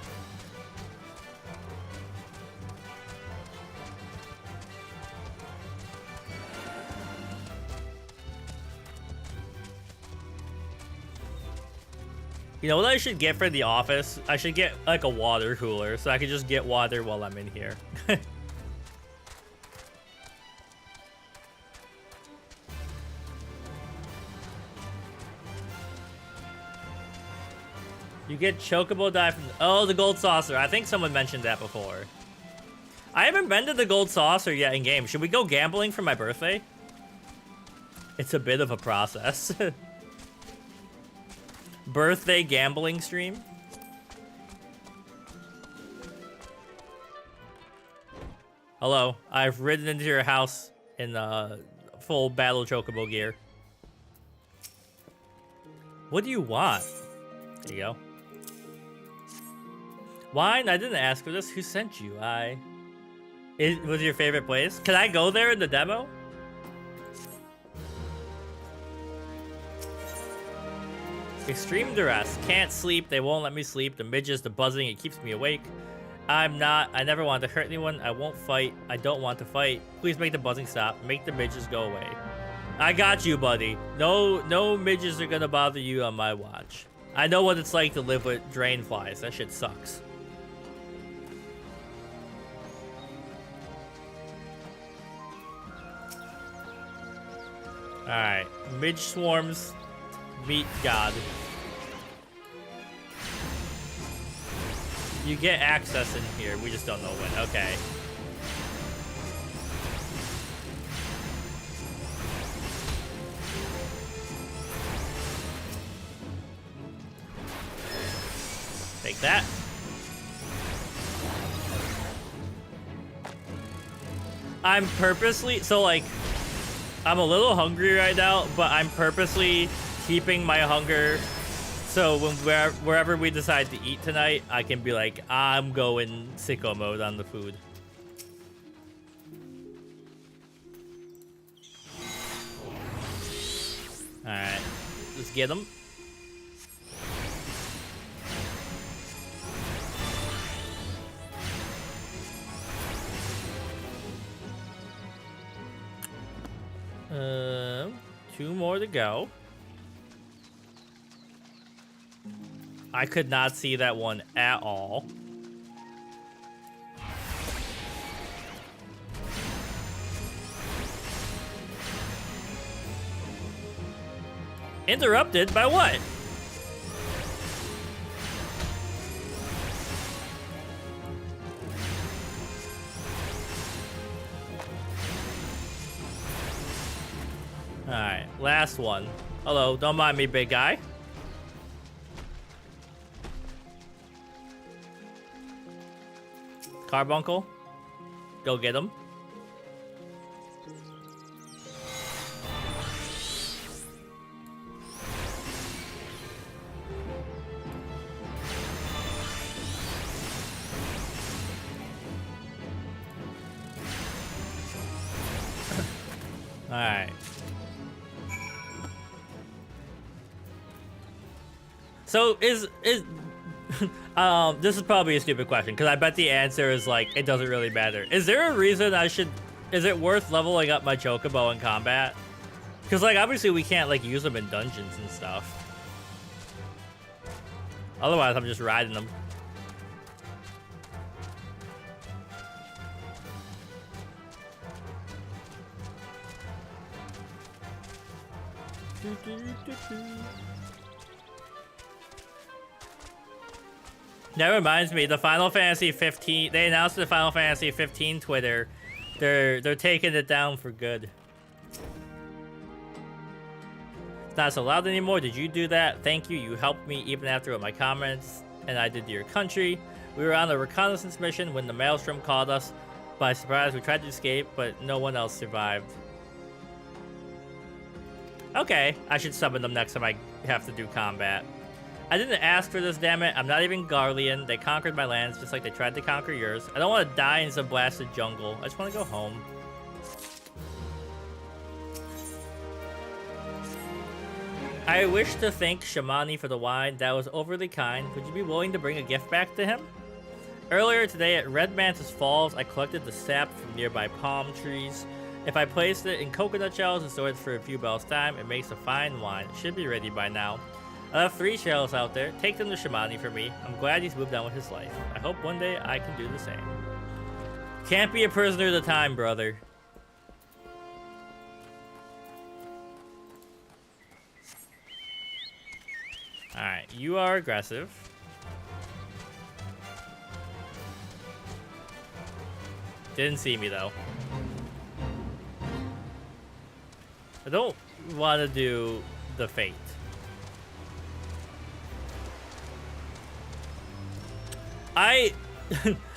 You know what I should get for the office? I should get like a water cooler so I can just get water while I'm in here. You get Chocobo dye from... Oh, the gold saucer. I think someone mentioned that before. I haven't been to the gold saucer yet in game. Should we go gambling for my birthday? It's a bit of a process. Birthday gambling stream? Hello. I've ridden into your house in full battle Chocobo gear. What do you want? There you go. Wine? I didn't ask for this. Who sent you? It was your favorite place? Can I go there in the demo? Extreme duress. Can't sleep. They won't let me sleep. The midges, the buzzing, it keeps me awake. I never want to hurt anyone. I won't fight. I don't want to fight. Please make the buzzing stop. Make the midges go away. I got you, buddy. No midges are gonna bother you on my watch. I know what it's like to live with drain flies. That shit sucks. Alright. Midge swarms. Meet God. You get access in here. We just don't know when. Okay. Take that. I'm purposely... So, like... I'm a little hungry right now, but I'm purposely keeping my hunger so wherever we decide to eat tonight, I can be like, I'm going sicko mode on the food. Alright, let's get them. Two more to go. I could not see that one at all. Interrupted by what? Alright, last one. Hello, don't mind me, big guy. Carbuncle, go get him. Alright. So is this is probably a stupid question because I bet the answer is like it doesn't really matter. Is there a reason I should? Is it worth leveling up my Chocobo in combat? Because like obviously we can't like use them in dungeons and stuff. Otherwise, I'm just riding them. That reminds me, the Final Fantasy XV. They announced the Final Fantasy XV Twitter. They're taking it down for good. It's not so loud anymore. Did you do that? Thank you. You helped me even after with my comments, and I did to your country. We were on a reconnaissance mission when the Maelstrom caught us by surprise. We tried to escape, but no one else survived. Okay, I should summon them next time I have to do combat. I didn't ask for this, damn it. I'm not even Garlean. They conquered my lands just like they tried to conquer yours. I don't want to die in some blasted jungle. I just want to go home. I wish to thank Shamani for the wine. That was overly kind. Would you be willing to bring a gift back to him? Earlier today at Red Mantis Falls, I collected the sap from nearby palm trees. If I placed it in coconut shells and stored it for a few bells' time, it makes a fine wine. It should be ready by now. I have 3 shells out there. Take them to Shamani for me. I'm glad he's moved on with his life. I hope one day I can do the same. Can't be a prisoner of the time, brother. Alright, you are aggressive. Didn't see me, though. I don't want to do the fate.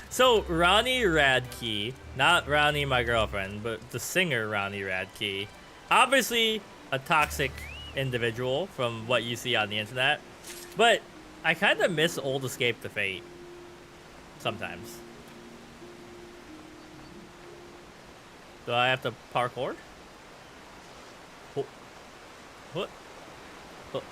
So, Ronnie Radke, not Ronnie, my girlfriend, but the singer Ronnie Radke, obviously a toxic individual from what you see on the internet, but I kind of miss old Escape to Fate sometimes. Do I have to parkour? Oh. What? Oh.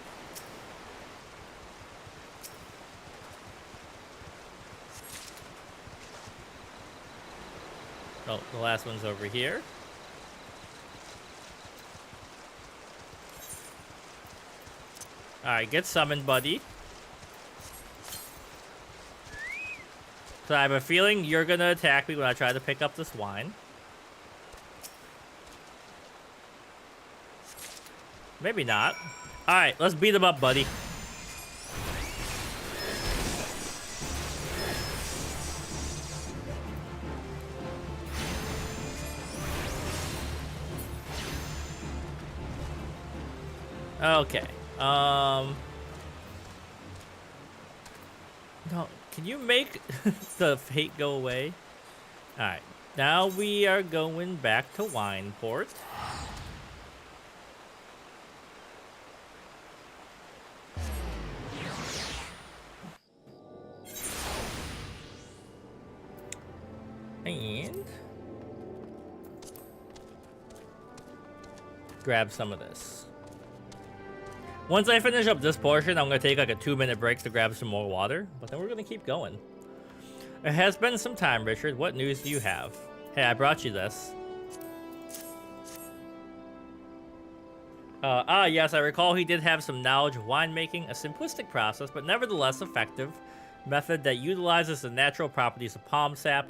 Oh, the last one's over here. Alright, get summoned, buddy. So I have a feeling you're gonna attack me when I try to pick up this wine. Maybe not. Alright, let's beat him up, buddy. Okay. No, can you make the fate go away? Alright. Now we are going back to Wineport. And grab some of this. Once I finish up this portion, I'm going to take like a 2-minute break to grab some more water, but then we're going to keep going. It has been some time, Richard. What news do you have? Hey, I brought you this. Yes, I recall he did have some knowledge of winemaking, a simplistic process, but nevertheless effective method that utilizes the natural properties of palm sap.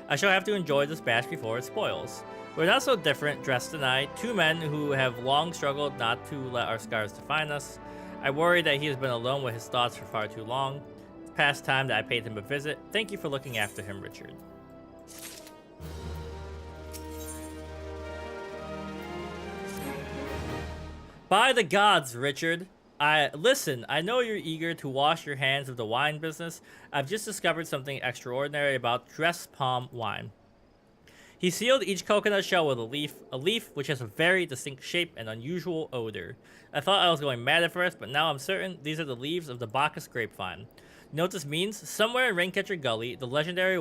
I shall have to enjoy this batch before it spoils. We're not so different, Drest and I, 2 men who have long struggled not to let our scars define us. I worry that he has been alone with his thoughts for far too long. It's past time that I paid him a visit. Thank you for looking after him, Richard. By the gods, Richard. Listen, I know you're eager to wash your hands of the wine business. I've just discovered something extraordinary about Drest Palm wine. He sealed each coconut shell with a leaf which has a very distinct shape and unusual odor. I thought I was going mad at first, but now I'm certain these are the leaves of the Bacchus grapevine. You know what this means? Somewhere in Raincatcher Gully, the legendary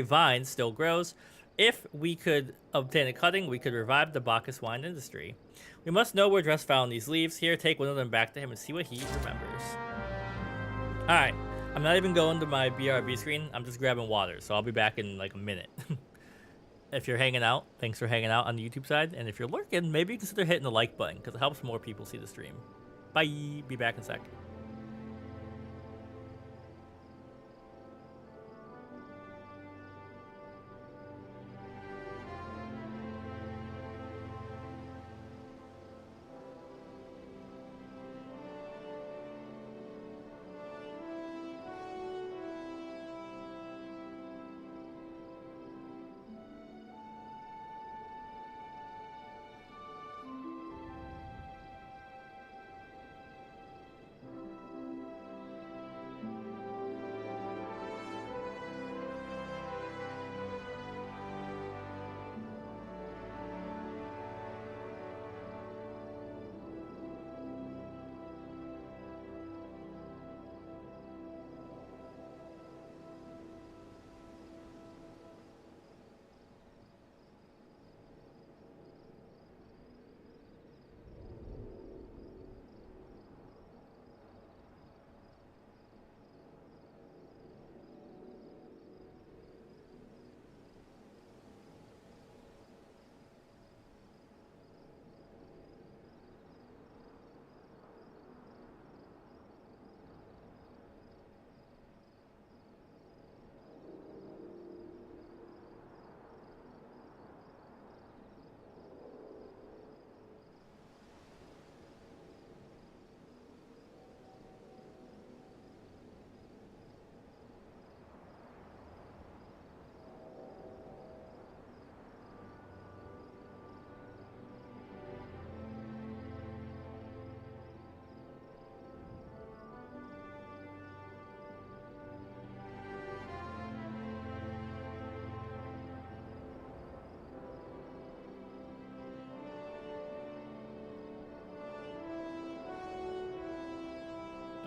vine still grows. If we could obtain a cutting, we could revive the Bacchus wine industry. We must know where Dress found these leaves. Here, take one of them back to him and see what he remembers. Alright. I'm not even going to my BRB screen. I'm just grabbing water, so I'll be back in like a minute. If you're hanging out, thanks for hanging out on the YouTube side. And if you're lurking, maybe consider hitting the like button, because it helps more people see the stream. Bye. Be back in a sec.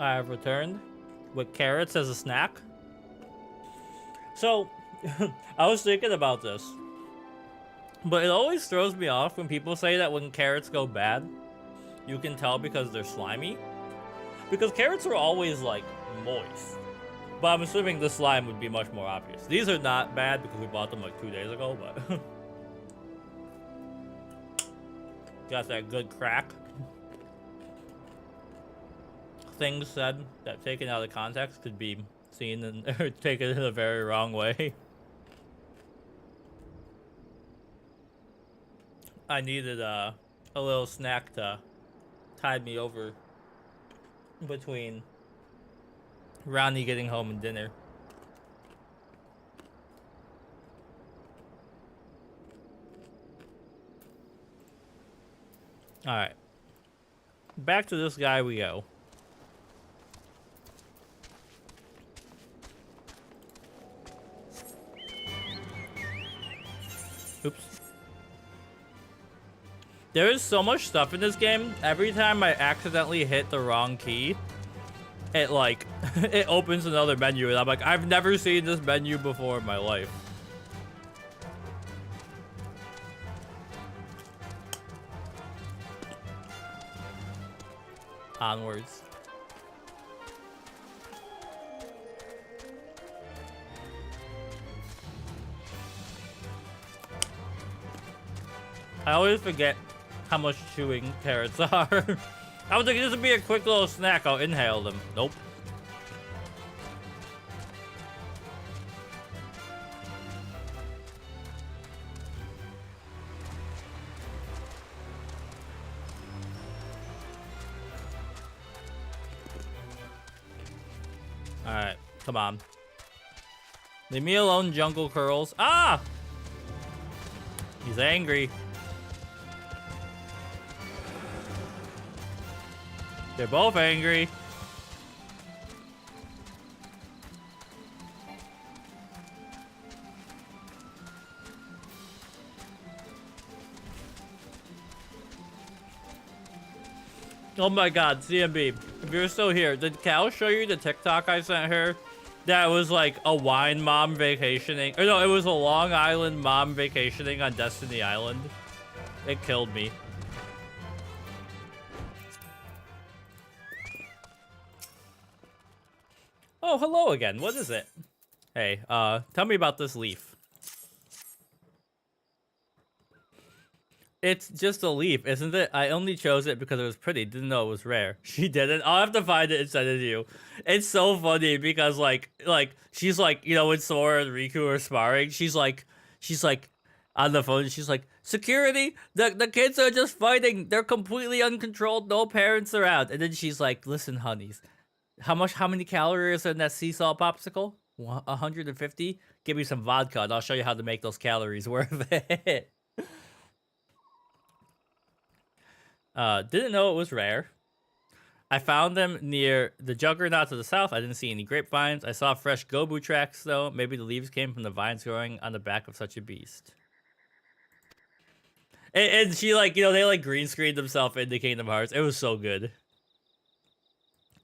I have returned with carrots as a snack. So, I was thinking about this. But it always throws me off when people say that when carrots go bad, you can tell because they're slimy. Because carrots are always, like, moist. But I'm assuming the slime would be much more obvious. These are not bad because we bought them like 2 days ago, but... got that good crack. Things said that taken out of context could be seen and or taken in a very wrong way. I needed a little snack to tide me over between Ronnie getting home and dinner. Alright. Back to this guy we go. Oops. There is so much stuff in this game. Every time I accidentally hit the wrong key, it like, it opens another menu and I'm like, I've never seen this menu before in my life. Onwards. I always forget how much chewing carrots are. I was thinking this would be a quick little snack. I'll inhale them. Nope. Alright, come on. Leave me alone, Jungle Curls. Ah! He's angry. They're both angry. Oh my god, CMB, if you're still here, did Cal show you the TikTok I sent her? That was like a wine mom vacationing. Or no, it was a Long Island mom vacationing on Destiny Island. It killed me. Oh, hello again. What is it? Hey, tell me about this leaf. It's just a leaf, isn't it? I only chose it because it was pretty. Didn't know it was rare. She didn't. I'll have to find it and send it to you. It's so funny because like she's like, you know, when Sora and Riku are sparring, she's like on the phone. She's like, security, the kids are just fighting. They're completely uncontrolled. No parents around. And then she's like, listen, honeys, how many calories are in that sea salt popsicle? 150. Give me some vodka, and I'll show you how to make those calories worth it. Didn't know it was rare. I found them near the Juggernaut to the south. I didn't see any grapevines. I saw fresh Gobu tracks, though. Maybe the leaves came from the vines growing on the back of such a beast. And she, like, you know, they, like, green screened themselves into Kingdom Hearts. It was so good.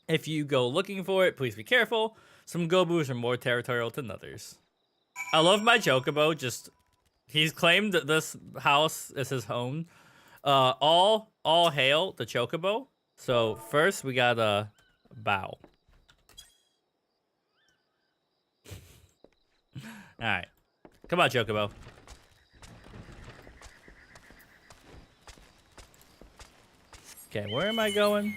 If you go looking for it, please be careful. Some Gobus are more territorial than others. I love my Chocobo. Just, he's claimed that this house is his home. All hail the Chocobo. So first we gotta bow. Alright. Come on, Chocobo. Okay, where am I going?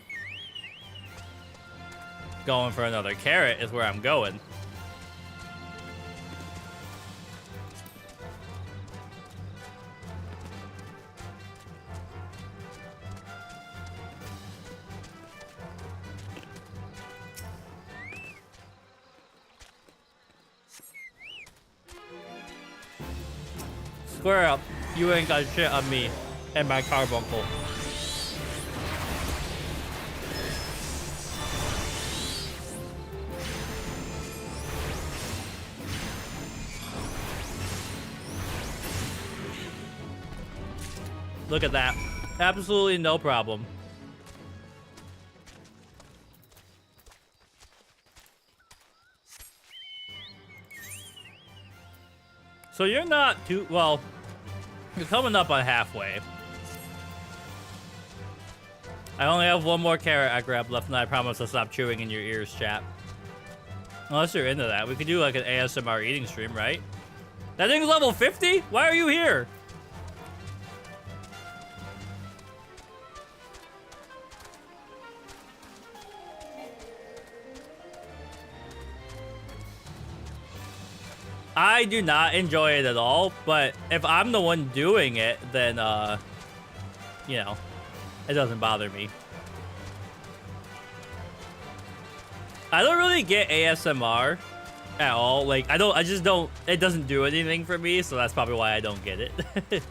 Going for another carrot is where I'm going. Square up. You ain't got shit on me and my carbuncle. Look at that. Absolutely no problem. So you're not too... Well, you're coming up on halfway. I only have one more carrot I grabbed left, and I promise I'll stop chewing in your ears, chat. Unless you're into that. We could do like an ASMR eating stream, right? That thing's level 50? Why are you here? I do not enjoy it at all, but if I'm the one doing it, then, you know, it doesn't bother me. I don't really get ASMR at all. Like, I just don't, it doesn't do anything for me, so that's probably why I don't get it.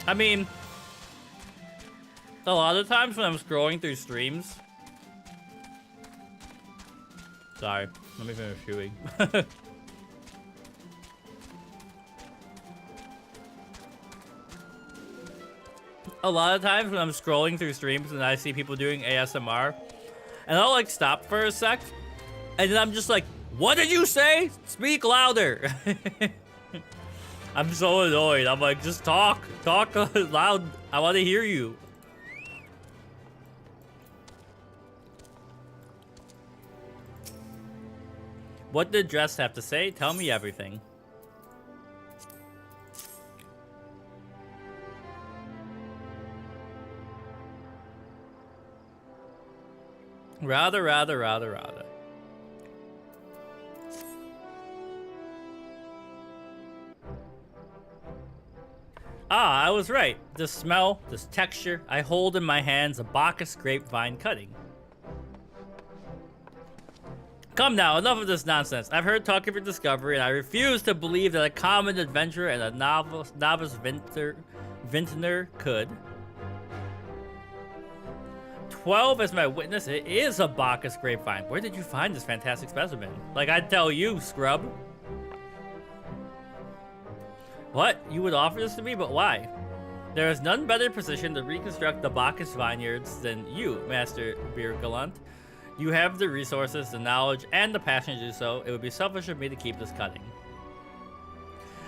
I mean, a lot of times when I'm scrolling through streams... Sorry, let me finish chewing. A lot of times when I'm scrolling through streams and I see people doing ASMR, and I'll like stop for a sec, and then I'm just like, what did you say? Speak louder. I'm so annoyed. I'm like, just talk loud. I want to hear you. What did Dress have to say? Tell me everything. Rather. Ah, I was right. This smell, this texture, I hold in my hands a Bacchus grapevine cutting. Come now, enough of this nonsense. I've heard talk of your discovery, and I refuse to believe that a common adventurer and a novice vintner could. 12 as my witness, it is a Bacchus grapevine. Where did you find this fantastic specimen? Like I'd tell you, scrub. What? You would offer this to me, but why? There is none better positioned to reconstruct the Bacchus vineyards than you, Master Beer Gallant. You have the resources, the knowledge, and the passion to do so. It would be selfish of me to keep this cutting.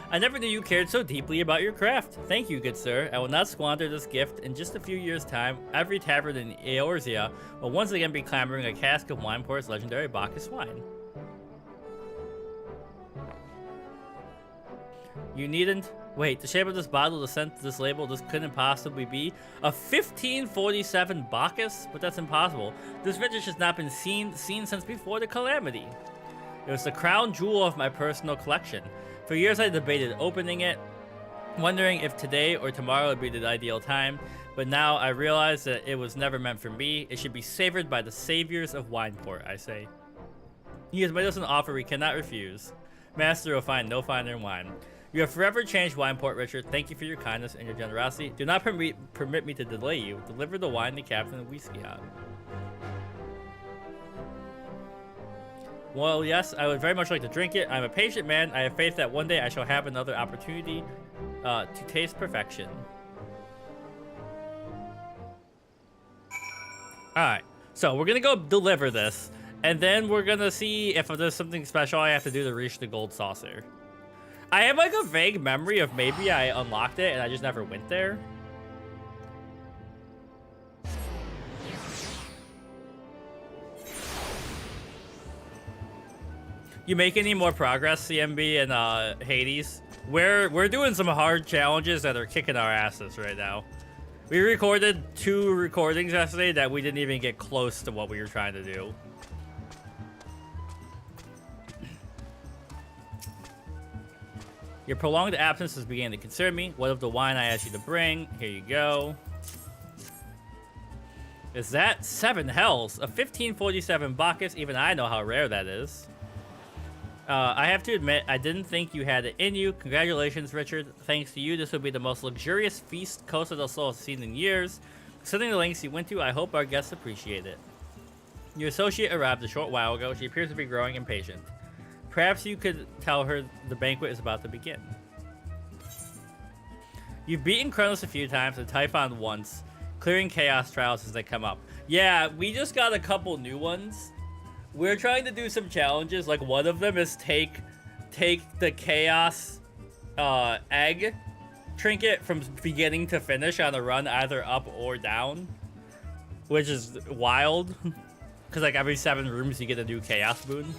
I never knew you cared so deeply about your craft. Thank you, good sir. I will not squander this gift. In just a few years' time, every tavern in Eorzea will once again be clamoring a cask of Wineport's legendary Bacchus wine. You needn't... Wait, the shape of this bottle, the scent of this label, this couldn't possibly be a 1547 Bacchus? But that's impossible. This vintage has not been seen since before the calamity. It was the crown jewel of my personal collection. For years I debated opening it, wondering if today or tomorrow would be the ideal time. But now I realize that it was never meant for me. It should be savored by the saviors of Wineport, I say. He has made us an offer we cannot refuse. Master will find no finer wine. You have forever changed Wineport, Richard. Thank you for your kindness and your generosity. Do not permit me to delay you. Deliver the wine to Captain Whiskey-Out. Well, yes, I would very much like to drink it. I'm a patient man. I have faith that one day I shall have another opportunity to taste perfection. Alright, so we're gonna go deliver this, and then we're gonna see if there's something special I have to do to reach the gold saucer. I have like a vague memory of maybe I unlocked it and I just never went there. You make any more progress, CMB and Hades? We're doing some hard challenges that are kicking our asses right now. We recorded 2 recordings yesterday that we didn't even get close to what we were trying to do. Your prolonged absence is beginning to concern me. What of the wine I asked you to bring? Here you go. Is that 7 hells? A 1547 Bacchus? Even I know how rare that is. I have to admit, I didn't think you had it in you. Congratulations, Richard. Thanks to you, this will be the most luxurious feast Costa del Sol has seen in years. Considering the lengths you went to, I hope our guests appreciate it. Your associate arrived a short while ago. She appears to be growing impatient. Perhaps you could tell her the banquet is about to begin. You've beaten Kronos a few times and Typhon once, clearing chaos trials as they come up. Yeah, we just got a couple new ones. We're trying to do some challenges. Like, one of them is take the chaos egg trinket from beginning to finish on a run, either up or down, which is wild. Because like every 7 rooms you get a new chaos boon.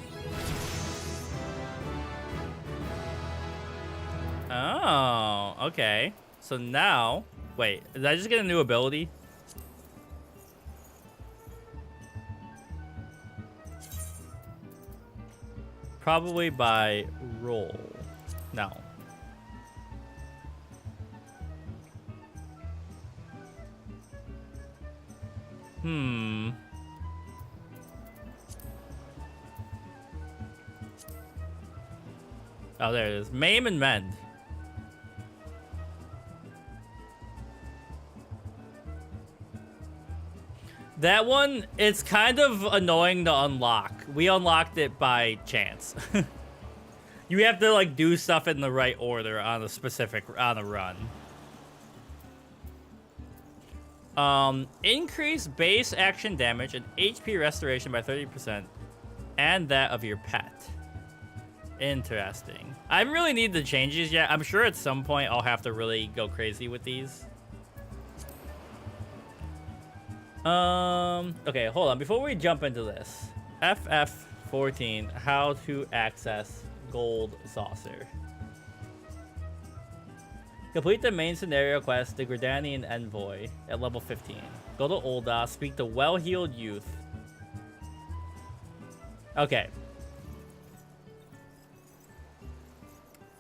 Oh, okay. So now, wait, did I just get a new ability? Probably by roll. No. Oh, there it is. Maim and mend. That one, it's kind of annoying to unlock. We unlocked it by chance. You have to like do stuff in the right order on a run. Increase base action damage and HP restoration by 30%, and that of your pet. Interesting. I really need the changes yet. I'm sure at some point I'll have to really go crazy with these. Okay, hold on. Before we jump into this, FF14, how to access Gold Saucer. Complete the main scenario quest, the Gridanian Envoy, at level 15. Go to Ul'dah, speak to well-heeled youth. Okay.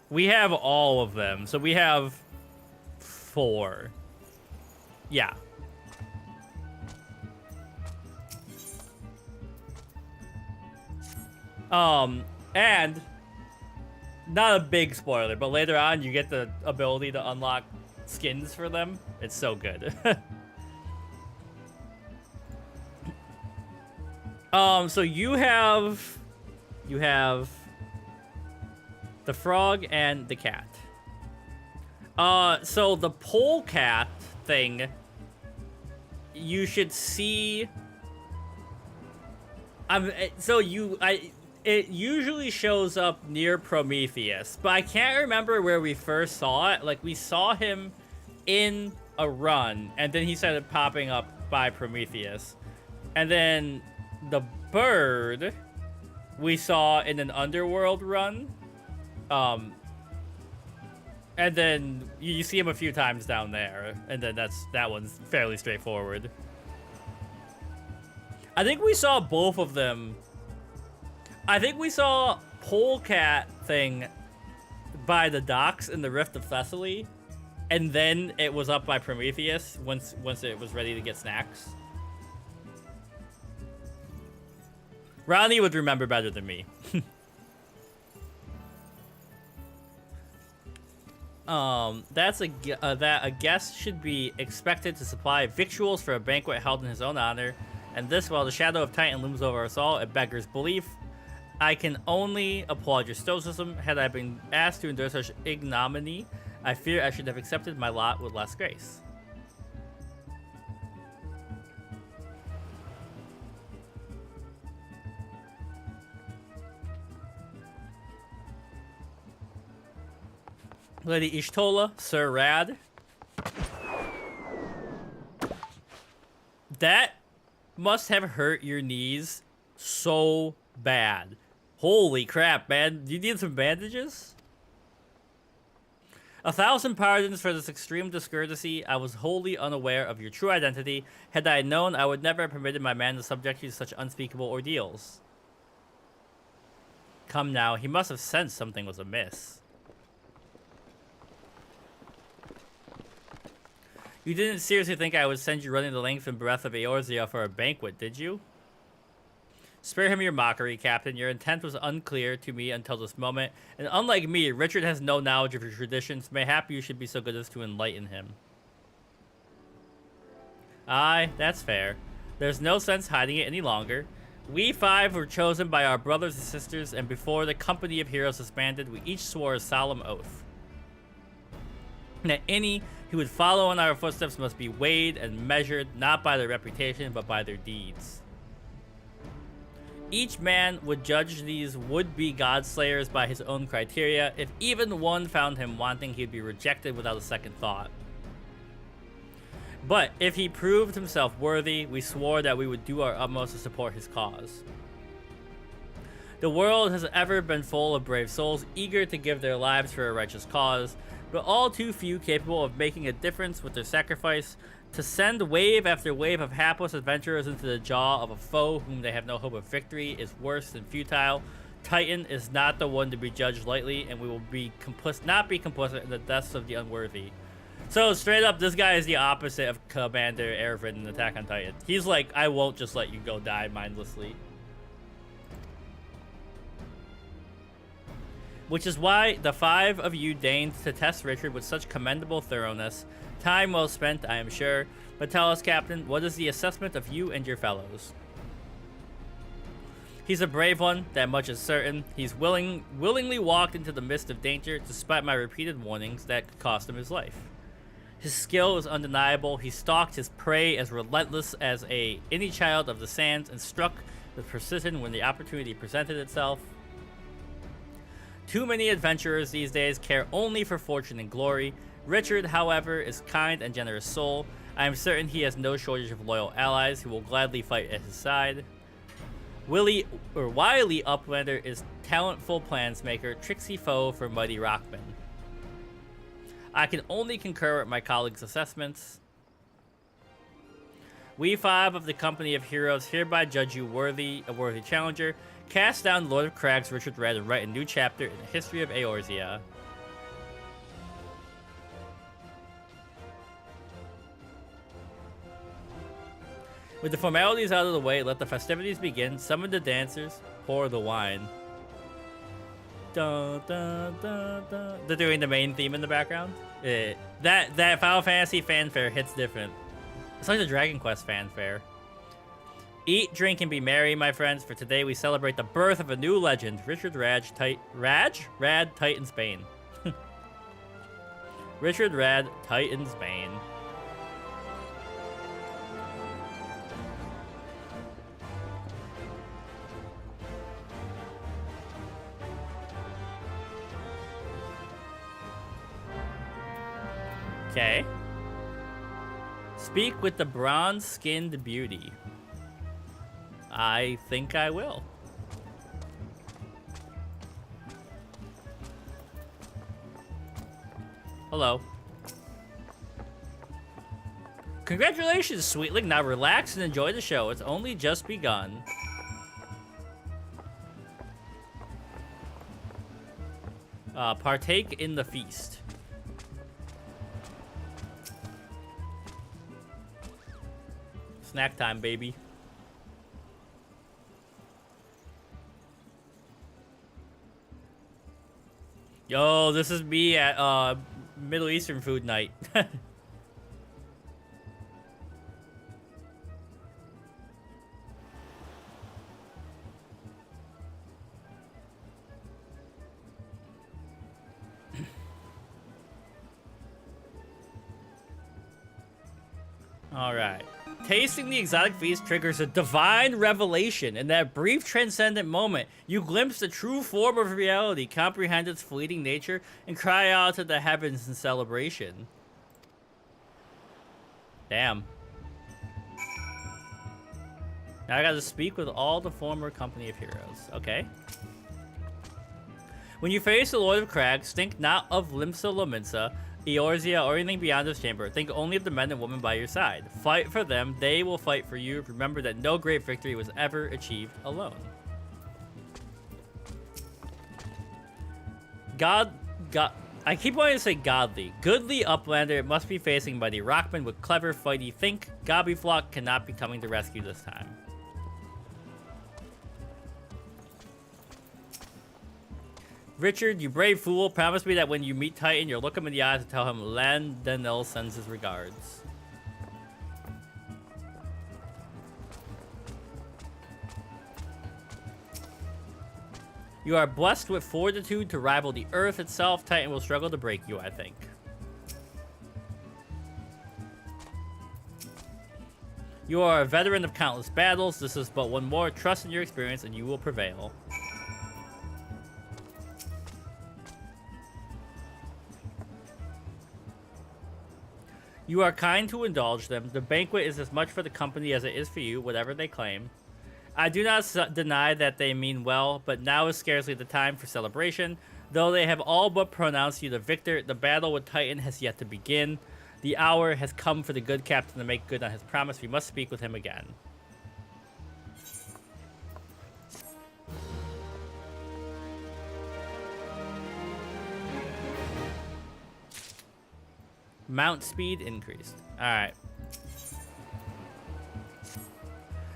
We have all of them, so we have 4. Yeah. And not a big spoiler, but later on you get the ability to unlock skins for them. It's so good. So you have the frog and the cat. So the polecat thing, you should see. It usually shows up near Prometheus, but I can't remember where we first saw it. Like, we saw him in a run, and then he started popping up by Prometheus. And then the bird we saw in an underworld run. And then you see him a few times down there, and then that one's fairly straightforward. I think we saw both of them. I think we saw Polecat thing by the docks in the Rift of Thessaly, and then it was up by Prometheus once it was ready to get snacks. Ronnie would remember better than me. That a guest should be expected to supply victuals for a banquet held in his own honor, and this while the shadow of Titan looms over us all, it beggars belief. I can only applaud your stoicism. Had I been asked to endure such ignominy, I fear I should have accepted my lot with less grace. Lady Ishtola, Sir Rad. That must have hurt your knees so bad. Holy crap, man. Do you need some bandages? 1,000 pardons for this extreme discourtesy. I was wholly unaware of your true identity. Had I known, I would never have permitted my man to subject you to such unspeakable ordeals. Come now, he must have sensed something was amiss. You didn't seriously think I would send you running the length and breadth of Eorzea for a banquet, did you? Spare him your mockery, Captain. Your intent was unclear to me until this moment, and unlike me, Richard has no knowledge of your traditions. Mayhap you should be so good as to enlighten him. Aye, that's fair. There's no sense hiding it any longer. We five were chosen by our brothers and sisters, and before the company of heroes disbanded, we each swore a solemn oath that any who would follow in our footsteps must be weighed and measured not by their reputation, but by their deeds. Each man would judge these would-be God-slayers by his own criteria. If even one found him wanting, he'd be rejected without a second thought. But if he proved himself worthy, we swore that we would do our utmost to support his cause. The world has ever been full of brave souls eager to give their lives for a righteous cause, but all too few capable of making a difference with their sacrifice. To send wave after wave of hapless adventurers into the jaw of a foe whom they have no hope of victory is worse than futile. Titan is not the one to be judged lightly, and we will not be complicit in the deaths of the unworthy. So straight up, this guy is the opposite of Commander Ervin in Attack on Titan. He's like, I won't just let you go die mindlessly. Which is why the five of you deigned to test Richard with such commendable thoroughness. Time well spent, I am sure. But tell us, Captain, what is the assessment of you and your fellows? He's a brave one, that much is certain. He's willingly walked into the midst of danger, despite my repeated warnings that could cost him his life. His skill is undeniable. He stalked his prey as relentless as any child of the sands and struck with precision when the opportunity presented itself. Too many adventurers these days care only for fortune and glory. Richard, however, is kind and generous soul. I am certain he has no shortage of loyal allies who will gladly fight at his side. Wily Uplander is talentful plansmaker, tricksy foe for mighty rockmen. I can only concur with my colleagues' assessments. We five of the company of heroes hereby judge you a worthy challenger. Cast down Lord of Crags Richard Red and write a new chapter in the history of Eorzea. With the formalities out of the way, let the festivities begin. Summon the dancers, pour the wine. Dun, dun, dun, dun. They're doing the main theme in the background. That Final Fantasy fanfare hits different. It's like the Dragon Quest fanfare. Eat, drink, and be merry, my friends, for today we celebrate the birth of a new legend, Richard Rad Titan's Bane. Richard Rad Titan's Bane. Okay. Speak with the bronze-skinned beauty. I think I will. Hello. Congratulations, Sweetling. Now relax and enjoy the show. It's only just begun. Partake in the feast. Snack time, baby. Yo, this is me at Middle Eastern food night. All right. Tasting the exotic feast triggers a divine revelation. In that brief transcendent moment, you glimpse the true form of reality, comprehend its fleeting nature, and cry out to the heavens in celebration. Damn. Now I gotta speak with all the former company of heroes. Okay. When you face the Lord of Crags, think not of Limsa Lominsa, Eorzea, or anything beyond this chamber. Think only of the men and women by your side. Fight for them, they will fight for you. Remember that no great victory was ever achieved alone. I keep wanting to say godly. Goodly Uplander must be facing mighty rockmen with clever, fighty think. Gobbyflock cannot be coming to rescue this time. Richard, you brave fool, promise me that when you meet Titan, you'll look him in the eyes and tell him Landanel sends his regards. You are blessed with fortitude to rival the earth itself. Titan will struggle to break you, I think. You are a veteran of countless battles. This is but one more. Trust in your experience and you will prevail. You are kind to indulge them. The banquet is as much for the company as it is for you, whatever they claim. I do not deny that they mean well, but now is scarcely the time for celebration. Though they have all but pronounced you the victor, the battle with Titan has yet to begin. The hour has come for the good captain to make good on his promise. We must speak with him again. Mount speed increased. Alright.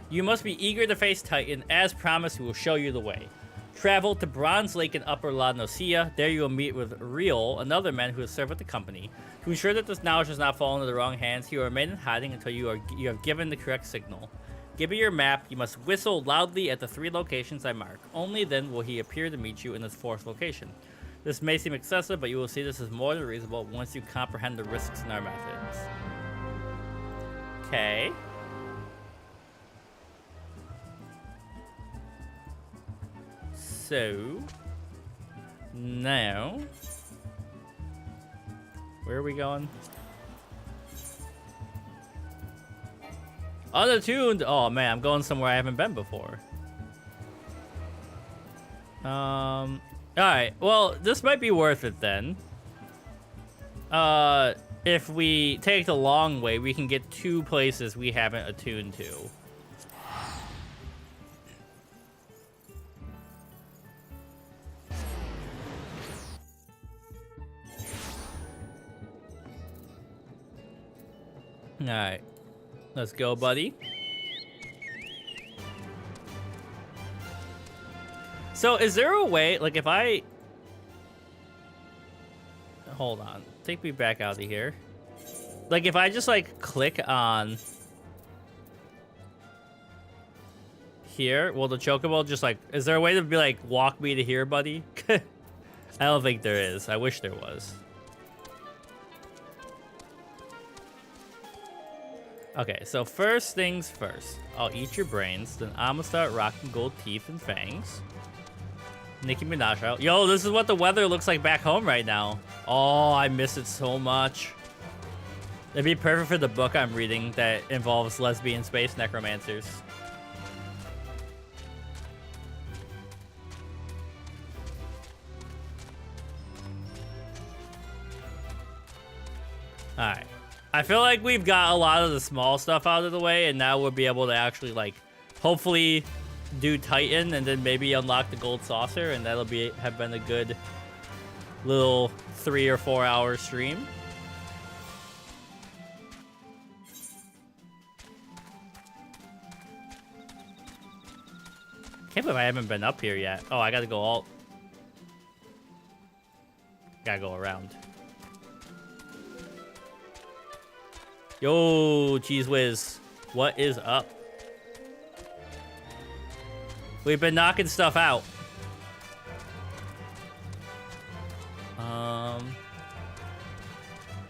You must be eager to face Titan. As promised, we will show you the way. Travel to Bronze Lake in Upper La Nocia. There you will meet with Real, another man who has served with the company. To ensure that this knowledge does not fall into the wrong hands, he will remain in hiding until you have given the correct signal. Give me your map. You must whistle loudly at the 3 locations I mark. Only then will he appear to meet you in his 4th location. This may seem excessive, but you will see this is more than reasonable once you comprehend the risks in our methods. Okay. So, now, where are we going? Unattuned. Oh man, I'm going somewhere I haven't been before. Alright, well, this might be worth it then. If we take the long way, we can get 2 places we haven't attuned to. Alright. Let's go, buddy. So, is there a way, like, if I... Hold on. Take me back out of here. Like, if I just, like, click on... Here, will the chocobo just, like... Is there a way to be, like, walk me to here, buddy? I don't think there is. I wish there was. Okay, so first things first. I'll eat your brains, then I'm gonna start rocking gold teeth and fangs. Nicki Minaj out. Yo, this is what the weather looks like back home right now. Oh, I miss it so much. It'd be perfect for the book I'm reading that involves lesbian space necromancers. Alright. I feel like we've got a lot of the small stuff out of the way, and now we'll be able to actually, like, hopefully do Titan, and then maybe unlock the gold saucer, and that'll have been a good little 3 or 4 hour stream. Can't believe I haven't been up here yet. Oh, I gotta go all... Gotta go around. Yo, Cheese Whiz. What is up? We've been knocking stuff out.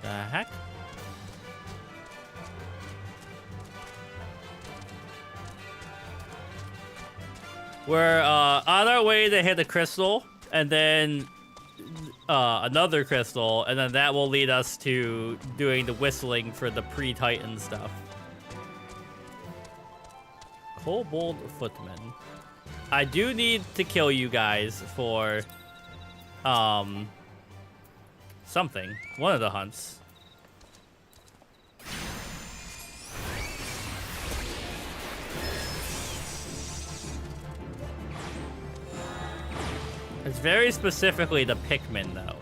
The heck? We're on our way to hit a crystal, and then another crystal, and then that will lead us to doing the whistling for the pre-Titan stuff. Kobold Footman. I do need to kill you guys for something. One of the hunts. It's very specifically the Pikmin, though.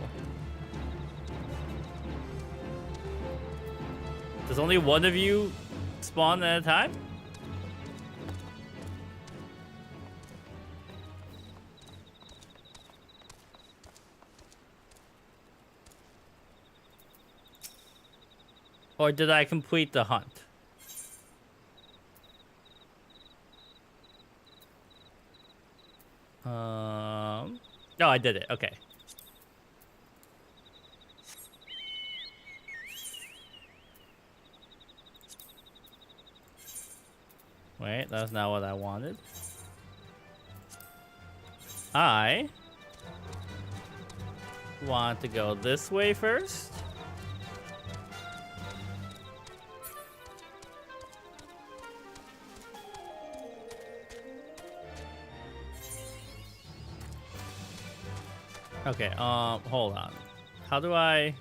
Does only one of you spawn at a time? Or did I complete the hunt? Oh, I did it. Okay. Wait, that's not what I wanted. I want to go this way first. Okay, hold on. How do I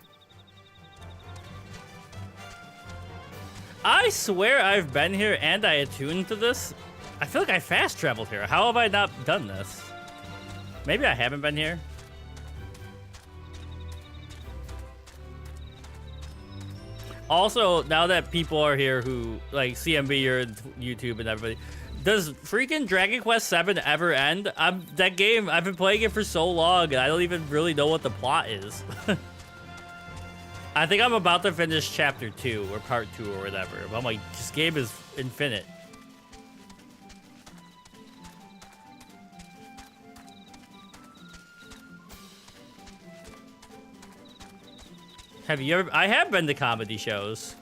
swear I've been here and I attuned to this. I feel like I fast traveled here. How have I not done this? Maybe I haven't been here. Also, now that people are here who, like, CMB or YouTube and everybody, does freaking Dragon Quest VII ever end? That game, I've been playing it for so long, and I don't even really know what the plot is. I think I'm about to finish Chapter 2, or Part 2, or whatever. But I'm like, this game is infinite. Have you ever... I have been to comedy shows.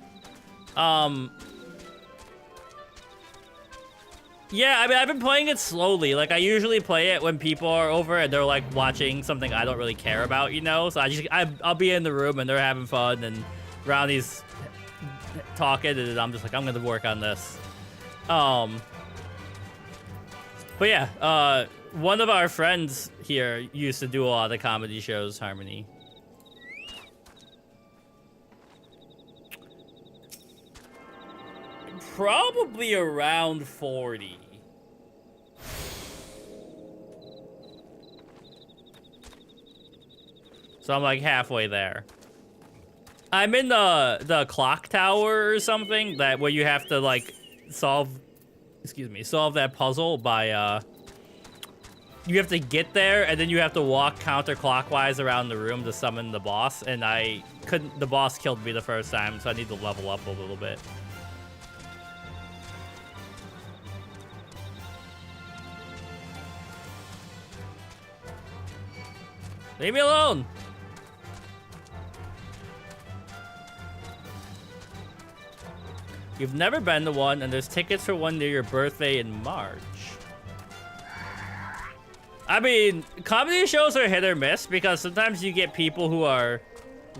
Yeah, I mean, I've been playing it slowly. Like, I usually play it when people are over and they're, like, watching something I don't really care about, you know? So I'll be in the room and they're having fun and Brownie's talking and I'm just like, I'm gonna work on this. But yeah, one of our friends here used to do a lot of comedy shows, Harmony. Probably around 40. So I'm like halfway there. I'm in the clock tower or something where you have to like solve that puzzle by you have to get there and then you have to walk counterclockwise around the room to summon the boss, and the boss killed me the first time, so I need to level up a little bit. Leave me alone! You've never been to one, and there's tickets for one near your birthday in March. I mean, comedy shows are hit or miss, because sometimes you get people who are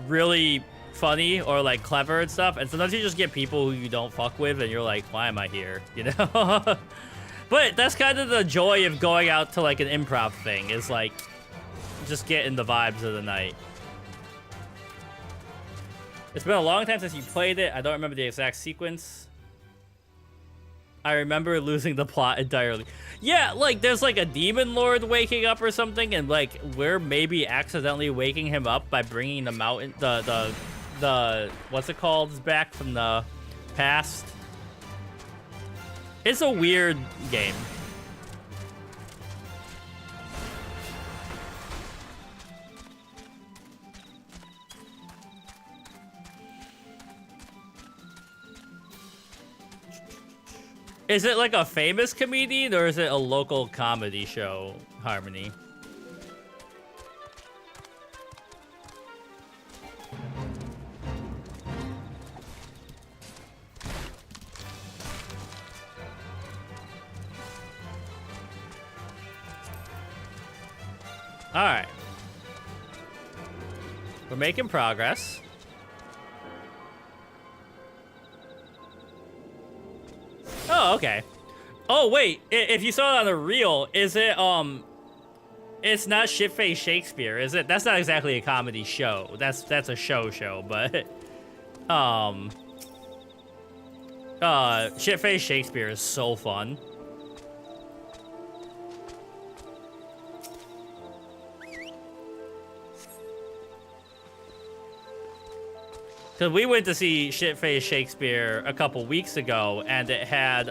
really funny or, like, clever and stuff, and sometimes you just get people who you don't fuck with, and you're like, why am I here? You know? But that's kind of the joy of going out to, like, an improv thing, is, like, just getting the vibes of the night. It's been a long time since you played it. I don't remember the exact sequence. I remember losing the plot entirely. Yeah, like, there's, like, a demon lord waking up or something, and, like, we're maybe accidentally waking him up by bringing the mountain, the what's it called, back from the past. It's a weird game. Is it like a famous comedian or is it a local comedy show, Harmony? All right. We're making progress. Oh, okay. Oh, wait. If you saw it on the reel, is it, it's not Shitface Shakespeare, is it? That's not exactly a comedy show. That's a show, but, Shitface Shakespeare is so fun. Because we went to see Shitface Shakespeare a couple weeks ago, and it had,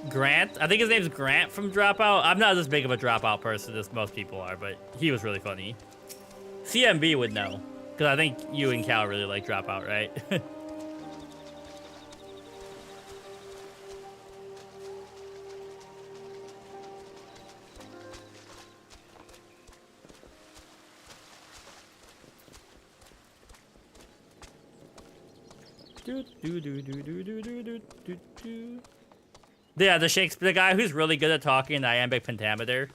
Grant. I think his name's Grant from Dropout. I'm not as big of a Dropout person as most people are, but he was really funny. CMB would know, because I think you and Cal really like Dropout, right? Yeah, the guy who's really good at talking in iambic pentameter.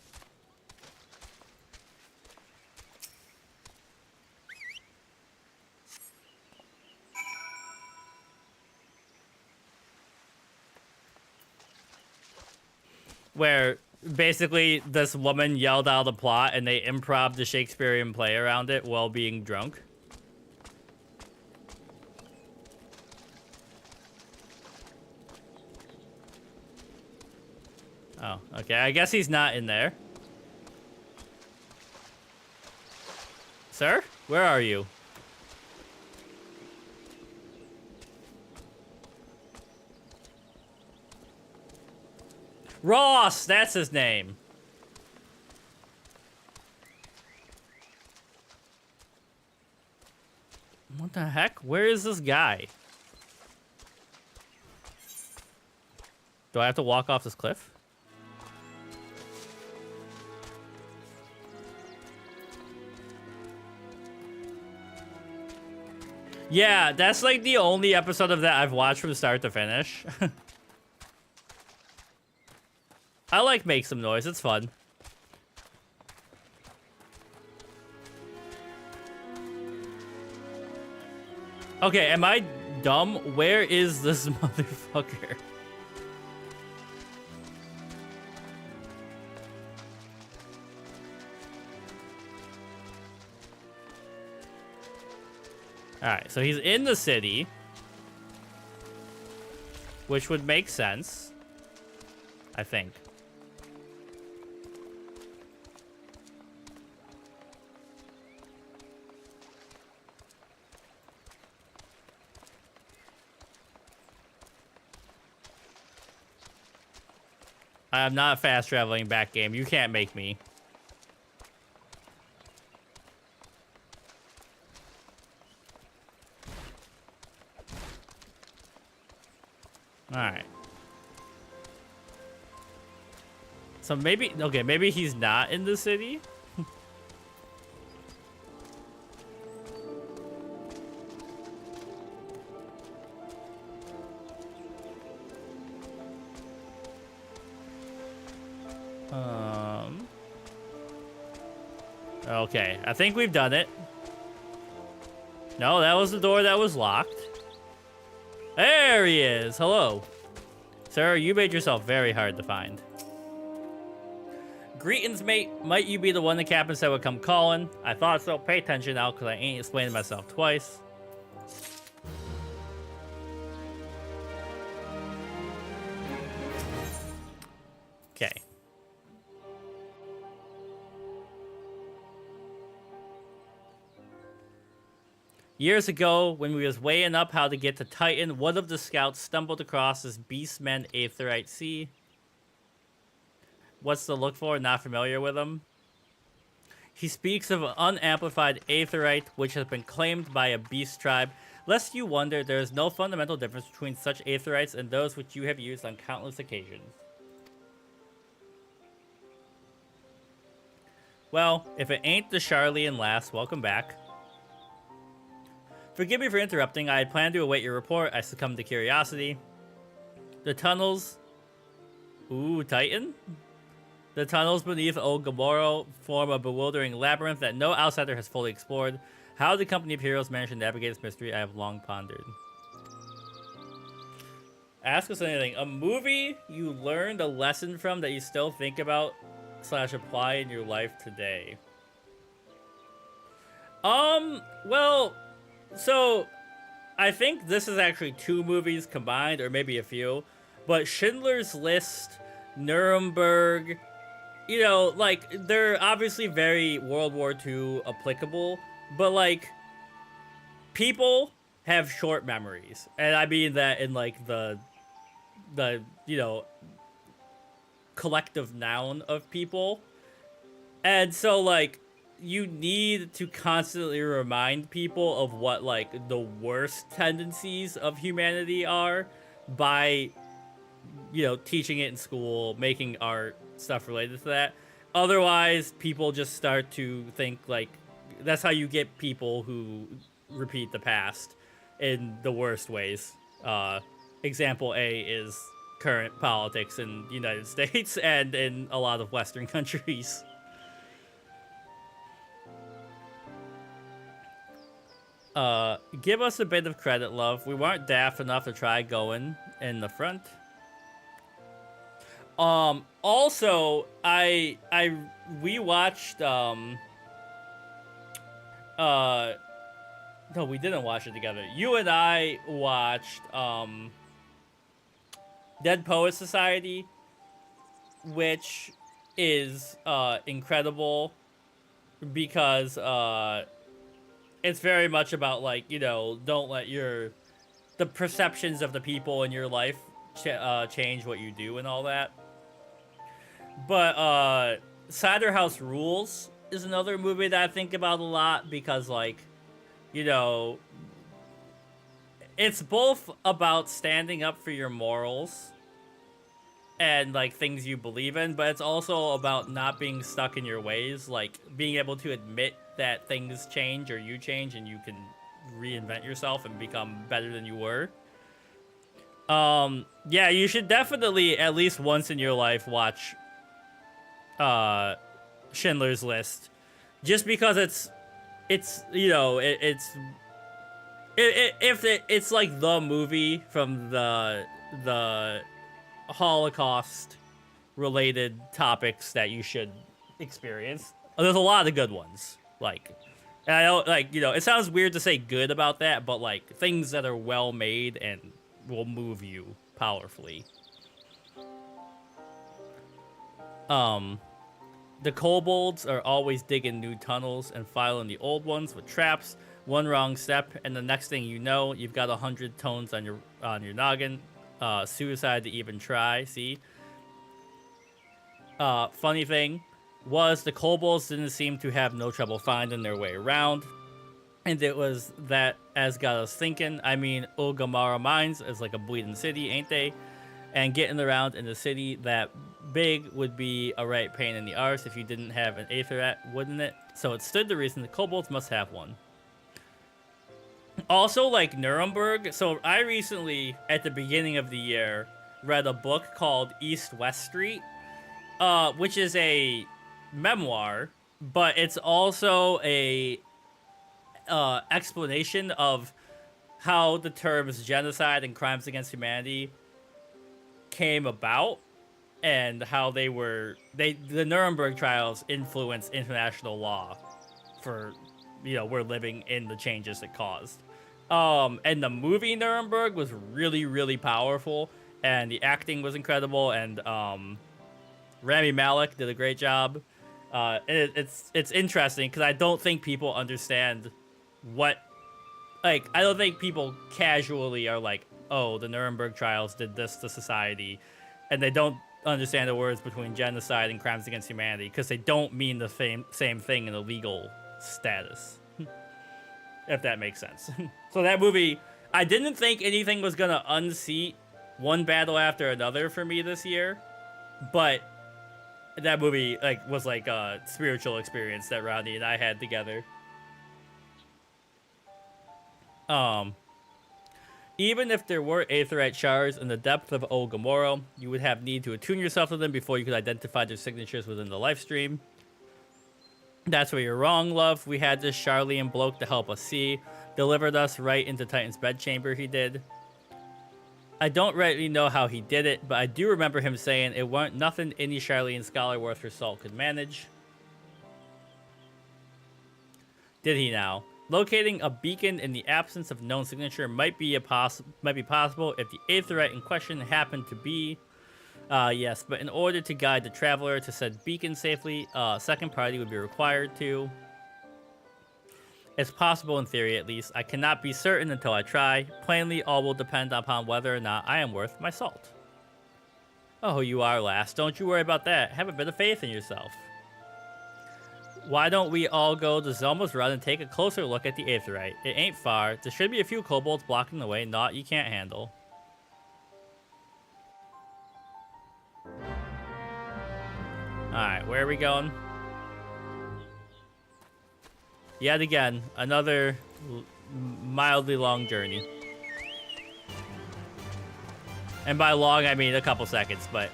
Where basically this woman yelled out the plot and they improv the Shakespearean play around it while being drunk. Oh, okay. I guess he's not in there. Sir? Where are you? Ross! That's his name. What the heck? Where is this guy? Do I have to walk off this cliff? Yeah, that's like the only episode of that I've watched from start to finish. I like Make Some Noise, it's fun. Okay, am I dumb? Where is this motherfucker? Alright, so he's in the city. Which would make sense. I think. I'm not a fast traveling back game. You can't make me. Alright. So maybe, okay, maybe he's not in the city? Okay, I think we've done it. No, that was the door that was locked. There he is. Hello. Sir, you made yourself very hard to find. Greetings, mate. Might you be the one the captain said would come calling? I thought so. Pay attention now, because I ain't explaining myself twice. Okay. Years ago, when we was weighing up how to get to Titan, one of the scouts stumbled across this Beastman Aetheryte Sea. What's to look for? Not familiar with him. He speaks of an unamplified Aetheryte, which has been claimed by a beast tribe. Lest you wonder, there is no fundamental difference between such Aetherites and those which you have used on countless occasions. Well, if it ain't the Charlian lass, welcome back. Forgive me for interrupting. I had planned to await your report. I succumbed to curiosity. The tunnels... Ooh, Titan? The tunnels beneath Old Gamoro form a bewildering labyrinth that no outsider has fully explored. How the company of heroes managed to navigate this mystery, I have long pondered. Ask us anything. A movie you learned a lesson from that you still think about / apply in your life today. Well... So, I think this is actually 2 movies combined, or maybe a few. But Schindler's List, Nuremberg, you know, like, they're obviously very World War II applicable. But, like, people have short memories. And I mean that in, like, the you know, collective noun of people. And so, like... You need to constantly remind people of what, like, the worst tendencies of humanity are by, you know, teaching it in school, making art, stuff related to that. Otherwise, people just start to think, like, that's how you get people who repeat the past. in the worst ways. Example A is current politics in the United States and in a lot of Western countries. Give us a bit of credit, love. We weren't daft enough to try going in the front. Also, we watched, no, we didn't watch it together. You and I watched, Dead Poets Society, which is, incredible because, it's very much about, like, you know, don't let the perceptions of the people in your life change what you do and all that. But Cider House Rules is another movie that I think about a lot because, like, you know, it's both about standing up for your morals and, like, things you believe in, but it's also about not being stuck in your ways, like, being able to admit that things change or you change and you can reinvent yourself and become better than you were. Yeah, you should definitely at least once in your life watch Schindler's List, just because it's you know it's like the movie from the Holocaust related topics that you should experience. There's a lot of good ones, like, and I don't, like, you know, it sounds weird to say good about that, but like things that are well made and will move you powerfully. The kobolds are always digging new tunnels and filing the old ones with traps. One wrong step, and the next thing you know, you've got 100 tones on your noggin. Suicide to even try. See. Funny thing was the kobolds didn't seem to have no trouble finding their way around, and it was that as got us thinking. I mean, Ulgamara Mines is like a bleeding city, ain't they? And getting around in the city that big would be a right pain in the arse if you didn't have an Aetherat, wouldn't it? So it stood to reason the kobolds must have one. Also, like Nuremberg, so I recently, at the beginning of the year, read a book called East-West Street, which is a memoir, but it's also a explanation of how the terms genocide and crimes against humanity came about and how the Nuremberg trials influenced international law for, you know, we're living in the changes it caused. And the movie Nuremberg was really, really powerful, and the acting was incredible, and Rami Malek did a great job. It's interesting because I don't think people understand what, like, I don't think people casually are like, oh, the Nuremberg trials did this to society, and they don't understand the words between genocide and crimes against humanity because they don't mean the same thing in a legal status. If that makes sense. So that movie, I didn't think anything was gonna unseat one battle after another for me this year, but that movie was like a spiritual experience that Rodney and I had together. Even if there were Aetherite shards in the depth of Olgamoro, you would have need to attune yourself to them before you could identify their signatures within the life stream. That's where you're wrong, love. We had this Charlian bloke to help us see. Delivered us right into Titan's bedchamber, he did. I don't really know how he did it, but I do remember him saying it weren't nothing any Charlian scholar worth her salt could manage. Did he now? Locating a beacon in the absence of known signature might be possible if the Aetherite in question happened to be. Yes, but in order to guide the traveler to said beacon safely, a second party would be required to. It's possible in theory, at least. I cannot be certain until I try. Plainly, all will depend upon whether or not I am worth my salt. Oh, you are, lass. Don't you worry about that. Have a bit of faith in yourself. Why don't we all go to Zelma's Run and take a closer look at the Aetherite? It ain't far. There should be a few kobolds blocking the way, naught you can't handle. Alright, where are we going? Yet again, another mildly long journey. And by long, I mean a couple seconds, but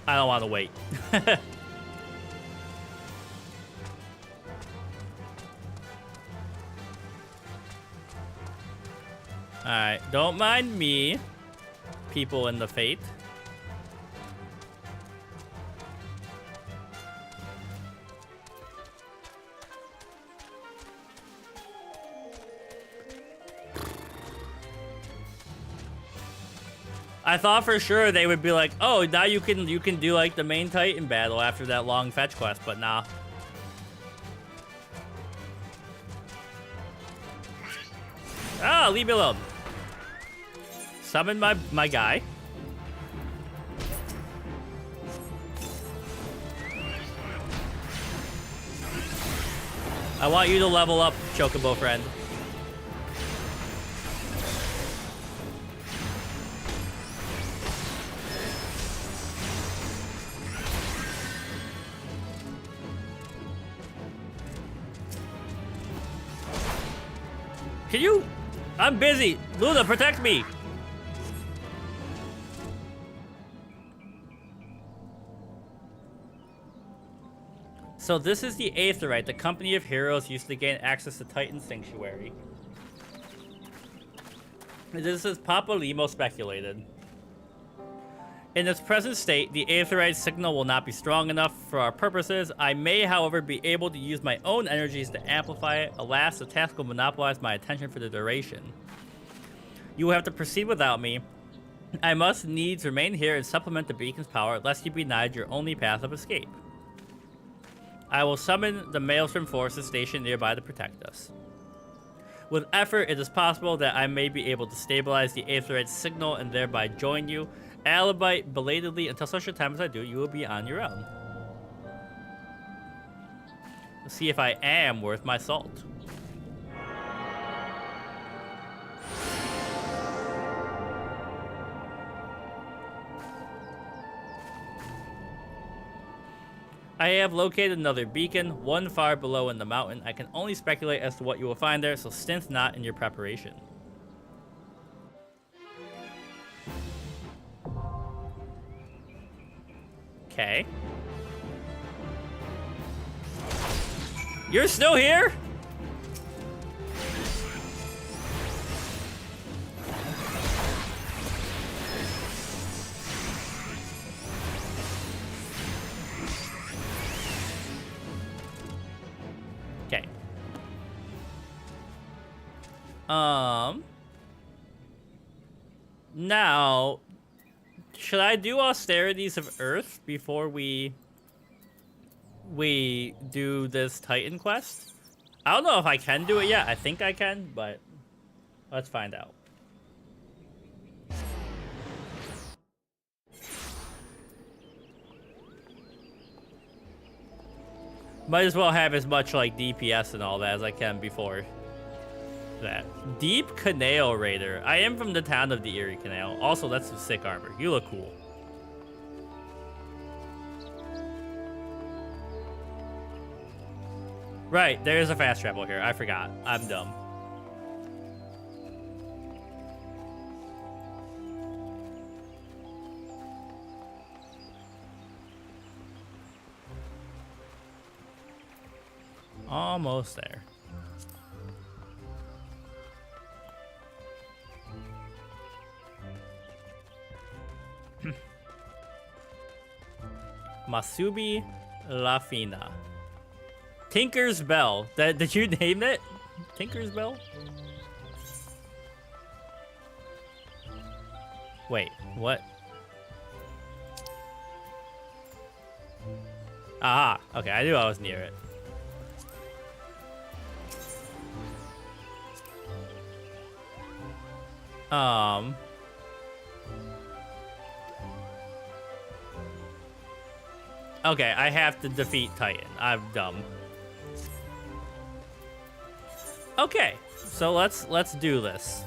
I don't want to wait. Alright, don't mind me, people in the fate. I thought for sure they would be like, oh, now you can do like the main Titan battle after that long fetch quest, but nah. Ah, leave me alone. Summon my guy. I want you to level up, Chocobo friend. Can you? I'm busy. Luna, protect me. So this is the Aetherite. The company of heroes used to gain access to Titan Sanctuary. This is Papa Limo speculated. In its present state, the Aetherite signal will not be strong enough for our purposes. I may, however, be able to use my own energies to amplify it. Alas, the task will monopolize my attention for the duration. You will have to proceed without me. I must needs remain here and supplement the beacon's power, lest you be denied your only path of escape. I will summon the Maelstrom forces stationed nearby to protect us. With effort, it is possible that I may be able to stabilize the Aetherite signal and thereby join you. Alibite belatedly until such a time as I do, you will be on your own. Let's see if I am worth my salt. I have located another beacon, one far below in the mountain. I can only speculate as to what you will find there, so stint not in your preparation. Okay. You're still here? Okay. Now, should I do Austerities of Earth before we do this Titan quest? I don't know if I can do it yet. I think I can, but let's find out. Might as well have as much like DPS and all that as I can before that. Deep Canal Raider. I am from the town of the Erie Canal. Also, that's some sick armor. You look cool. Right, there's a fast travel here. I forgot. I'm dumb. Almost there. Masubi Lafina. Tinker's Bell. Did you name it? Tinker's Bell? Wait, what? Aha, okay, I knew I was near it. Okay, I have to defeat Titan. I'm dumb. Okay, so let's do this.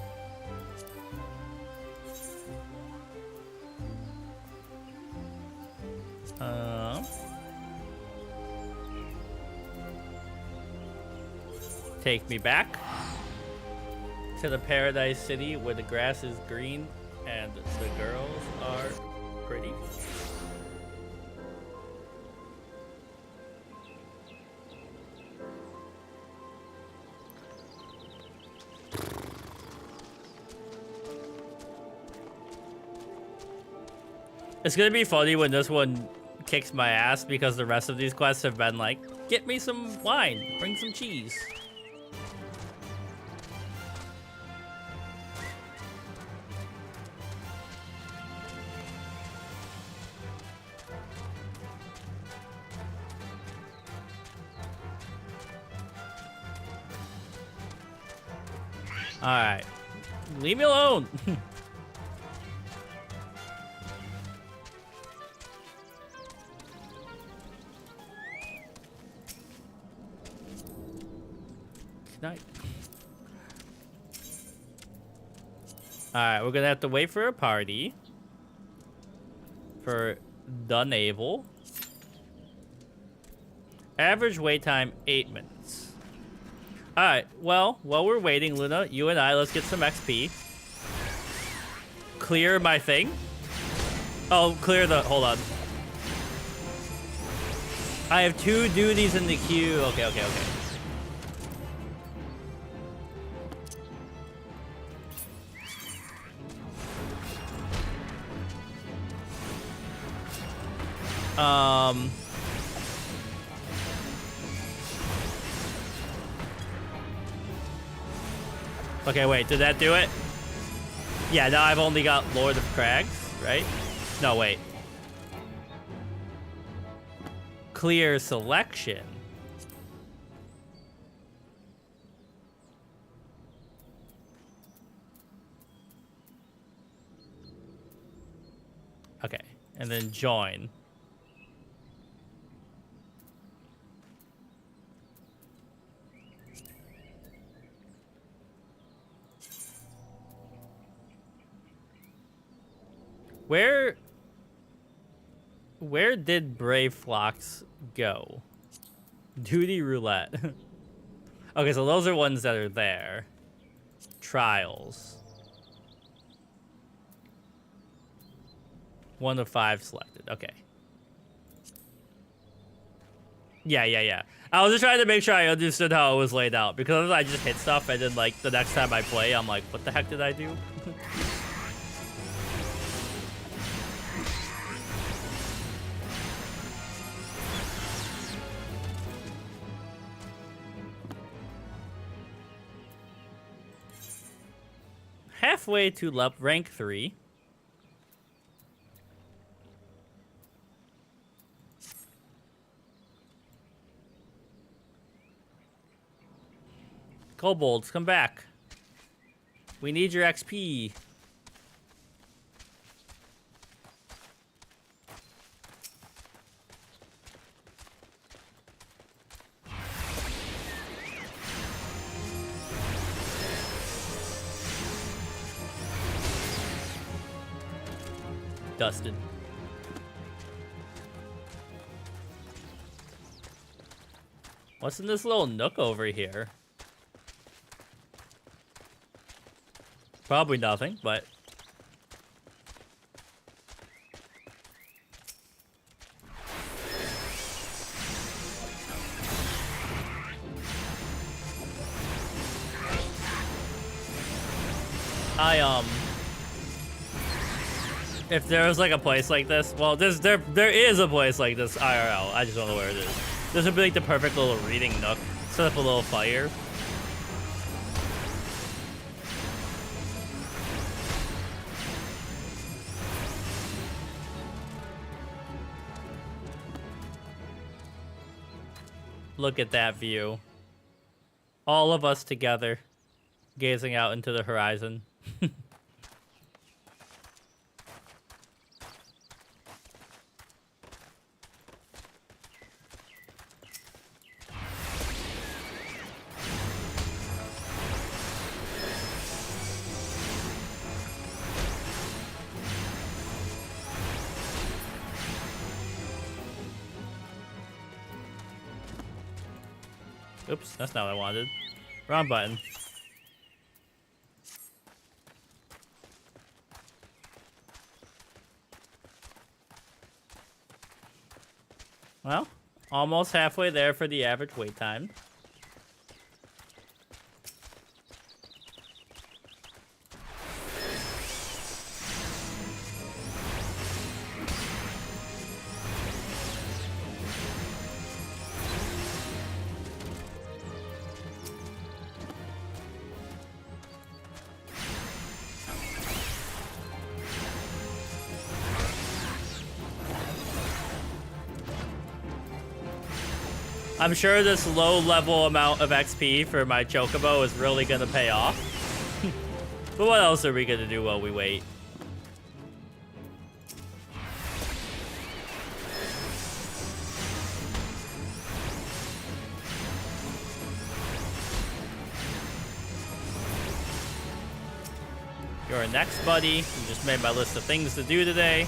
Take me back. to the Paradise City where the grass is green and the girls are pretty. It's gonna be funny when this one kicks my ass because the rest of these quests have been like, get me some wine, bring some cheese. Alright. Leave me alone! Night. Alright, we're gonna have to wait for a party. For the naval. Average wait time, 8 minutes. Alright, well, while we're waiting, Luna, you and I, let's get some XP. Clear my thing. Oh, clear the... Hold on. I have 2 duties in the queue. Okay. Okay, wait, did that do it? Yeah, now I've only got Lord of Crags, right? No, wait. Clear selection. Okay, and then join. Where did Brave Flocks go? Duty roulette. Okay, so those are ones that are there. Trials. 1 of 5 selected. Okay. Yeah. I was just trying to make sure I understood how it was laid out, because I just hit stuff and then like the next time I play, I'm like, what the heck did I do? Halfway to rank 3. Kobolds, come back. We need your XP. Dusted. What's in this little nook over here? Probably nothing, but... if there was like a place like this, well, there is a place like this IRL. I just don't know where it is. This would be like the perfect little reading nook. Set up a little fire. Look at that view. All of us together, gazing out into the horizon. Oops, that's not what I wanted. Wrong button. Well, almost halfway there for the average wait time. I'm sure this low-level amount of XP for my Chocobo is really gonna pay off. But what else are we gonna do while we wait? You're next, buddy. You just made my list of things to do today.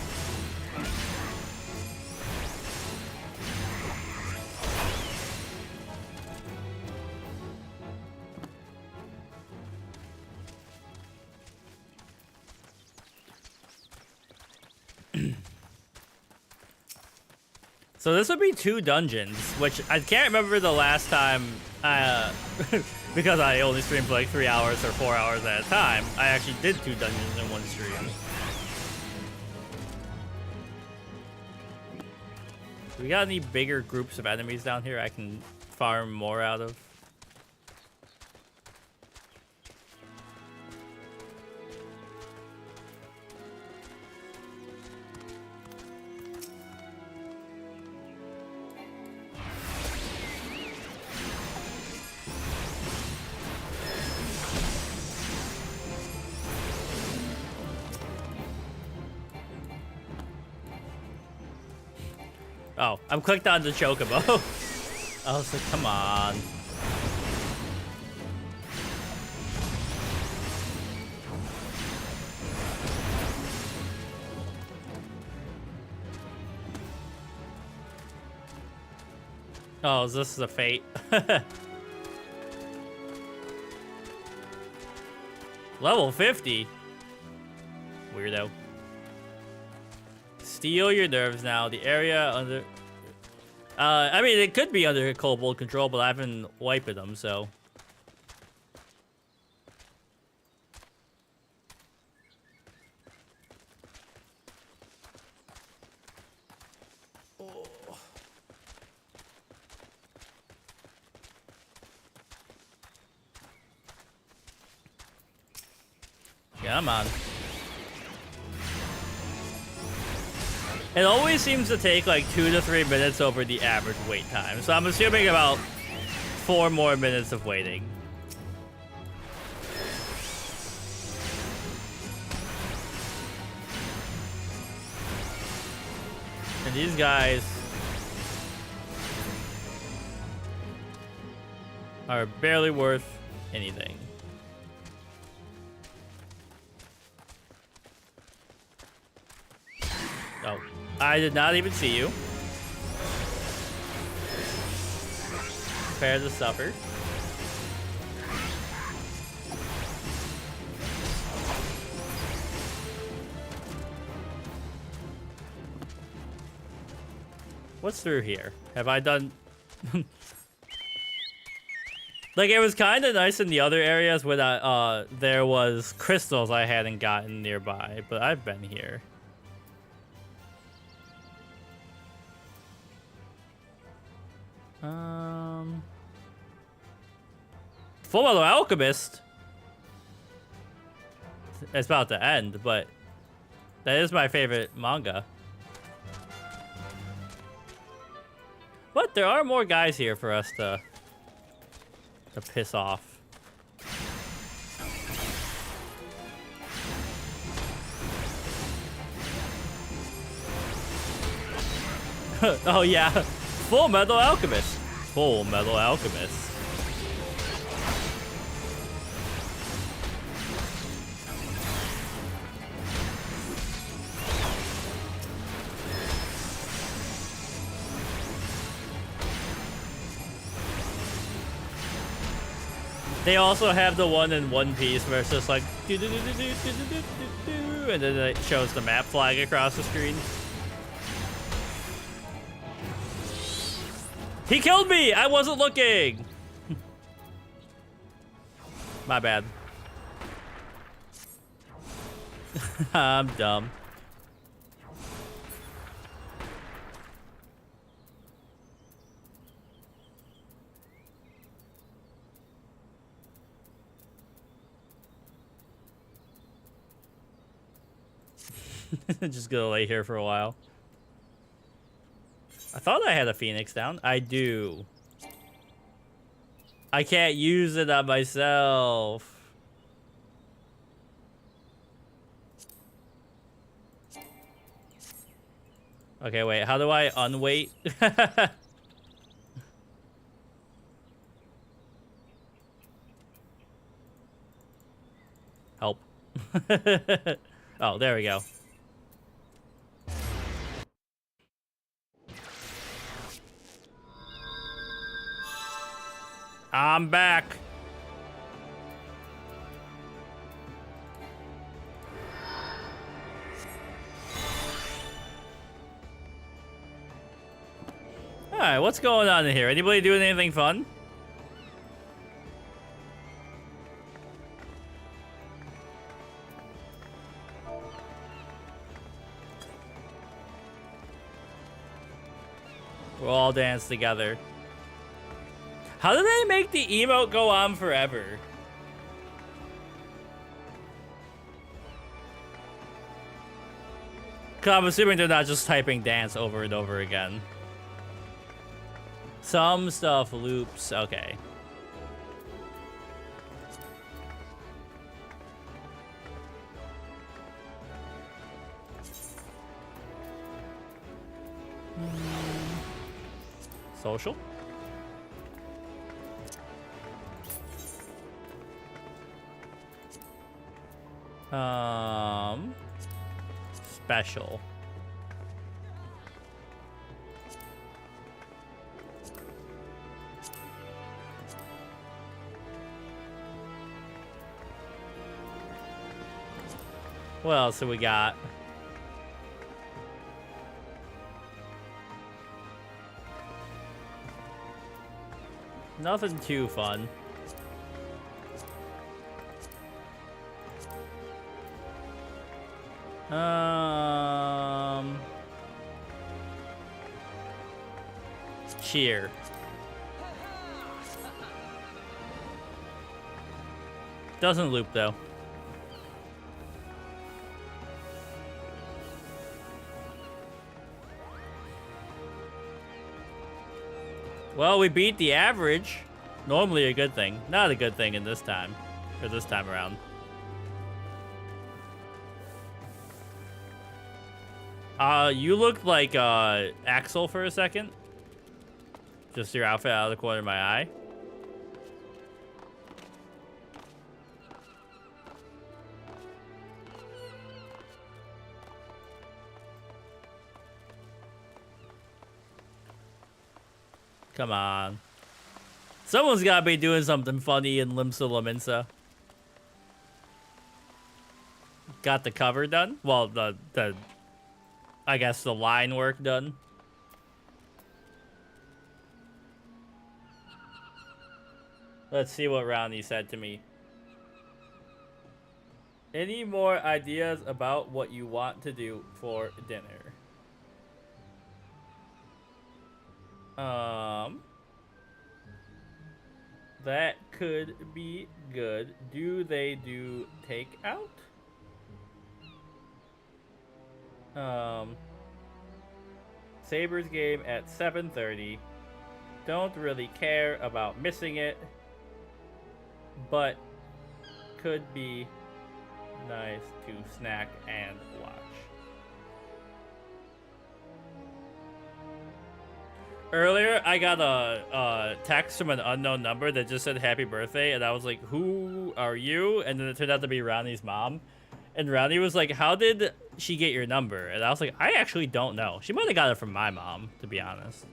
So this would be 2 dungeons, which I can't remember the last time, because I only streamed for like 3 hours or 4 hours at a time. I actually did 2 dungeons in one stream. We got any bigger groups of enemies down here I can farm more out of? Oh, I'm clicked on the Chocobo. I was like, come on. Oh, this is a fate. Level 50? Weirdo. Steal your nerves now. The area under... I mean, it could be under Kobold control, but I've been wiping them, so... Oh. Come on. It always seems to take like 2 to 3 minutes over the average wait time. So I'm assuming about 4 more minutes of waiting. And these guys are barely worth anything. Oh, I did not even see you. Prepare to suffer. What's through here? Have I done... Like, it was kind of nice in the other areas where there was crystals I hadn't gotten nearby, but I've been here. Full Metal Alchemist. It's about to end, but that is my favorite manga. But there are more guys here for us to piss off. Oh yeah, Full Metal Alchemist. Full Metal Alchemist. They also have the one in One Piece where it's just like and then it shows the map flag across the screen. He killed me! I wasn't looking! My bad. I'm dumb. Just gonna lay here for a while. I thought I had a phoenix down. I do. I can't use it on myself. Okay, wait. How do I unweight? Help. Oh, there we go. I'm back. Alright, what's going on in here? Anybody doing anything fun? We'll all dance together. How do they make the emote go on forever? Cause I'm assuming they're not just typing dance over and over again. Some stuff loops, okay. Social? Special. What else do we got? Nothing too fun. Cheer. Doesn't loop though. Well, we beat the average. Normally a good thing. Not a good thing in this time. Or this time around. You looked like Axel for a second. Just your outfit out of the corner of my eye. Come on. Someone's gotta be doing something funny in Limsa Laminsa. Got the cover done? Well, the I guess the line work done. Let's see what Roundy said to me. Any more ideas about what you want to do for dinner? That could be good. Do they do takeout? Sabres game at 7:30. Don't really care about missing it, but could be nice to snack and watch. Earlier, I got a text from an unknown number that just said happy birthday, and I was like, who are you? And then it turned out to be Ronnie's mom. And Ronnie was like, how did she get your number? And I was like, I actually don't know. She might have got it from my mom, to be honest.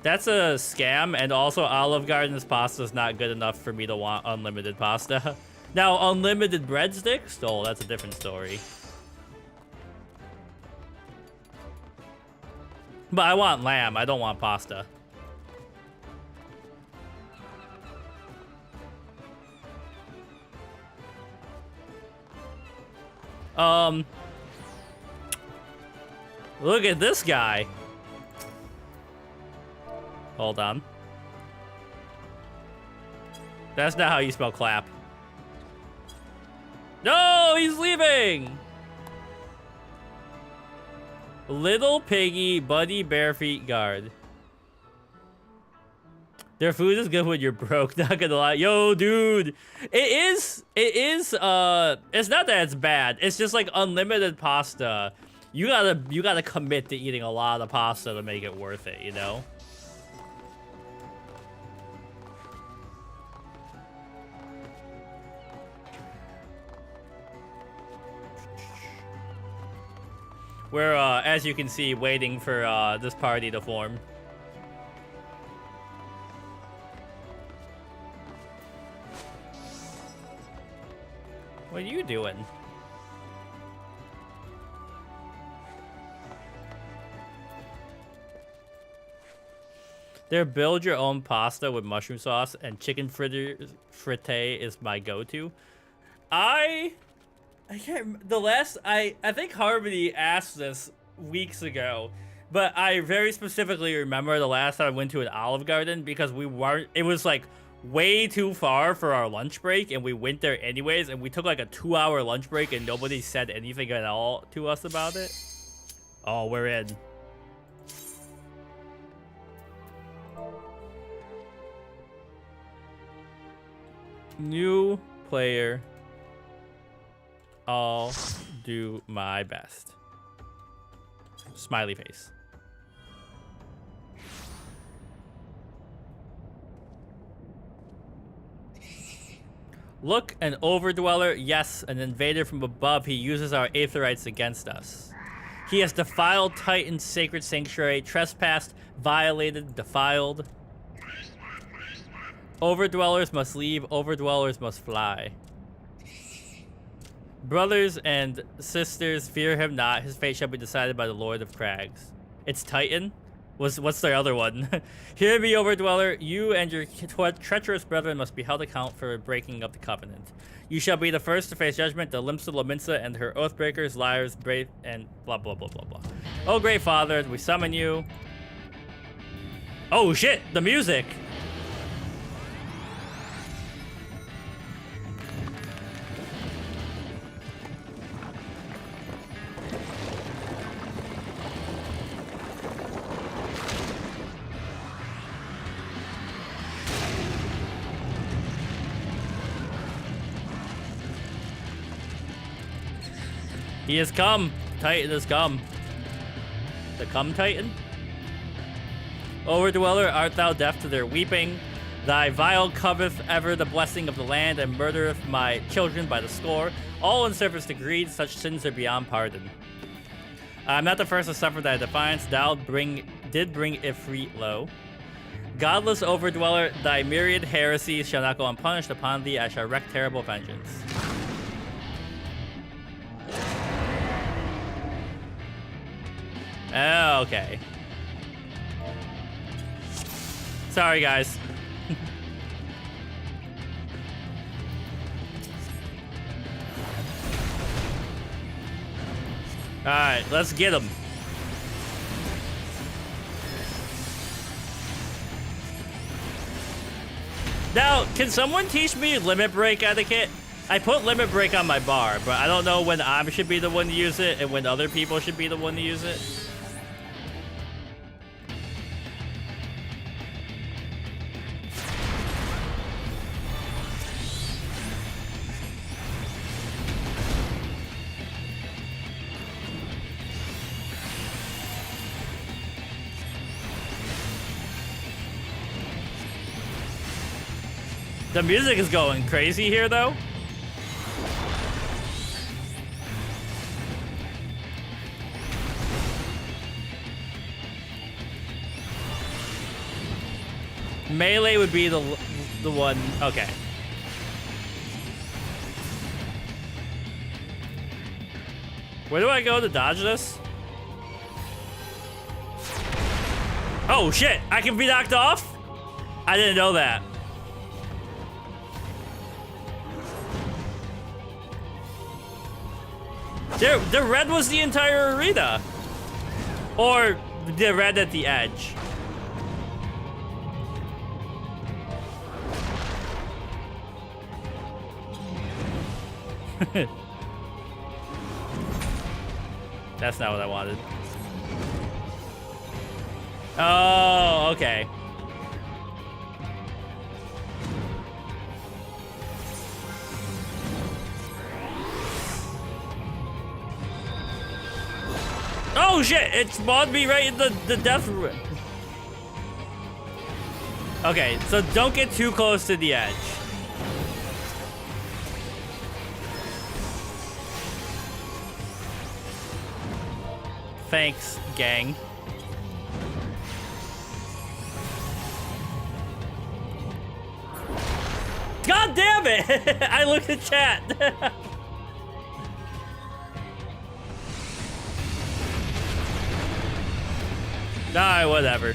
That's a scam, and also Olive Garden's pasta is not good enough for me to want unlimited pasta. Now, unlimited breadsticks? Oh, that's a different story. But I want lamb. I don't want pasta. Look at this guy. Hold on. That's not how you spell clap. No, he's leaving. Little Piggy, Buddy Barefeet Guard. Their food is good when you're broke, not gonna lie. Yo, dude. It's not that it's bad. It's just like unlimited pasta. You gotta commit to eating a lot of pasta to make it worth it, you know? We're, as you can see, waiting for this party to form. What are you doing? Their build your own pasta with mushroom sauce and chicken frittata is my go-to. I can't. I think Harmony asked this weeks ago, but I very specifically remember the last time I went to an Olive Garden because we weren't. It was like way too far for our lunch break, and we went there anyways. And we took like a 2-hour lunch break, and nobody said anything at all to us about it. Oh, we're in. New player. I'll do my best. Smiley face. Look, an overdweller, yes, an invader from above. He uses our aetherites against us. He has defiled Titan's sacred sanctuary, trespassed, violated, defiled. Overdwellers must leave, overdwellers must fly. Brothers and sisters, fear him not. His fate shall be decided by the Lord of Crags. It's Titan? What's the other one? Hear me, overdweller. You and your treacherous brethren must be held account for breaking of the covenant. You shall be the first to face judgment, the Limsa Lominsa and her oathbreakers, liars, brave, and blah, blah, blah, blah, blah. Oh, great father, we summon you. Oh, shit, the music. He has come. Titan has come. The come Titan? Overdweller, art thou deaf to their weeping? Thy vile coveteth ever the blessing of the land and murdereth my children by the score. All in service to greed, such sins are beyond pardon. I'm not the first to suffer thy defiance. Thou did bring Ifrit low. Godless overdweller, thy myriad heresies shall not go unpunished. Upon thee I shall wreak terrible vengeance. Okay. Sorry, guys. Alright, let's get him. Now, can someone teach me limit break etiquette? I put limit break on my bar, but I don't know when I should be the one to use it and when other people should be the one to use it. The music is going crazy here, though. Melee would be the one. Okay. Where do I go to dodge this? Oh shit! I can be knocked off? I didn't know that. The red was the entire arena. Or the red at the edge. That's not what I wanted. Oh, okay. Oh shit, it spawned me right in the death room. Okay, so don't get too close to the edge. Thanks, gang. God damn it! I looked at chat. Nah, whatever.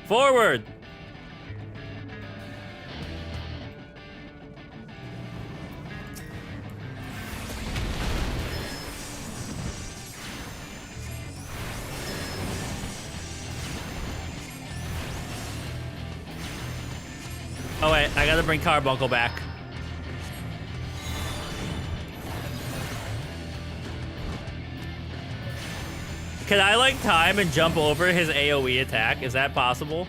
Forward. Oh wait, I gotta bring Carbuncle back. Can I like time and jump over his AoE attack? Is that possible?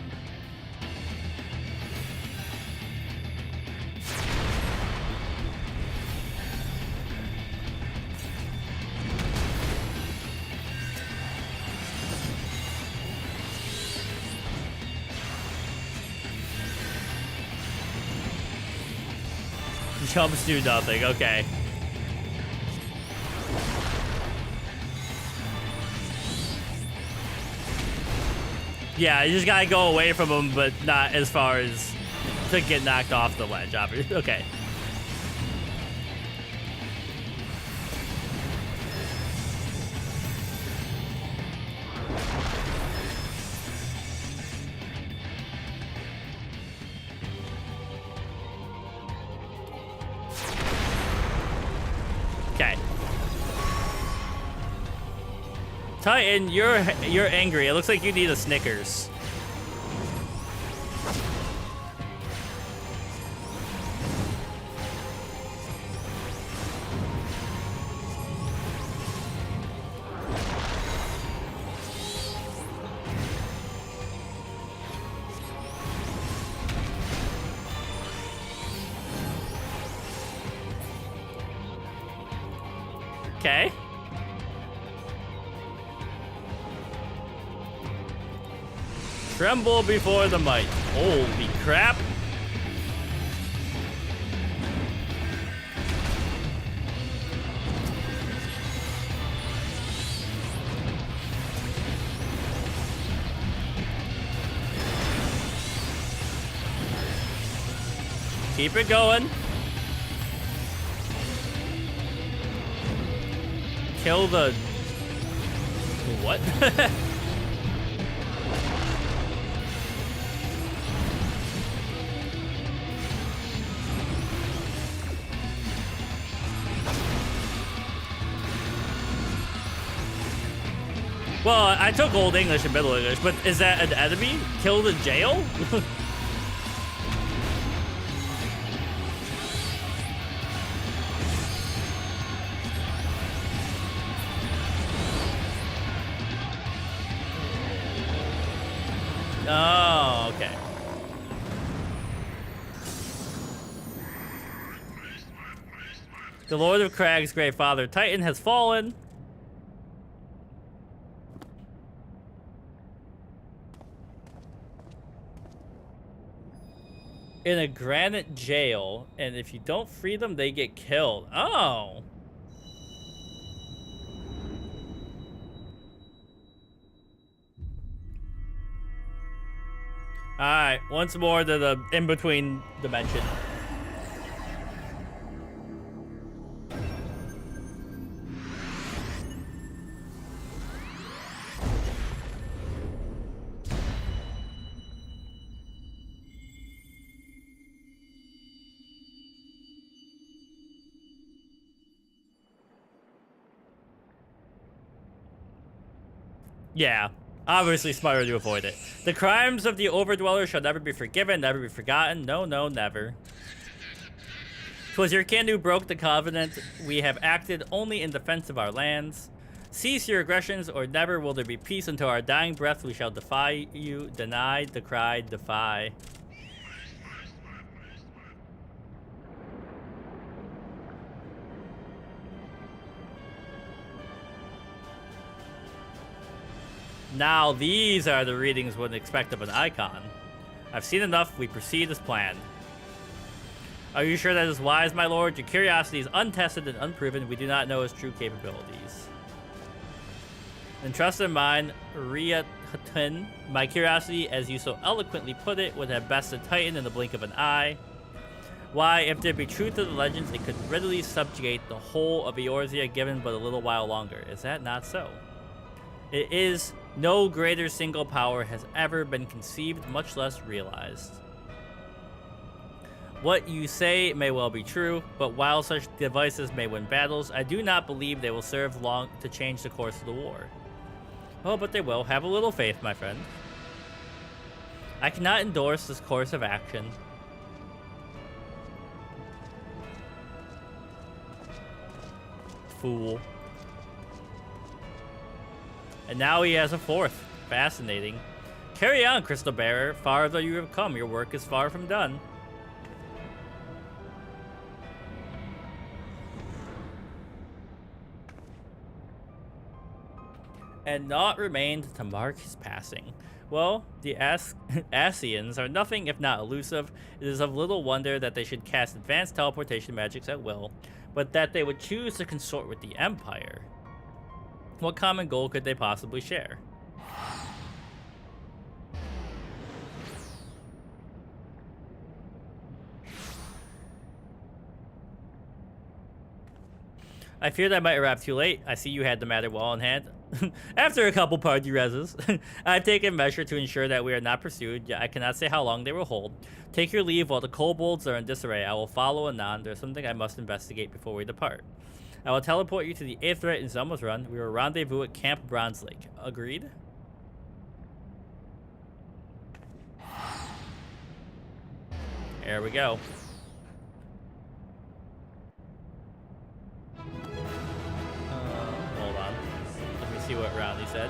Jumps do nothing, okay. Yeah, you just gotta go away from him, but not as far as to get knocked off the ledge, obviously. Okay. Titan, you're angry. It looks like you need a Snickers. Okay. Tremble before the might. Holy crap. Keep it going. Kill the... What? Well, I took Old English and Middle English, but is that an enemy? Kill the jail? Oh, okay. The Lord of Crag's great father, Titan, has fallen. In a granite jail, and if you don't free them, they get killed. Oh. Alright, once more to the in-between dimension. Yeah, obviously smarter to avoid it. The crimes of the Overdweller shall never be forgiven, never be forgotten. No, no, never. 'Twas your kin who broke the covenant. We have acted only in defense of our lands. Cease your aggressions, or never will there be peace. Until our dying breath we shall defy you. Deny, decry, defy. Now these are the readings one would expect of an icon. I've seen enough, we proceed as planned. Are you sure that is wise, my lord? Your curiosity is untested and unproven. We do not know his true capabilities. And trust in mine, Riatan, my curiosity, as you so eloquently put it, would have bested Titan in the blink of an eye. Why, if there be truth to the legends, it could readily subjugate the whole of Eorzea given but a little while longer. Is that not so? It is. No greater single power has ever been conceived, much less realized. What you say may well be true, but while such devices may win battles, I do not believe they will serve long to change the course of the war. Oh, but they will. Have a little faith, my friend. I cannot endorse this course of action. Fool. And now he has a fourth. Fascinating. Carry on, Crystal Bearer. Far though you have come, your work is far from done. And naught remained to mark his passing. Well, the Ascians are nothing if not elusive. It is of little wonder that they should cast advanced teleportation magics at will, but that they would choose to consort with the Empire. What common goal could they possibly share? I feared I might arrive too late. I see you had the matter well in hand. After a couple party reses, I've taken measure to ensure that we are not pursued, yet I cannot say how long they will hold. Take your leave while the kobolds are in disarray. I will follow anon. There's something I must investigate before we depart. I will teleport you to the 8th threat in Zelma's Run. We will rendezvous at Camp Bronze Lake. Agreed? There we go. Hold on. Let me see what round he said.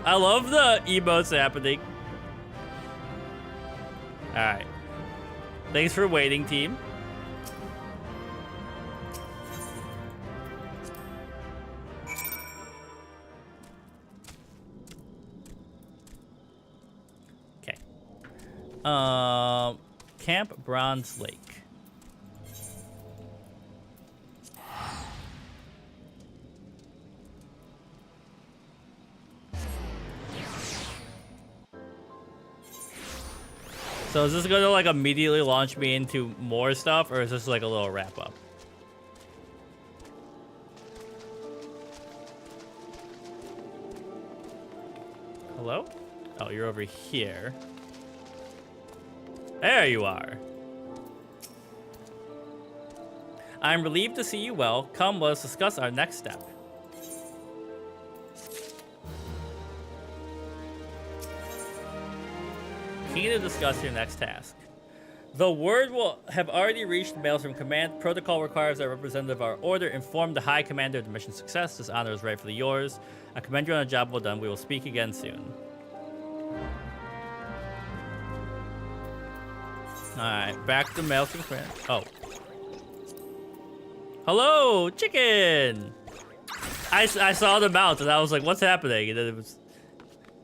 I love the emotes happening. Alright. Thanks for waiting, team. Okay. Camp Bronze Lake. So is this gonna like immediately launch me into more stuff, or is this like a little wrap up? Hello? Oh, you're over here. There you are. I'm relieved to see you well. Come, let us discuss our next step. Keen to discuss your next task. The word will have already reached mails from command. Protocol requires that a representative of our order inform the High Commander of the mission's success. This honor is rightfully yours. I commend you on a job well done. We will speak again soon. Alright, back to mails from command. Oh. Hello, chicken! I saw the mount and I was like, what's happening? And then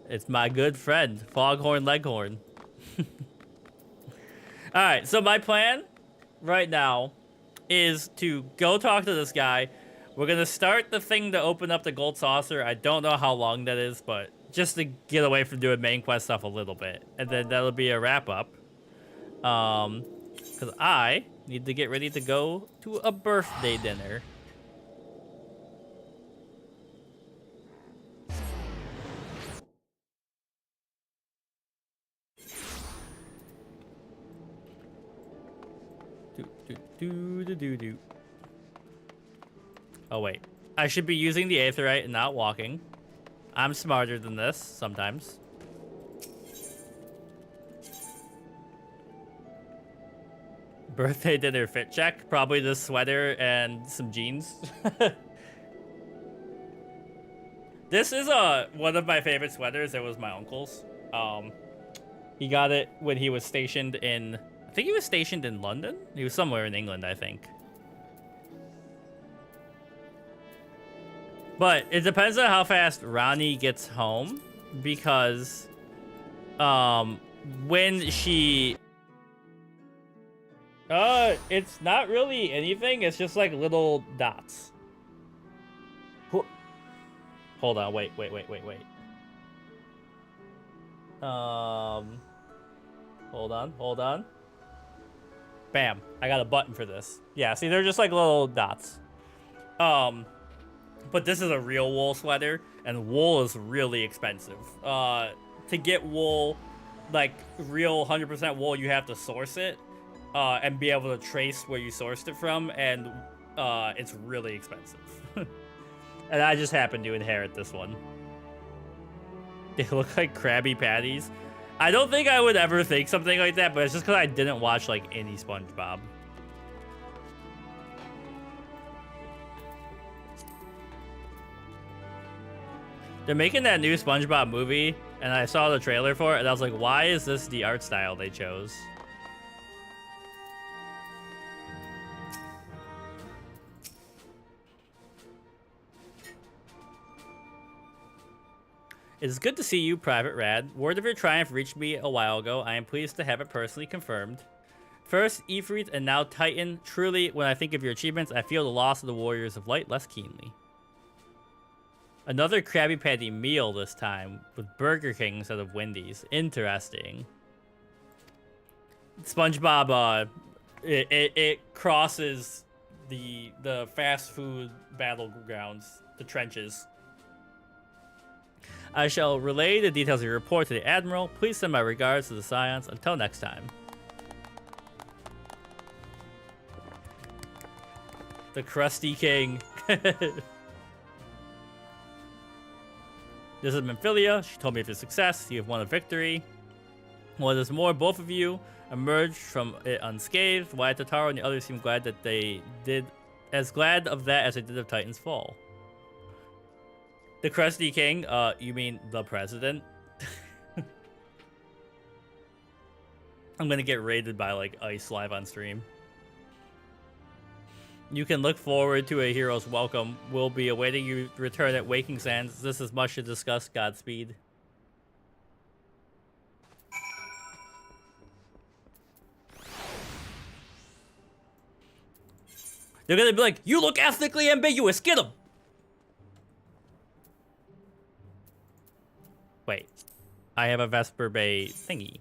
it's my good friend, Foghorn Leghorn. Alright, so my plan right now is to go talk to this guy. We're gonna start the thing to open up the gold saucer. I don't know how long that is, but just to get away from doing main quest stuff a little bit. And then that'll be a wrap up. Because I Need to get ready to go to a birthday dinner. Do. Oh wait, I should be using the Aetherite and not walking. I'm smarter than this sometimes. Birthday dinner fit check. Probably the sweater and some jeans. This is one of my favorite sweaters. It was my uncle's. He got it when he was stationed in... I think he was stationed in London? He was somewhere in England, I think. But it depends on how fast Ronnie gets home. Because... when she... it's not really anything. It's just like little dots. Hold on, wait. Hold on. Bam, I got a button for this. Yeah, see, they're just like little dots. But this is a real wool sweater, and wool is really expensive. To get wool, like real 100% wool, you have to source it. And be able to trace where you sourced it from, and it's really expensive. And I just happened to inherit this one. They look like Krabby Patties. I don't think I would ever think something like that, but it's just because I didn't watch like any SpongeBob. They're making that new SpongeBob movie, and I saw the trailer for it, and I was like, why is this the art style they chose? It is good to see you, Private Rad. Word of your triumph reached me a while ago. I am pleased to have it personally confirmed. First, Ifrit, and now Titan. Truly, when I think of your achievements, I feel the loss of the Warriors of Light less keenly. Another Krabby Patty meal this time, with Burger King instead of Wendy's. Interesting. SpongeBob, it crosses the fast food battlegrounds, the trenches. I shall relay the details of your report to the Admiral. Please send my regards to the Scions. Until next time. The Krusty King. This has been Philia. She told me of your success. You have won a victory. What is more, both of you emerged from it unscathed. Wyatt Totaro and the others seem glad that they did... as glad of that as they did of Titan's fall. The Krusty King? You mean the president? I'm gonna get raided by, like, Ice live on stream. You can look forward to a hero's welcome. We'll be awaiting you return at Waking Sands. This is much to discuss. Godspeed. They're gonna be like, you look ethnically ambiguous, get him! Wait, I have a Vesper Bay thingy.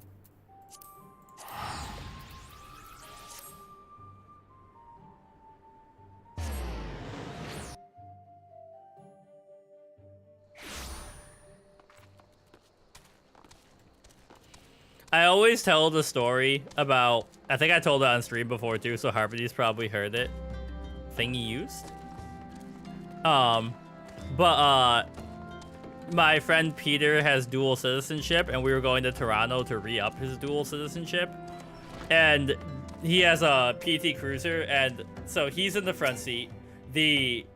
I always tell the story about, I think I told it on stream before too, so Harmony's probably heard it. Thingy used? My friend Peter has dual citizenship, and we were going to Toronto to re-up his dual citizenship. And he has a PT Cruiser, and so he's in the front seat. The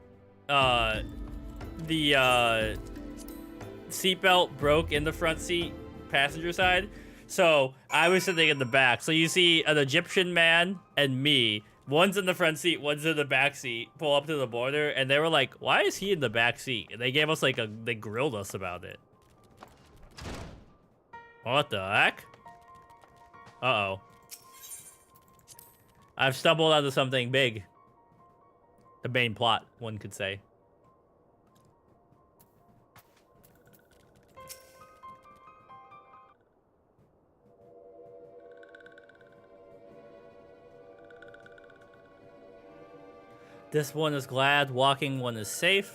seatbelt broke in the front seat, passenger side. So I was sitting in the back. So you see an Egyptian man and me. One's in the front seat, one's in the back seat, pull up to the border, and they were like, why is he in the back seat? And they gave us like they grilled us about it. What the heck? Uh-oh. I've stumbled onto something big. The main plot, one could say. This one is glad, walking one is safe.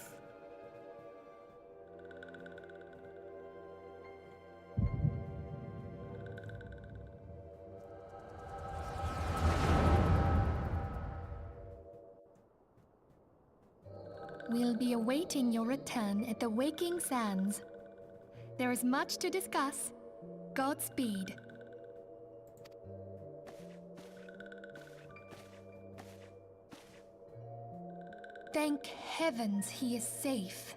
We'll be awaiting your return at the Waking Sands. There is much to discuss. Godspeed. Thank heavens he is safe.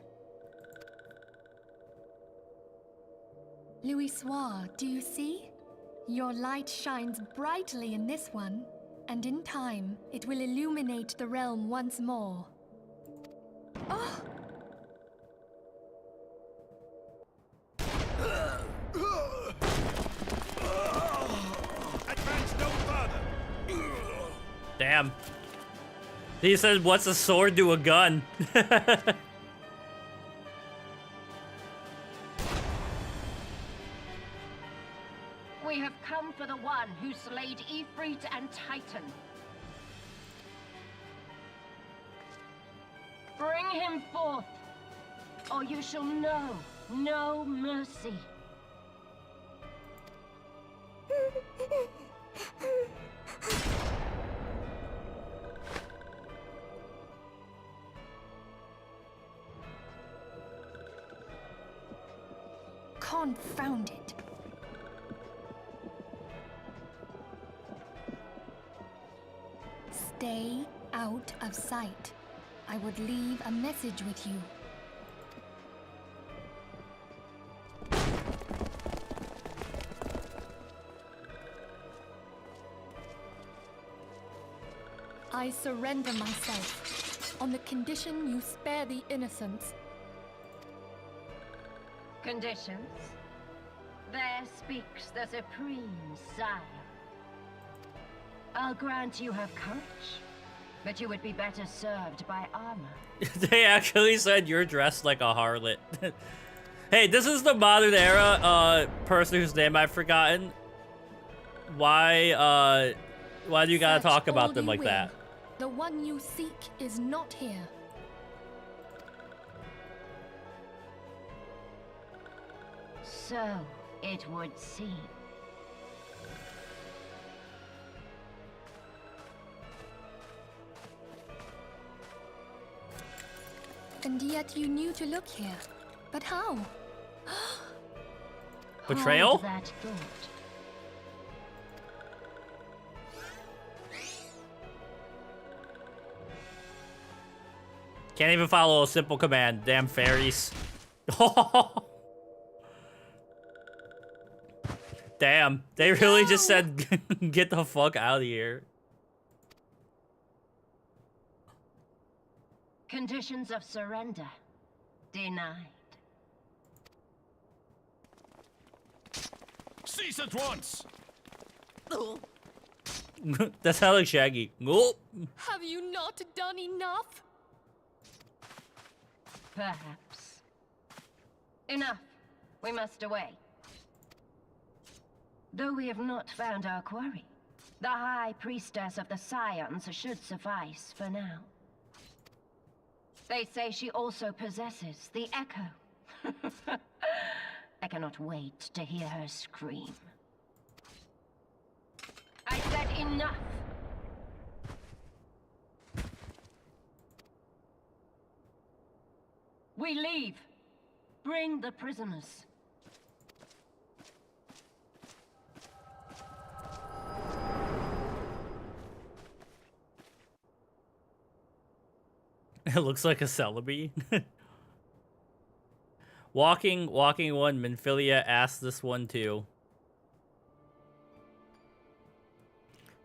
Louisoire, do you see? Your light shines brightly in this one, and in time, it will illuminate the realm once more. Oh! Advance no further. Damn. He said, what's a sword to a gun? We have come for the one who slayed Ifrit and Titan. Bring him forth, or you shall know no mercy. Confound it. Stay out of sight. I would leave a message with you. I surrender myself, on the condition you spare the innocents. Conditions? There speaks the Supreme Sire. I'll grant you have courage, but you would be better served by armor. They actually said you're dressed like a harlot. Hey, this is the modern era person whose name I've forgotten. Why do you gotta talk about them like that? The one you seek is not here. So it would seem. And yet you knew to look here. But how? Betrayal? Hold that thought. Can't even follow a simple command. Damn fairies. Damn. They really just said, get the fuck out of here. Conditions of surrender denied. Cease at once. That sounds like Shaggy. Nope. Have you not done enough? Perhaps. Enough. We must away. Though we have not found our quarry, the High Priestess of the Scions should suffice for now. They say she also possesses the Echo. I cannot wait to hear her scream. I said enough! We leave. Bring the prisoners. It looks like a Celebi. Walking one, Minfilia asked this one too.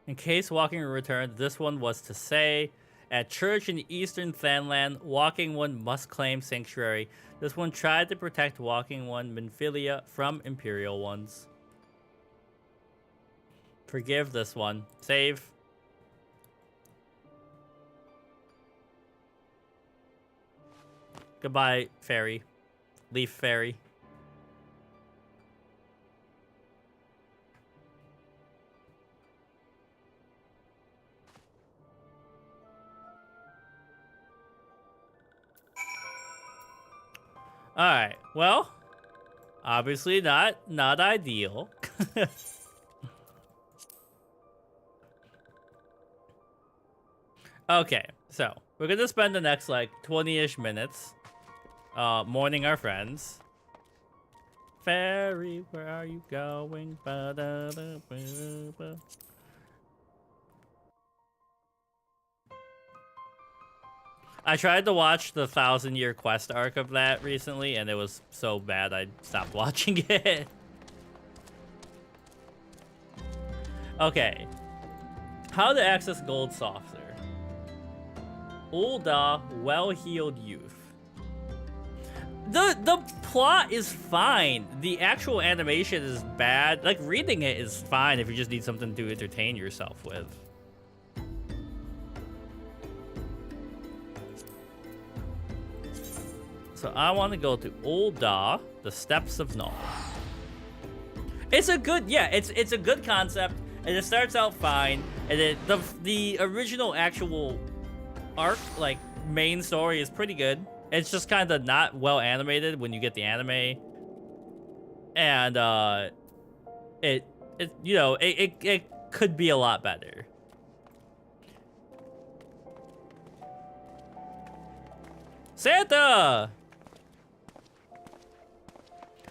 In case Walking returned, this one was to say, at church in Eastern Thanland, Walking One must claim sanctuary. This one tried to protect Walking One, Minfilia, from Imperial ones. Forgive this one. Save. Goodbye, fairy. Leaf fairy. Alright, well, obviously not ideal. Okay, so we're gonna spend the next like 20-ish minutes mourning our friends. Fairy, where are you going? Ba-da-da-ba-ba. I tried to watch the 1,000-year quest arc of that recently, and it was so bad I stopped watching it. Okay. How to access Gold Saucer. Ulda, well-heeled youth. The plot is fine. The actual animation is bad. Like, reading it is fine if you just need something to entertain yourself with. So I want to go to Ulda, the Steps of Null. It's a good, yeah, it's a good concept, and it starts out fine, and it, the original actual arc, like, main story is pretty good. It's just kind of not well animated when you get the anime, and it you know, it could be a lot better. Santa!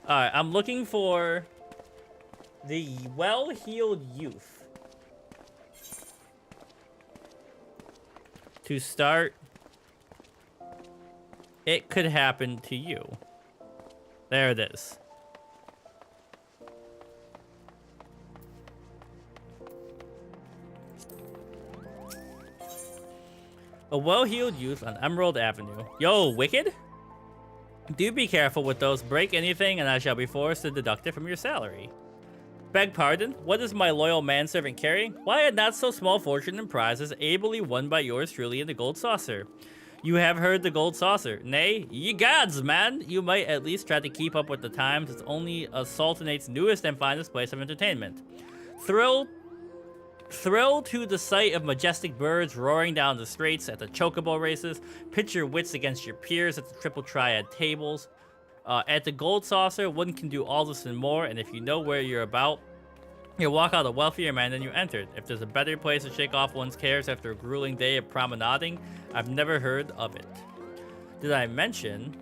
Alright, I'm looking for the well-heeled youth to start. It could happen to you. There it is. A well-heeled youth on Emerald Avenue. Yo, Wicked? Do be careful with those. Break anything and I shall be forced to deduct it from your salary. Beg pardon? What is my loyal manservant carrying? Why, a not so small fortune and prizes ably won by yours truly in the Gold Saucer. You have heard the Gold Saucer. Nay, ye gods, man! You might at least try to keep up with the times. It's only a Sultanate's newest and finest place of entertainment. Thrill to the sight of majestic birds roaring down the streets at the chocobo races. Pitch your wits against your peers at the Triple Triad tables. At the Gold Saucer, one can do all this and more, and if you know where you're about, you'll walk out a wealthier man than you entered. If there's a better place to shake off one's cares after a grueling day of promenading, I've never heard of it. Did I mention?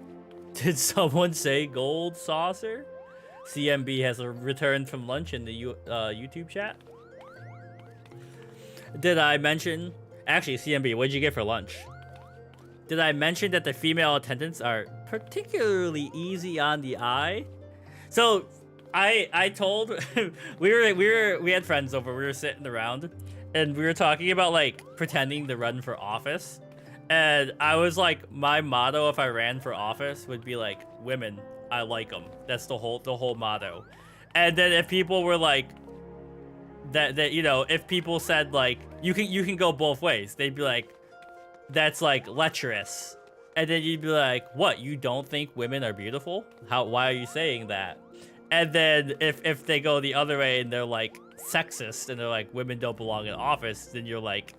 Did someone say Gold Saucer? CMB has returned from lunch in the YouTube chat. Did I mention? Actually, CMB, what'd you get for lunch? Did I mention that the female attendants are particularly easy on the eye? So, I told we had friends over. We were sitting around, and we were talking about like pretending to run for office. And I was like, my motto if I ran for office would be like, women, I like them. That's the whole motto. And then if people were like, that you know, if people said like you can go both ways, they'd be like, that's like lecherous. And then you'd be like, what, you don't think women are beautiful? Why are you saying that? And then if they go the other way and they're like sexist and they're like, women don't belong in office, then you're like,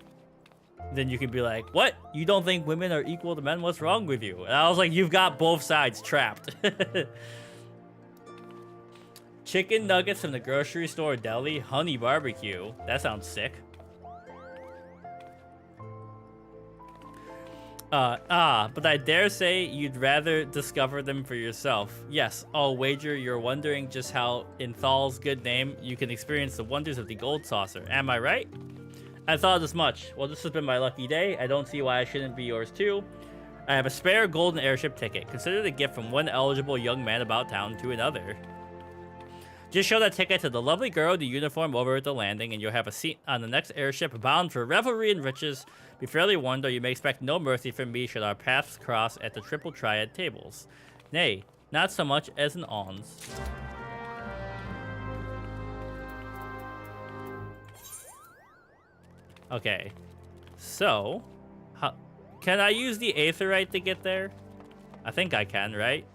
then you can be like, what, you don't think women are equal to men? What's wrong with you? And I was like, you've got both sides trapped. Chicken nuggets from the grocery store deli, honey barbecue. That sounds sick. But I dare say you'd rather discover them for yourself. Yes, I'll wager you're wondering just how, in Thal's good name, you can experience the wonders of the Gold Saucer. Am I right? I thought as much. Well, this has been my lucky day. I don't see why I shouldn't be yours too. I have a spare golden airship ticket. Consider it a gift from one eligible young man about town to another. Just show that ticket to the lovely girl in the uniform over at the landing, and you'll have a seat on the next airship bound for revelry and riches. Be fairly warned, though you may expect no mercy from me should our paths cross at the Triple Triad tables. Nay, not so much as an ons. Okay, so, can I use the Aetherite to get there? I think I can, right?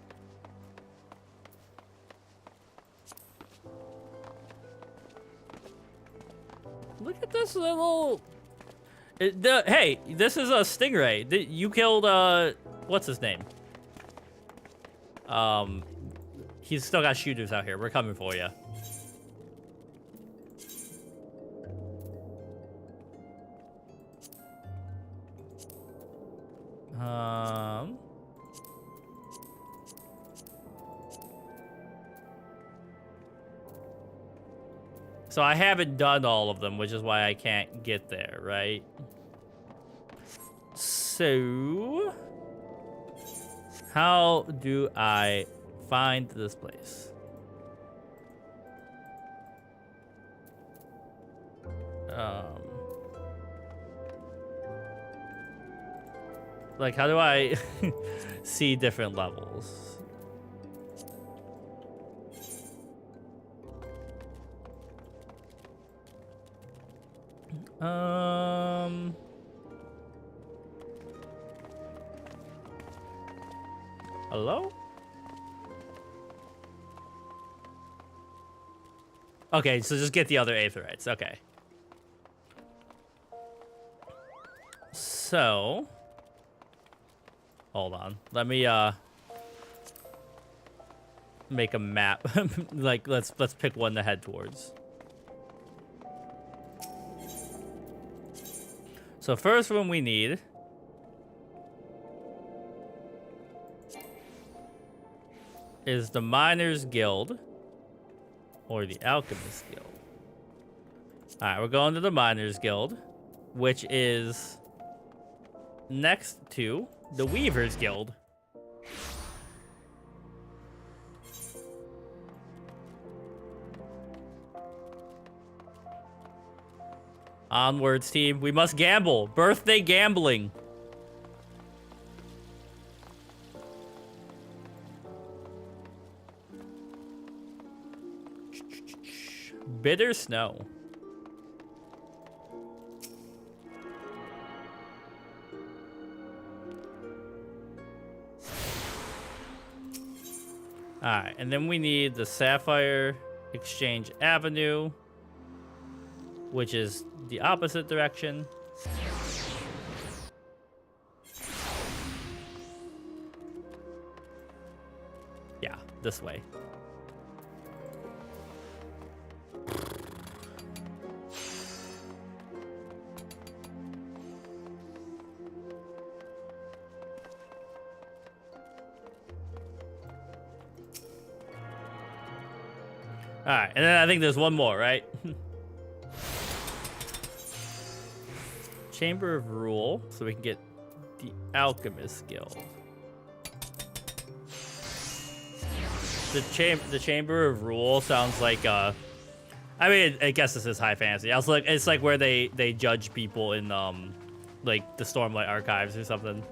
Look at this little... hey, this is a stingray. You killed, what's his name? He's still got shooters out here. We're coming for you. So I haven't done all of them, which is why I can't get there, right? So, how do I find this place? Like, how do I see different levels? Hello? Okay, so just get the other aetherites. Okay. So, hold on. Let me make a map. Like let's pick one to head towards. So first one we need is the Miners Guild or the Alchemist Guild. All right, we're going to the Miners Guild, which is next to the Weavers Guild. Onwards, team. We must gamble. Birthday gambling. Bitter snow. Alright, and then we need the Sapphire Exchange Avenue, which is the opposite direction. Yeah, this way. All right, and then I think there's one more, right? Chamber of Rule, so we can get the Alchemist Guild. The Chamber of Rule sounds like I mean, I guess this is high fantasy. I was like, it's like where they judge people in like the Stormlight Archives or something.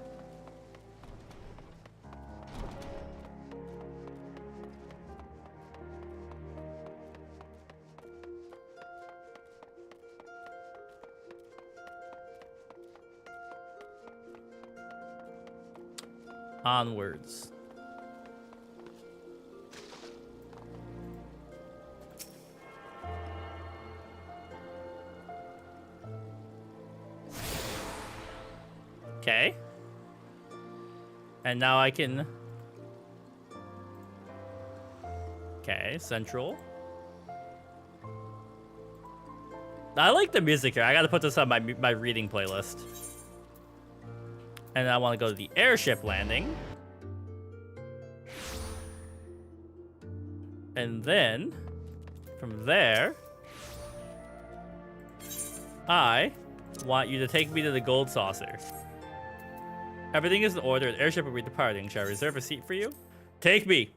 Onwards. Okay. And now I can... Okay, Central. I like the music here. I gotta put this on my reading playlist. And I want to go to the airship landing. And then, from there, I want you to take me to the gold saucer. Everything is in order. The airship will be departing. Shall I reserve a seat for you? Take me.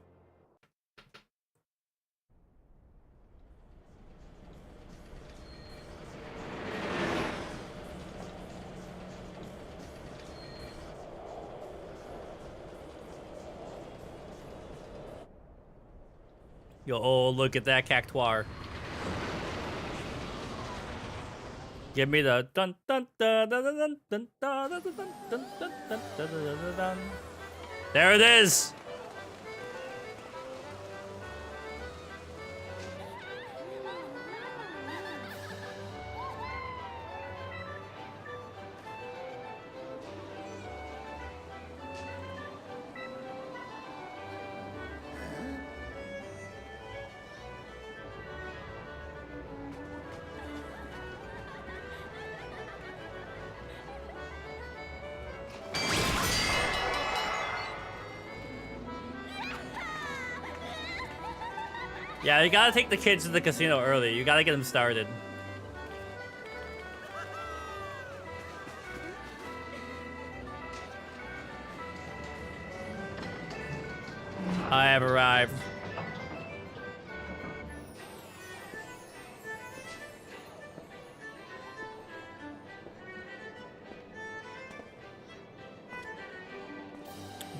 Yo, oh, look at that cactuar. Give me the dun dun dun dun dun dun dun dun dun dun dun dun dun dun. There it is. Yeah, you gotta take the kids to the casino early. You gotta get them started. I have arrived.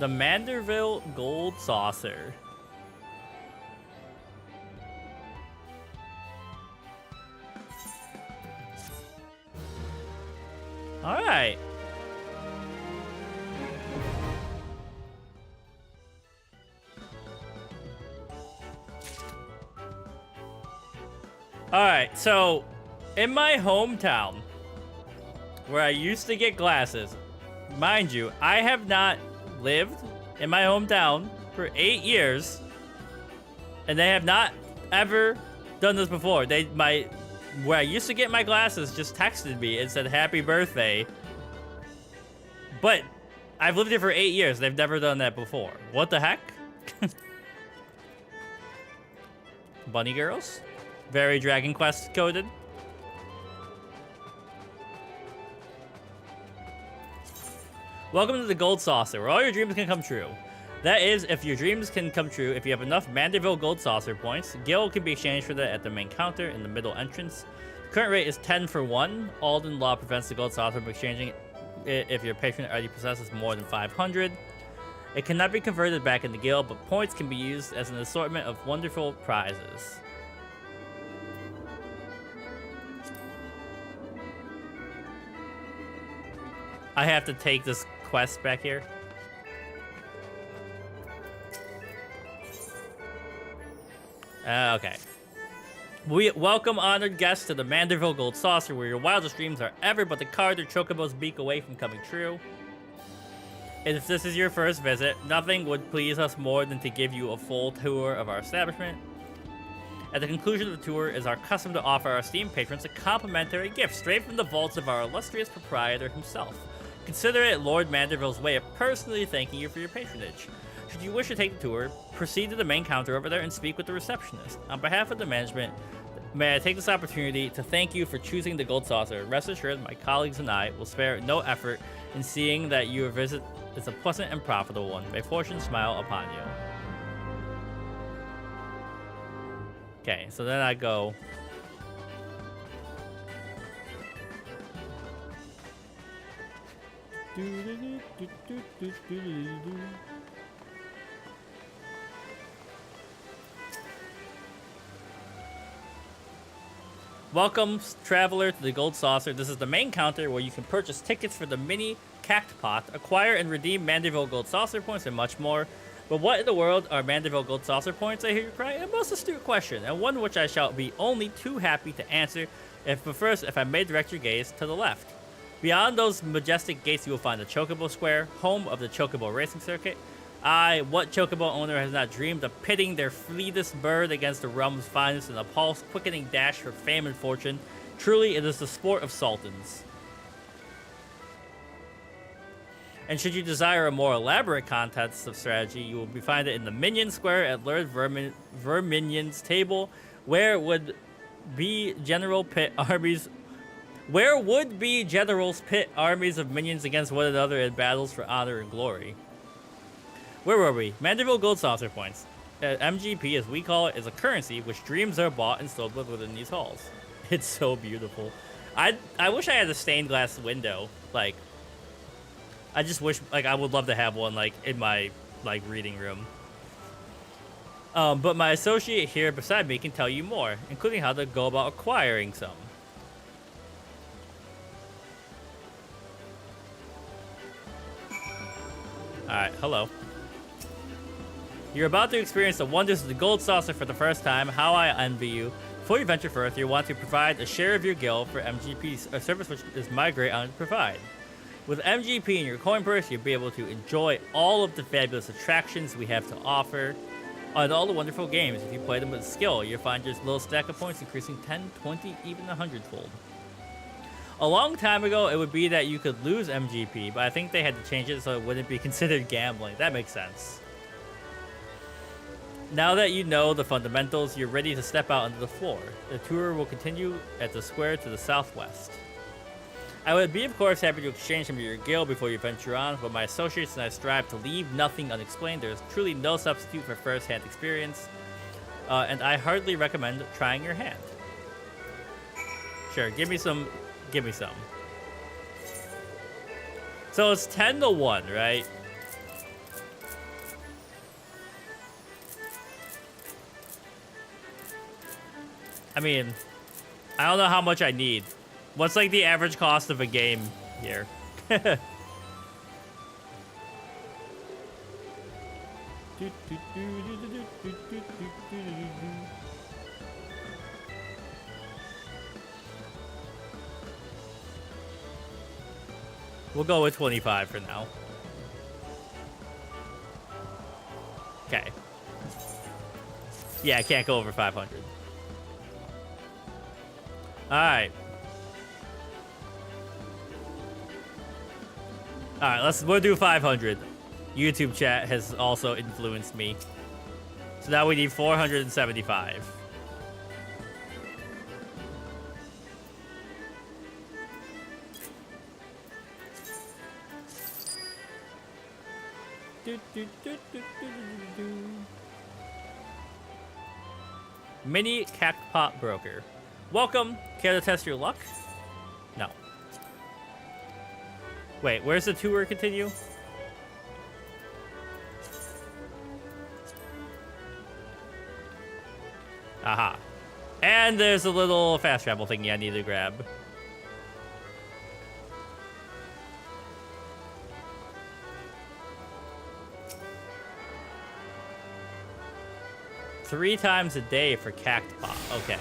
The Manderville Gold Saucer. All right. All right, so in my hometown, where I used to get glasses, mind you, I have not lived in my hometown for 8 years, and they have not ever done this before. Where I used to get my glasses just texted me and said happy birthday, but I've lived here for 8 years. They've never done that before. What the heck? Bunny girls? Very Dragon Quest coded. Welcome to the Gold Saucer, where all your dreams can come true. That is, if your dreams can come true, if you have enough Manderville Gold Saucer points. Gil can be exchanged for that at the main counter in the middle entrance. The current rate is 10 for 1. Alden law prevents the Gold Saucer from exchanging it if your patron already possesses more than 500. It cannot be converted back into Gil, but points can be used as an assortment of wonderful prizes. I have to take this quest back here. Okay. We welcome honored guests to the Manderville Gold Saucer, where your wildest dreams are ever but the card or chocobo's beak away from coming true. And if this is your first visit, nothing would please us more than to give you a full tour of our establishment. At the conclusion of the tour, it is our custom to offer our esteemed patrons a complimentary gift straight from the vaults of our illustrious proprietor himself. Consider it Lord Manderville's way of personally thanking you for your patronage. Should you wish to take the tour, proceed to the main counter over there and speak with the receptionist. On behalf of the management, may I take this opportunity to thank you for choosing the Gold Saucer. Rest assured, my colleagues and I will spare no effort in seeing that your visit is a pleasant and profitable one. May fortune smile upon you. Okay, so then I go... Welcome, traveler, to the Gold Saucer. This is the main counter where you can purchase tickets for the mini Cactpot, acquire and redeem Manderville Gold Saucer points, and much more. But what in the world are Manderville Gold Saucer points, I hear you cry? A most astute question, and one which I shall be only too happy to answer. But first, if I may direct your gaze to the left. Beyond those majestic gates, you will find the Chocobo Square, home of the Chocobo Racing Circuit. What Chocobo owner has not dreamed of pitting their fleetest bird against the realm's finest in a pulse-quickening dash for fame and fortune? Truly, it is the sport of sultans. And should you desire a more elaborate contest of strategy, you will find it in the Minion Square at Lord Verminion's table, where would be generals pit armies of minions against one another in battles for honor and glory. Where were we? Manderville Gold Saucer points. MGP, as we call it, is a currency which dreams are bought and sold with within these halls. It's so beautiful. I wish I had a stained glass window. Like, I just wish, like, I would love to have one, like, in my, like, reading room. But my associate here beside me can tell you more, including how to go about acquiring some. Alright, hello. You're about to experience the wonders of the Gold Saucer for the first time. How I envy you. Before you venture further, you want to provide a share of your guild for MGP, a service which is my great honor to provide. With MGP in your coin purse, you'll be able to enjoy all of the fabulous attractions we have to offer and all the wonderful games. If you play them with skill, you'll find your little stack of points increasing 10, 20, even 100-fold. A long time ago, it would be that you could lose MGP, but I think they had to change it so it wouldn't be considered gambling. That makes sense. Now that you know the fundamentals, you're ready to step out onto the floor. The tour will continue at the square to the southwest. I would be, of course, happy to exchange some of your guild before you venture on, but my associates and I strive to leave nothing unexplained. There is truly no substitute for first-hand experience, and I hardly recommend trying your hand. Sure, give me some. Give me some. So it's 10 to 1, right? I mean, I don't know how much I need. What's like the average cost of a game here? We'll go with 25 for now. Okay. Yeah, I can't go over 500. Alright. Alright, we'll do 500. YouTube chat has also influenced me. So now we need 475. Mini Cactpot Broker. Welcome. Care to test your luck? No. Wait, where's the tour continue? Aha. And there's a little fast travel thingy I need to grab. Three times a day for Cactpot. Okay.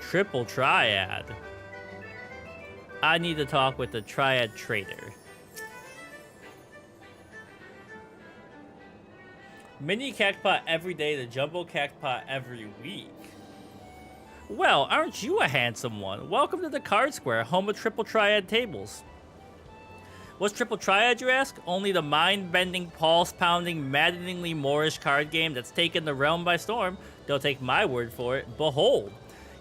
Triple Triad. I need to talk with the Triad Trader. Mini Cactpot every day, the Jumbo Cactpot every week. Well, aren't you a handsome one? Welcome to the Card Square, home of Triple Triad tables. What's Triple Triad, you ask? Only the mind-bending, pulse-pounding, maddeningly Moorish card game that's taken the realm by storm. Don't take my word for it. Behold.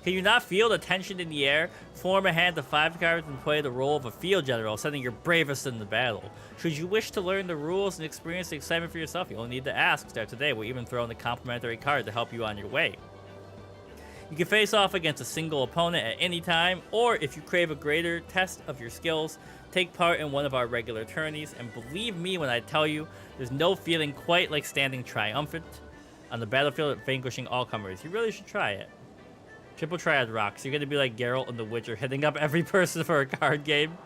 Can you not feel the tension in the air? Form a hand of 5 cards and play the role of a field general, sending your bravest in the battle. Should you wish to learn the rules and experience the excitement for yourself, you only need to ask. Start today. We'll even throw in a complimentary card to help you on your way. You can face off against a single opponent at any time, or if you crave a greater test of your skills, take part in one of our regular tourneys, and believe me when I tell you, there's no feeling quite like standing triumphant on the battlefield vanquishing all comers. You really should try it. Triple Triad rocks. You're gonna be like Geralt in The Witcher, hitting up every person for a card game.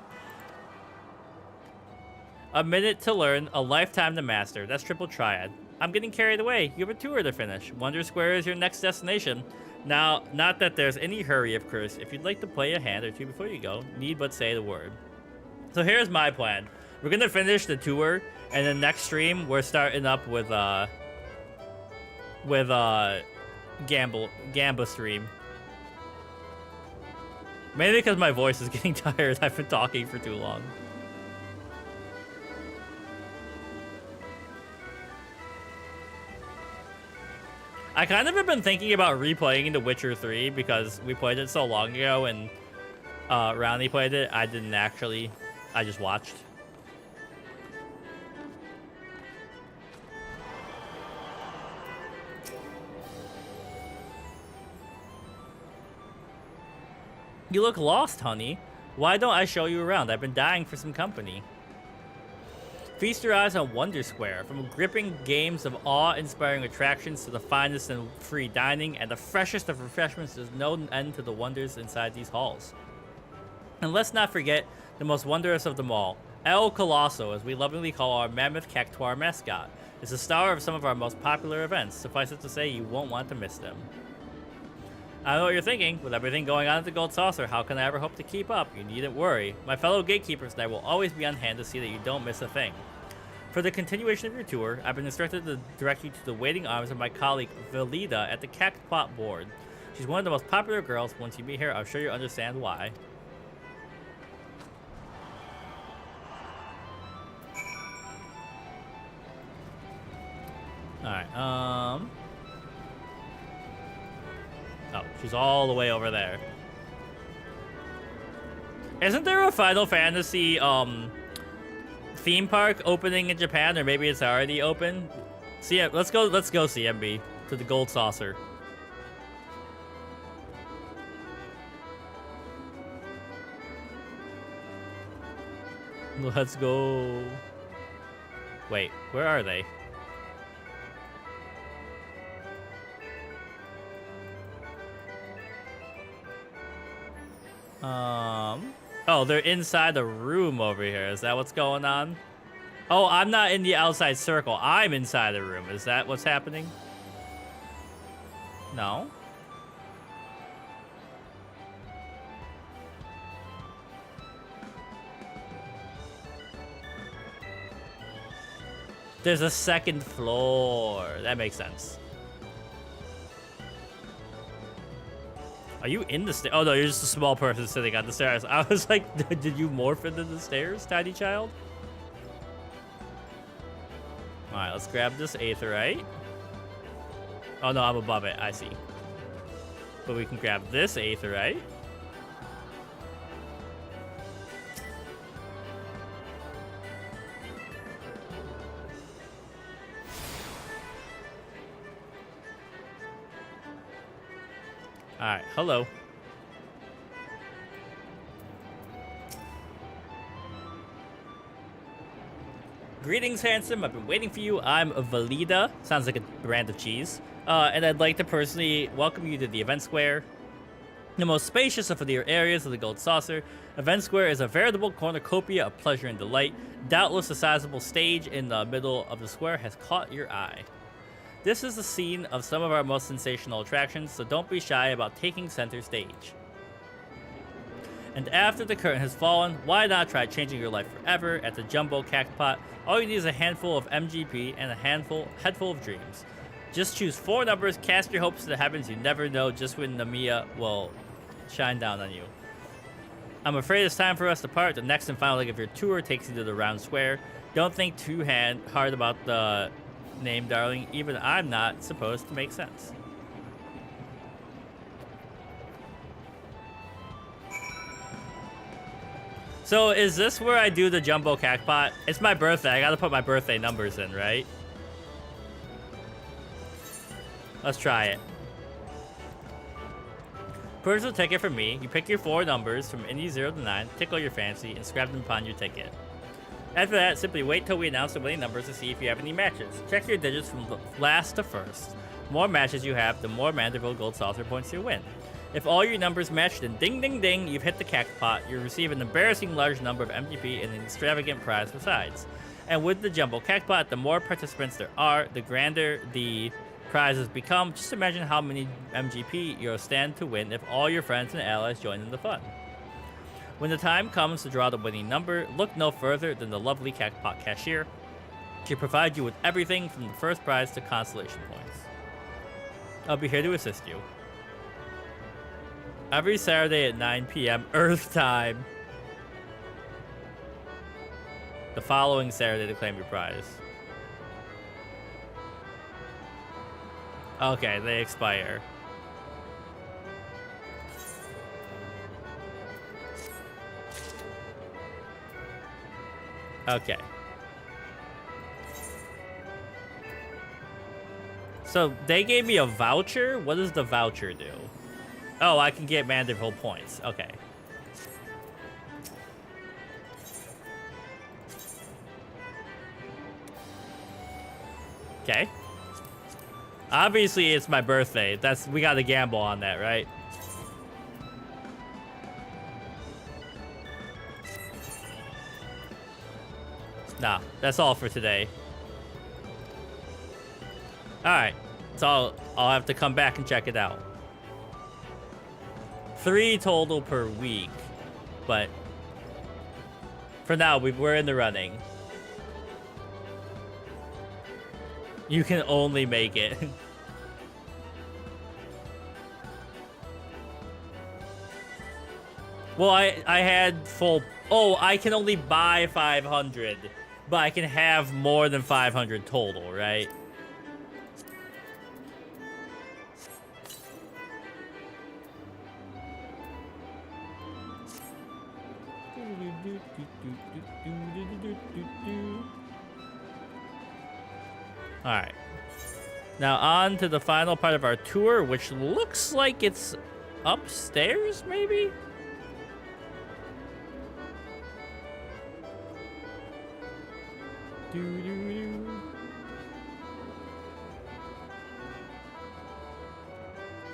A minute to learn, a lifetime to master. That's Triple Triad. I'm getting carried away. You have a tour to finish. Wonder Square is your next destination. Now, not that there's any hurry, of course. If you'd like to play a hand or two before you go, need but say the word. So here's my plan. We're gonna finish the tour, and then next stream we're starting up with Gamba stream. Maybe because my voice is getting tired. I've been talking for too long. I kind of have been thinking about replaying The Witcher 3 because we played it so long ago and Roundy played it. I didn't actually. I just watched. You look lost, honey. Why don't I show you around? I've been dying for some company. Feast your eyes on Wonder Square. From gripping games of awe-inspiring attractions to the finest in free dining and the freshest of refreshments, there's no end to the wonders inside these halls. And let's not forget the most wondrous of them all, El Colosso, as we lovingly call our mammoth cactuar mascot, is the star of some of our most popular events. Suffice it to say, you won't want to miss them. I know what you're thinking. With everything going on at the Gold Saucer, how can I ever hope to keep up? You needn't worry. My fellow gatekeepers and I will always be on hand to see that you don't miss a thing. For the continuation of your tour, I've been instructed to direct you to the waiting arms of my colleague, Velida, at the Cactpot board. She's one of the most popular girls. Once you meet her, I'm sure you'll understand why. Oh, she's all the way over there. Isn't there a Final Fantasy theme park opening in Japan, or maybe it's already open? See, let's go CMB to the Gold Saucer. Let's go. Wait, where are they? Oh, they're inside the room over here. Is that what's going on? Oh, I'm not in the outside circle. I'm inside the room. Is that what's happening? No. There's a second floor. That makes sense. Are you in the stairs? Oh, no, you're just a small person sitting on the stairs. I was like, did you morph into the stairs, tiny child? All right, let's grab this aetherite. Oh, no, I'm above it. I see. But we can grab this aetherite. Alright, hello. Greetings, handsome. I've been waiting for you. I'm Valida. Sounds like a brand of cheese. And I'd like to personally welcome you to the Event Square, the most spacious of the areas of the Gold Saucer. Event Square is a veritable cornucopia of pleasure and delight. Doubtless a sizable stage in the middle of the square has caught your eye. This is the scene of some of our most sensational attractions, so don't be shy about taking center stage. And after the curtain has fallen, why not try changing your life forever at the Jumbo Cactpot? All you need is a handful of MGP and a headful of dreams. Just choose 4 numbers, cast your hopes to the heavens. You never know just when Namiya will shine down on you. I'm afraid it's time for us to part. The next and final leg of your tour takes you to the round square. Don't think too hard about the name, darling. Even I'm not supposed to make sense. So is this where I do the Jumbo Cactpot? It's my birthday. I gotta put my birthday numbers in, right? Let's try it. Purchase a ticket from me. You pick your 4 numbers from any 0 to 9, tickle your fancy, and scrap them upon your ticket. After that, simply wait till we announce the winning numbers to see if you have any matches. Check your digits from last to first. The more matches you have, the more Manderville Gold Saucer points you win. If all your numbers match, then ding ding ding, you've hit the Cactpot. You receive an embarrassing large number of MGP and an extravagant prize besides. And with the Jumbo Cactpot, the more participants there are, the grander the prizes become. Just imagine how many MGP you'll stand to win if all your friends and allies join in the fun. When the time comes to draw the winning number, look no further than the lovely Cactpot cashier. She provides you with everything from the first prize to consolation points. I'll be here to assist you. Every Saturday at 9 p.m. Earth time. The following Saturday to claim your prize. Okay, they expire. Okay. So they gave me a voucher? What does the voucher do? Oh, I can get Manderville points. Okay. Okay. Obviously, it's my birthday. We gotta gamble on that, right? Nah, that's all for today. Alright. So I'll have to come back and check it out. 3 total per week. But for now, we're in the running. You can only make it. Well, I had full... Oh, I can only buy 500. But I can have more than 500 total, right? Alright. Now on to the final part of our tour, which looks like it's upstairs, maybe?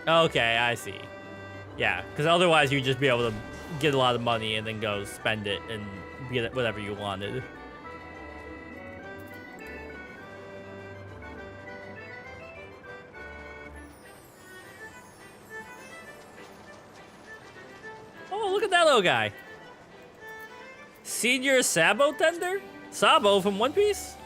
Okay, I see. Yeah, because otherwise you'd just be able to get a lot of money and then go spend it and get whatever you wanted. Oh, look at that little guy. Senior Sabo Tender? Sabo from One Piece?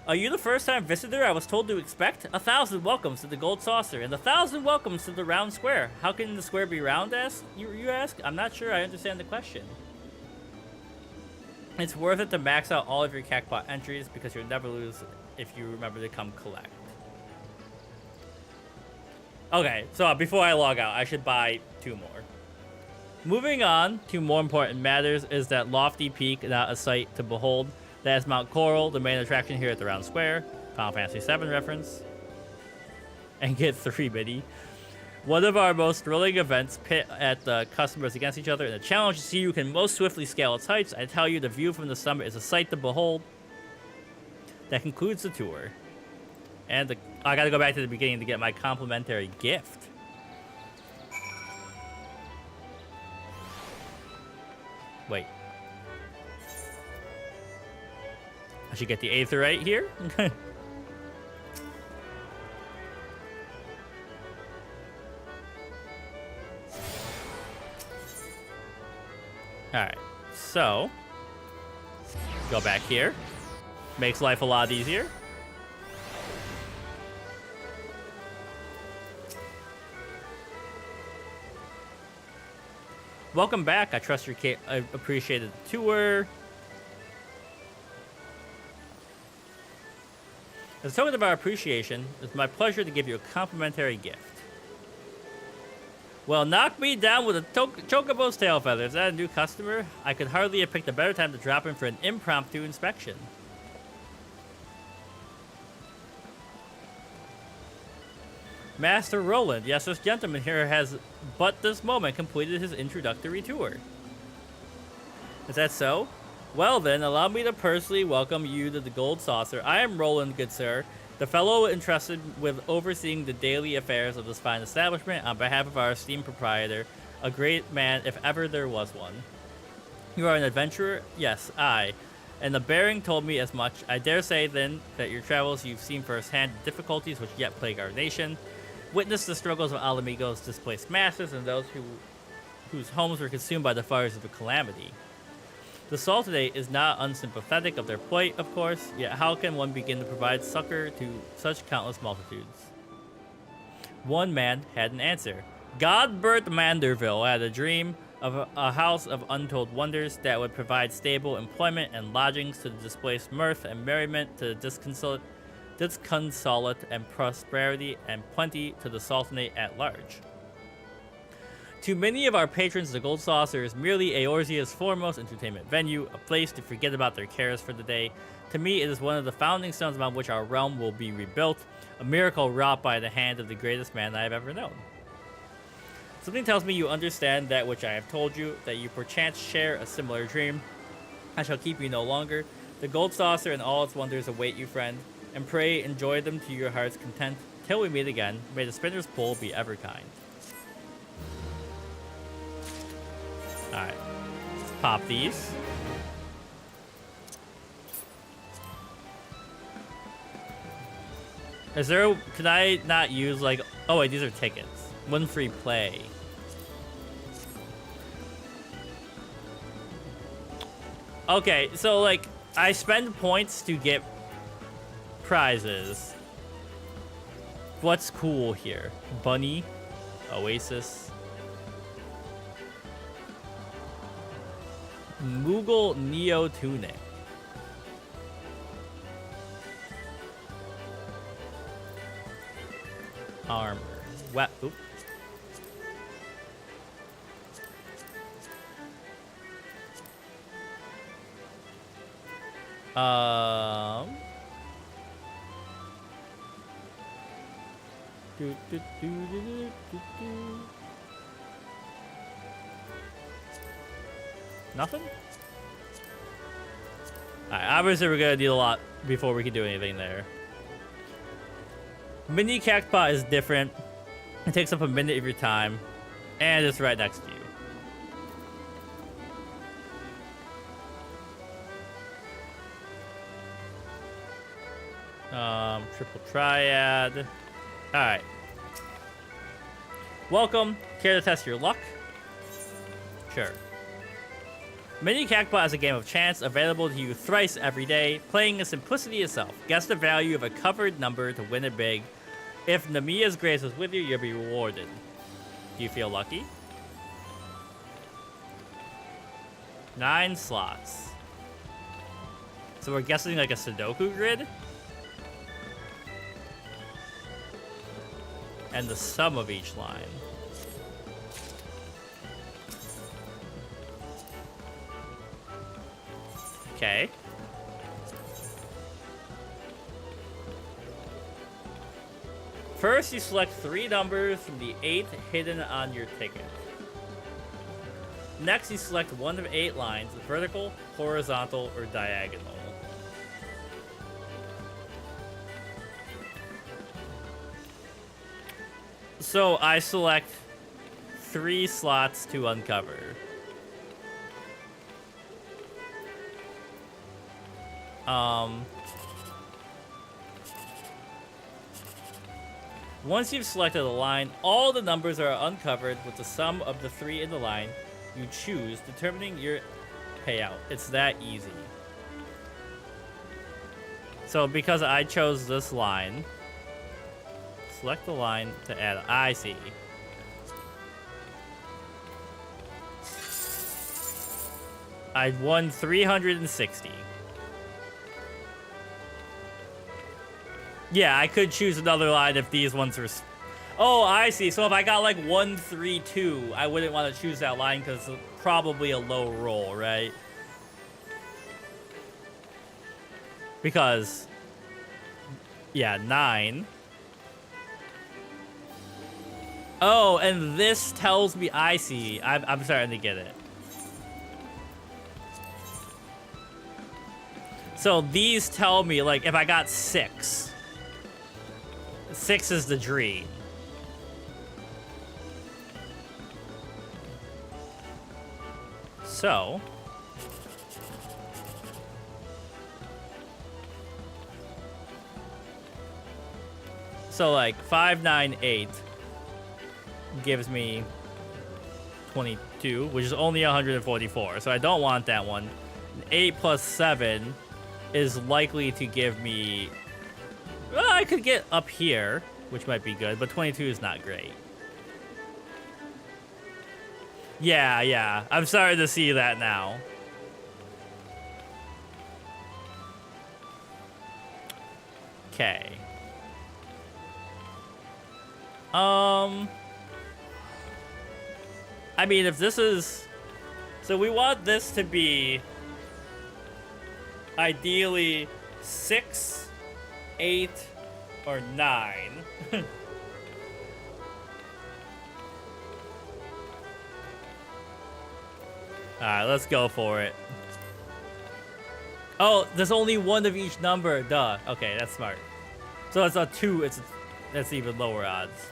Are you the first-time visitor I was told to expect? 1,000 welcomes to the Gold Saucer and 1,000 welcomes to the round square. How can the square be round, you ask? I'm not sure I understand the question. It's worth it to max out all of your Cactpot entries because you'll never lose if you remember to come collect. Okay, so before I log out, I should buy 2 more. Moving on to more important matters is that lofty peak, not a sight to behold. That is Mount Coral, the main attraction here at the Round Square. Final Fantasy VII reference. And get 3 mini. One of our most thrilling events pit at the customers against each other in a challenge to see who can most swiftly scale its heights. I tell you, the view from the summit is a sight to behold. That concludes the tour. And I gotta go back to the beginning to get my complimentary gift. Wait. I should get the Aetherite here. Alright, so go back here. Makes life a lot easier. Welcome back. I trust you appreciated the tour. As a token of our appreciation, it's my pleasure to give you a complimentary gift. Well, knock me down with a Chocobo's tail feather. Is that a new customer? I could hardly have picked a better time to drop in for an impromptu inspection. Master Roland, yes, this gentleman here has but this moment completed his introductory tour. Is that so? Well then, allow me to personally welcome you to the Gold Saucer. I am Roland, good sir, the fellow entrusted with overseeing the daily affairs of this fine establishment on behalf of our esteemed proprietor, a great man if ever there was one. You are an adventurer? Yes, I. And the bearing told me as much. I dare say then that your travels you've seen firsthand the difficulties which yet plague our nation. Witness the struggles of Alamigo's displaced masses and those whose homes were consumed by the fires of the calamity. The Sultanate is not unsympathetic of their plight, of course, yet how can one begin to provide succor to such countless multitudes? One man had an answer. Godbert Manderville had a dream of a house of untold wonders that would provide stable employment and lodgings to the displaced, mirth and merriment to the disconsolate and prosperity and plenty to the Sultanate at large. To many of our patrons, the Gold Saucer is merely Eorzea's foremost entertainment venue, a place to forget about their cares for the day. To me, it is one of the founding stones upon which our realm will be rebuilt, a miracle wrought by the hand of the greatest man I have ever known. Something tells me you understand that which I have told you, that you perchance share a similar dream. I shall keep you no longer. The Gold Saucer and all its wonders await you, friend, and pray enjoy them to your heart's content. Till we meet again, may the spinner's pull be ever kind. Alright, let's pop these. Is there, can I not use like, oh wait, these are tickets. One free play. Okay, so like, I spend points to get prizes. What's cool here? Bunny, Oasis. Moogle Neo Tunic. Armor. Oop. Do, do, do, do, do, do, do. Nothing? Alright, obviously we're gonna need a lot before we can do anything there. Mini Cactpot is different. It takes up a minute of your time. And it's right next to you. Triple Triad. Alright. Welcome. Care to test your luck? Sure. Mini Cactpot is a game of chance available to you thrice every day, playing in simplicity itself. Guess the value of a covered number to win it big. If Namia's grace is with you, you'll be rewarded. Do you feel lucky? 9 slots. So we're guessing like a Sudoku grid? And the sum of each line. Okay. First, you select 3 numbers from the 8 hidden on your ticket. Next, you select one of 8 lines, vertical, horizontal, or diagonal. So I select 3 slots to uncover. Once you've selected a line, all the numbers are uncovered with the sum of the 3 in the line you choose, determining your payout. It's that easy. So because I chose this line, select the line to add. I see. I won 360. Yeah, I could choose another line if these ones were... Oh, I see. So if I got like 1, 3, 2, I wouldn't want to choose that line because it's probably a low roll, right? Because... Yeah, 9. Oh, and this tells me... I see. I'm starting to get it. So these tell me, like, if I got 6... 6 is the dream. So... So, like, 5, 9, 8 gives me 22, which is only 144. So I don't want that one. 8 plus 7 is likely to give me... Well, I could get up here, which might be good, but 22 is not great. Yeah. I'm starting to see that now. Okay. I mean, if this is... So we want this to be... Ideally 6, 8, or 9. Alright, let's go for it. Oh, there's only one of each number. Duh. Okay, that's smart. So it's a 2. That's even lower odds.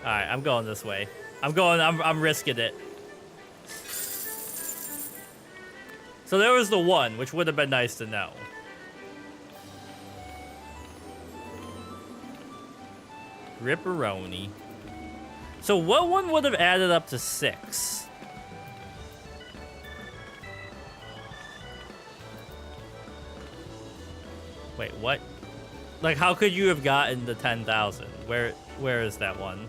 Alright, I'm going this way. I'm risking it. So there was the 1, which would have been nice to know. Ripperoni. So what one would have added up to 6? Wait, what? Like, how could you have gotten the 10,000? Where is that one?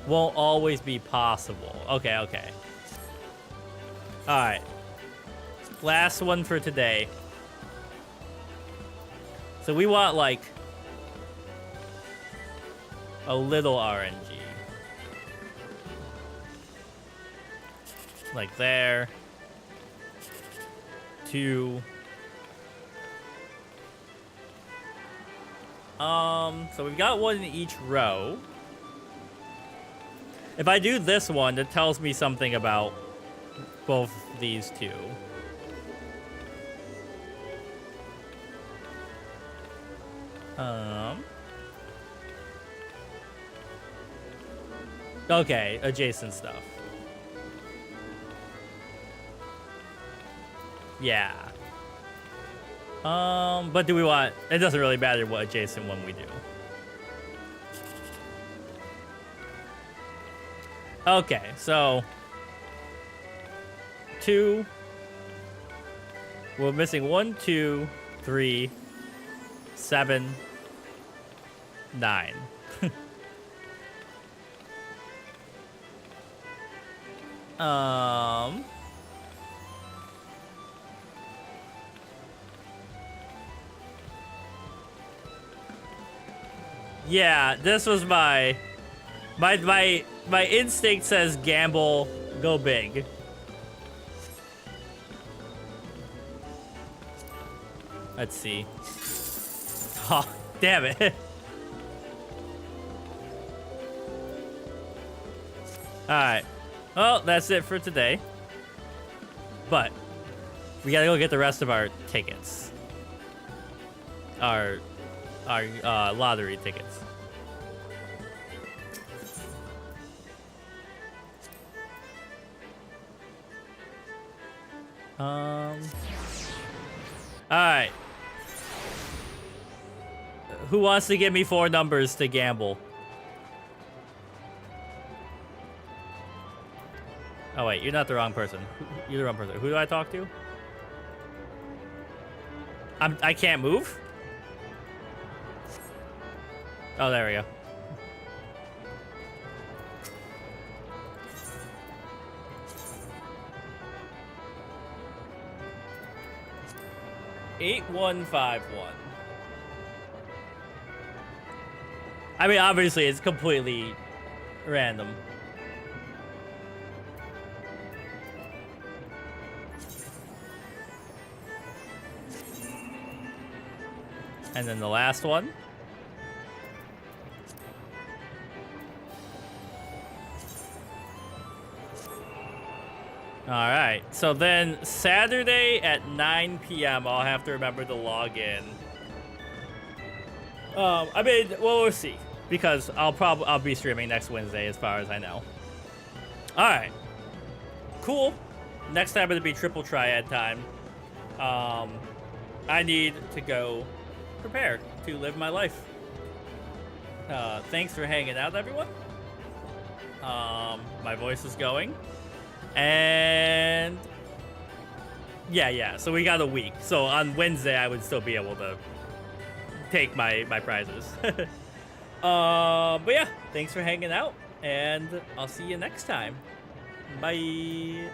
Won't always be possible. Okay. Alright. Last one for today. So we want, like, a little RNG. Like there. 2. So we've got one in each row. If I do this one, it tells me something about both these two. Okay, adjacent stuff. Yeah. But do we want... It doesn't really matter what adjacent one we do. Okay, so... 2. We're missing 1, 2, 3, 7, 9. Yeah, this was my instinct says gamble, go big. Let's see. Oh, damn it. Alright. Well, that's it for today. But we gotta go get the rest of our tickets. Our lottery tickets. Alright. Who wants to give me 4 numbers to gamble? Oh wait, you're not the wrong person. You're the wrong person. Who do I talk to? I can't move? Oh, there we go. $8151. I mean, obviously, it's completely random. And then the last one. All right. So then Saturday at 9 p.m. I'll have to remember to log in. I mean, well, we'll see, because I'll be streaming next Wednesday as far as I know. All right. Cool. Next time it'll be triple triad time. I need to go prepare to live my life. Thanks for hanging out, everyone. My voice is going. And yeah, so we got a week. So on Wednesday, I would still be able to take my prizes. But yeah, thanks for hanging out, and I'll see you next time. Bye.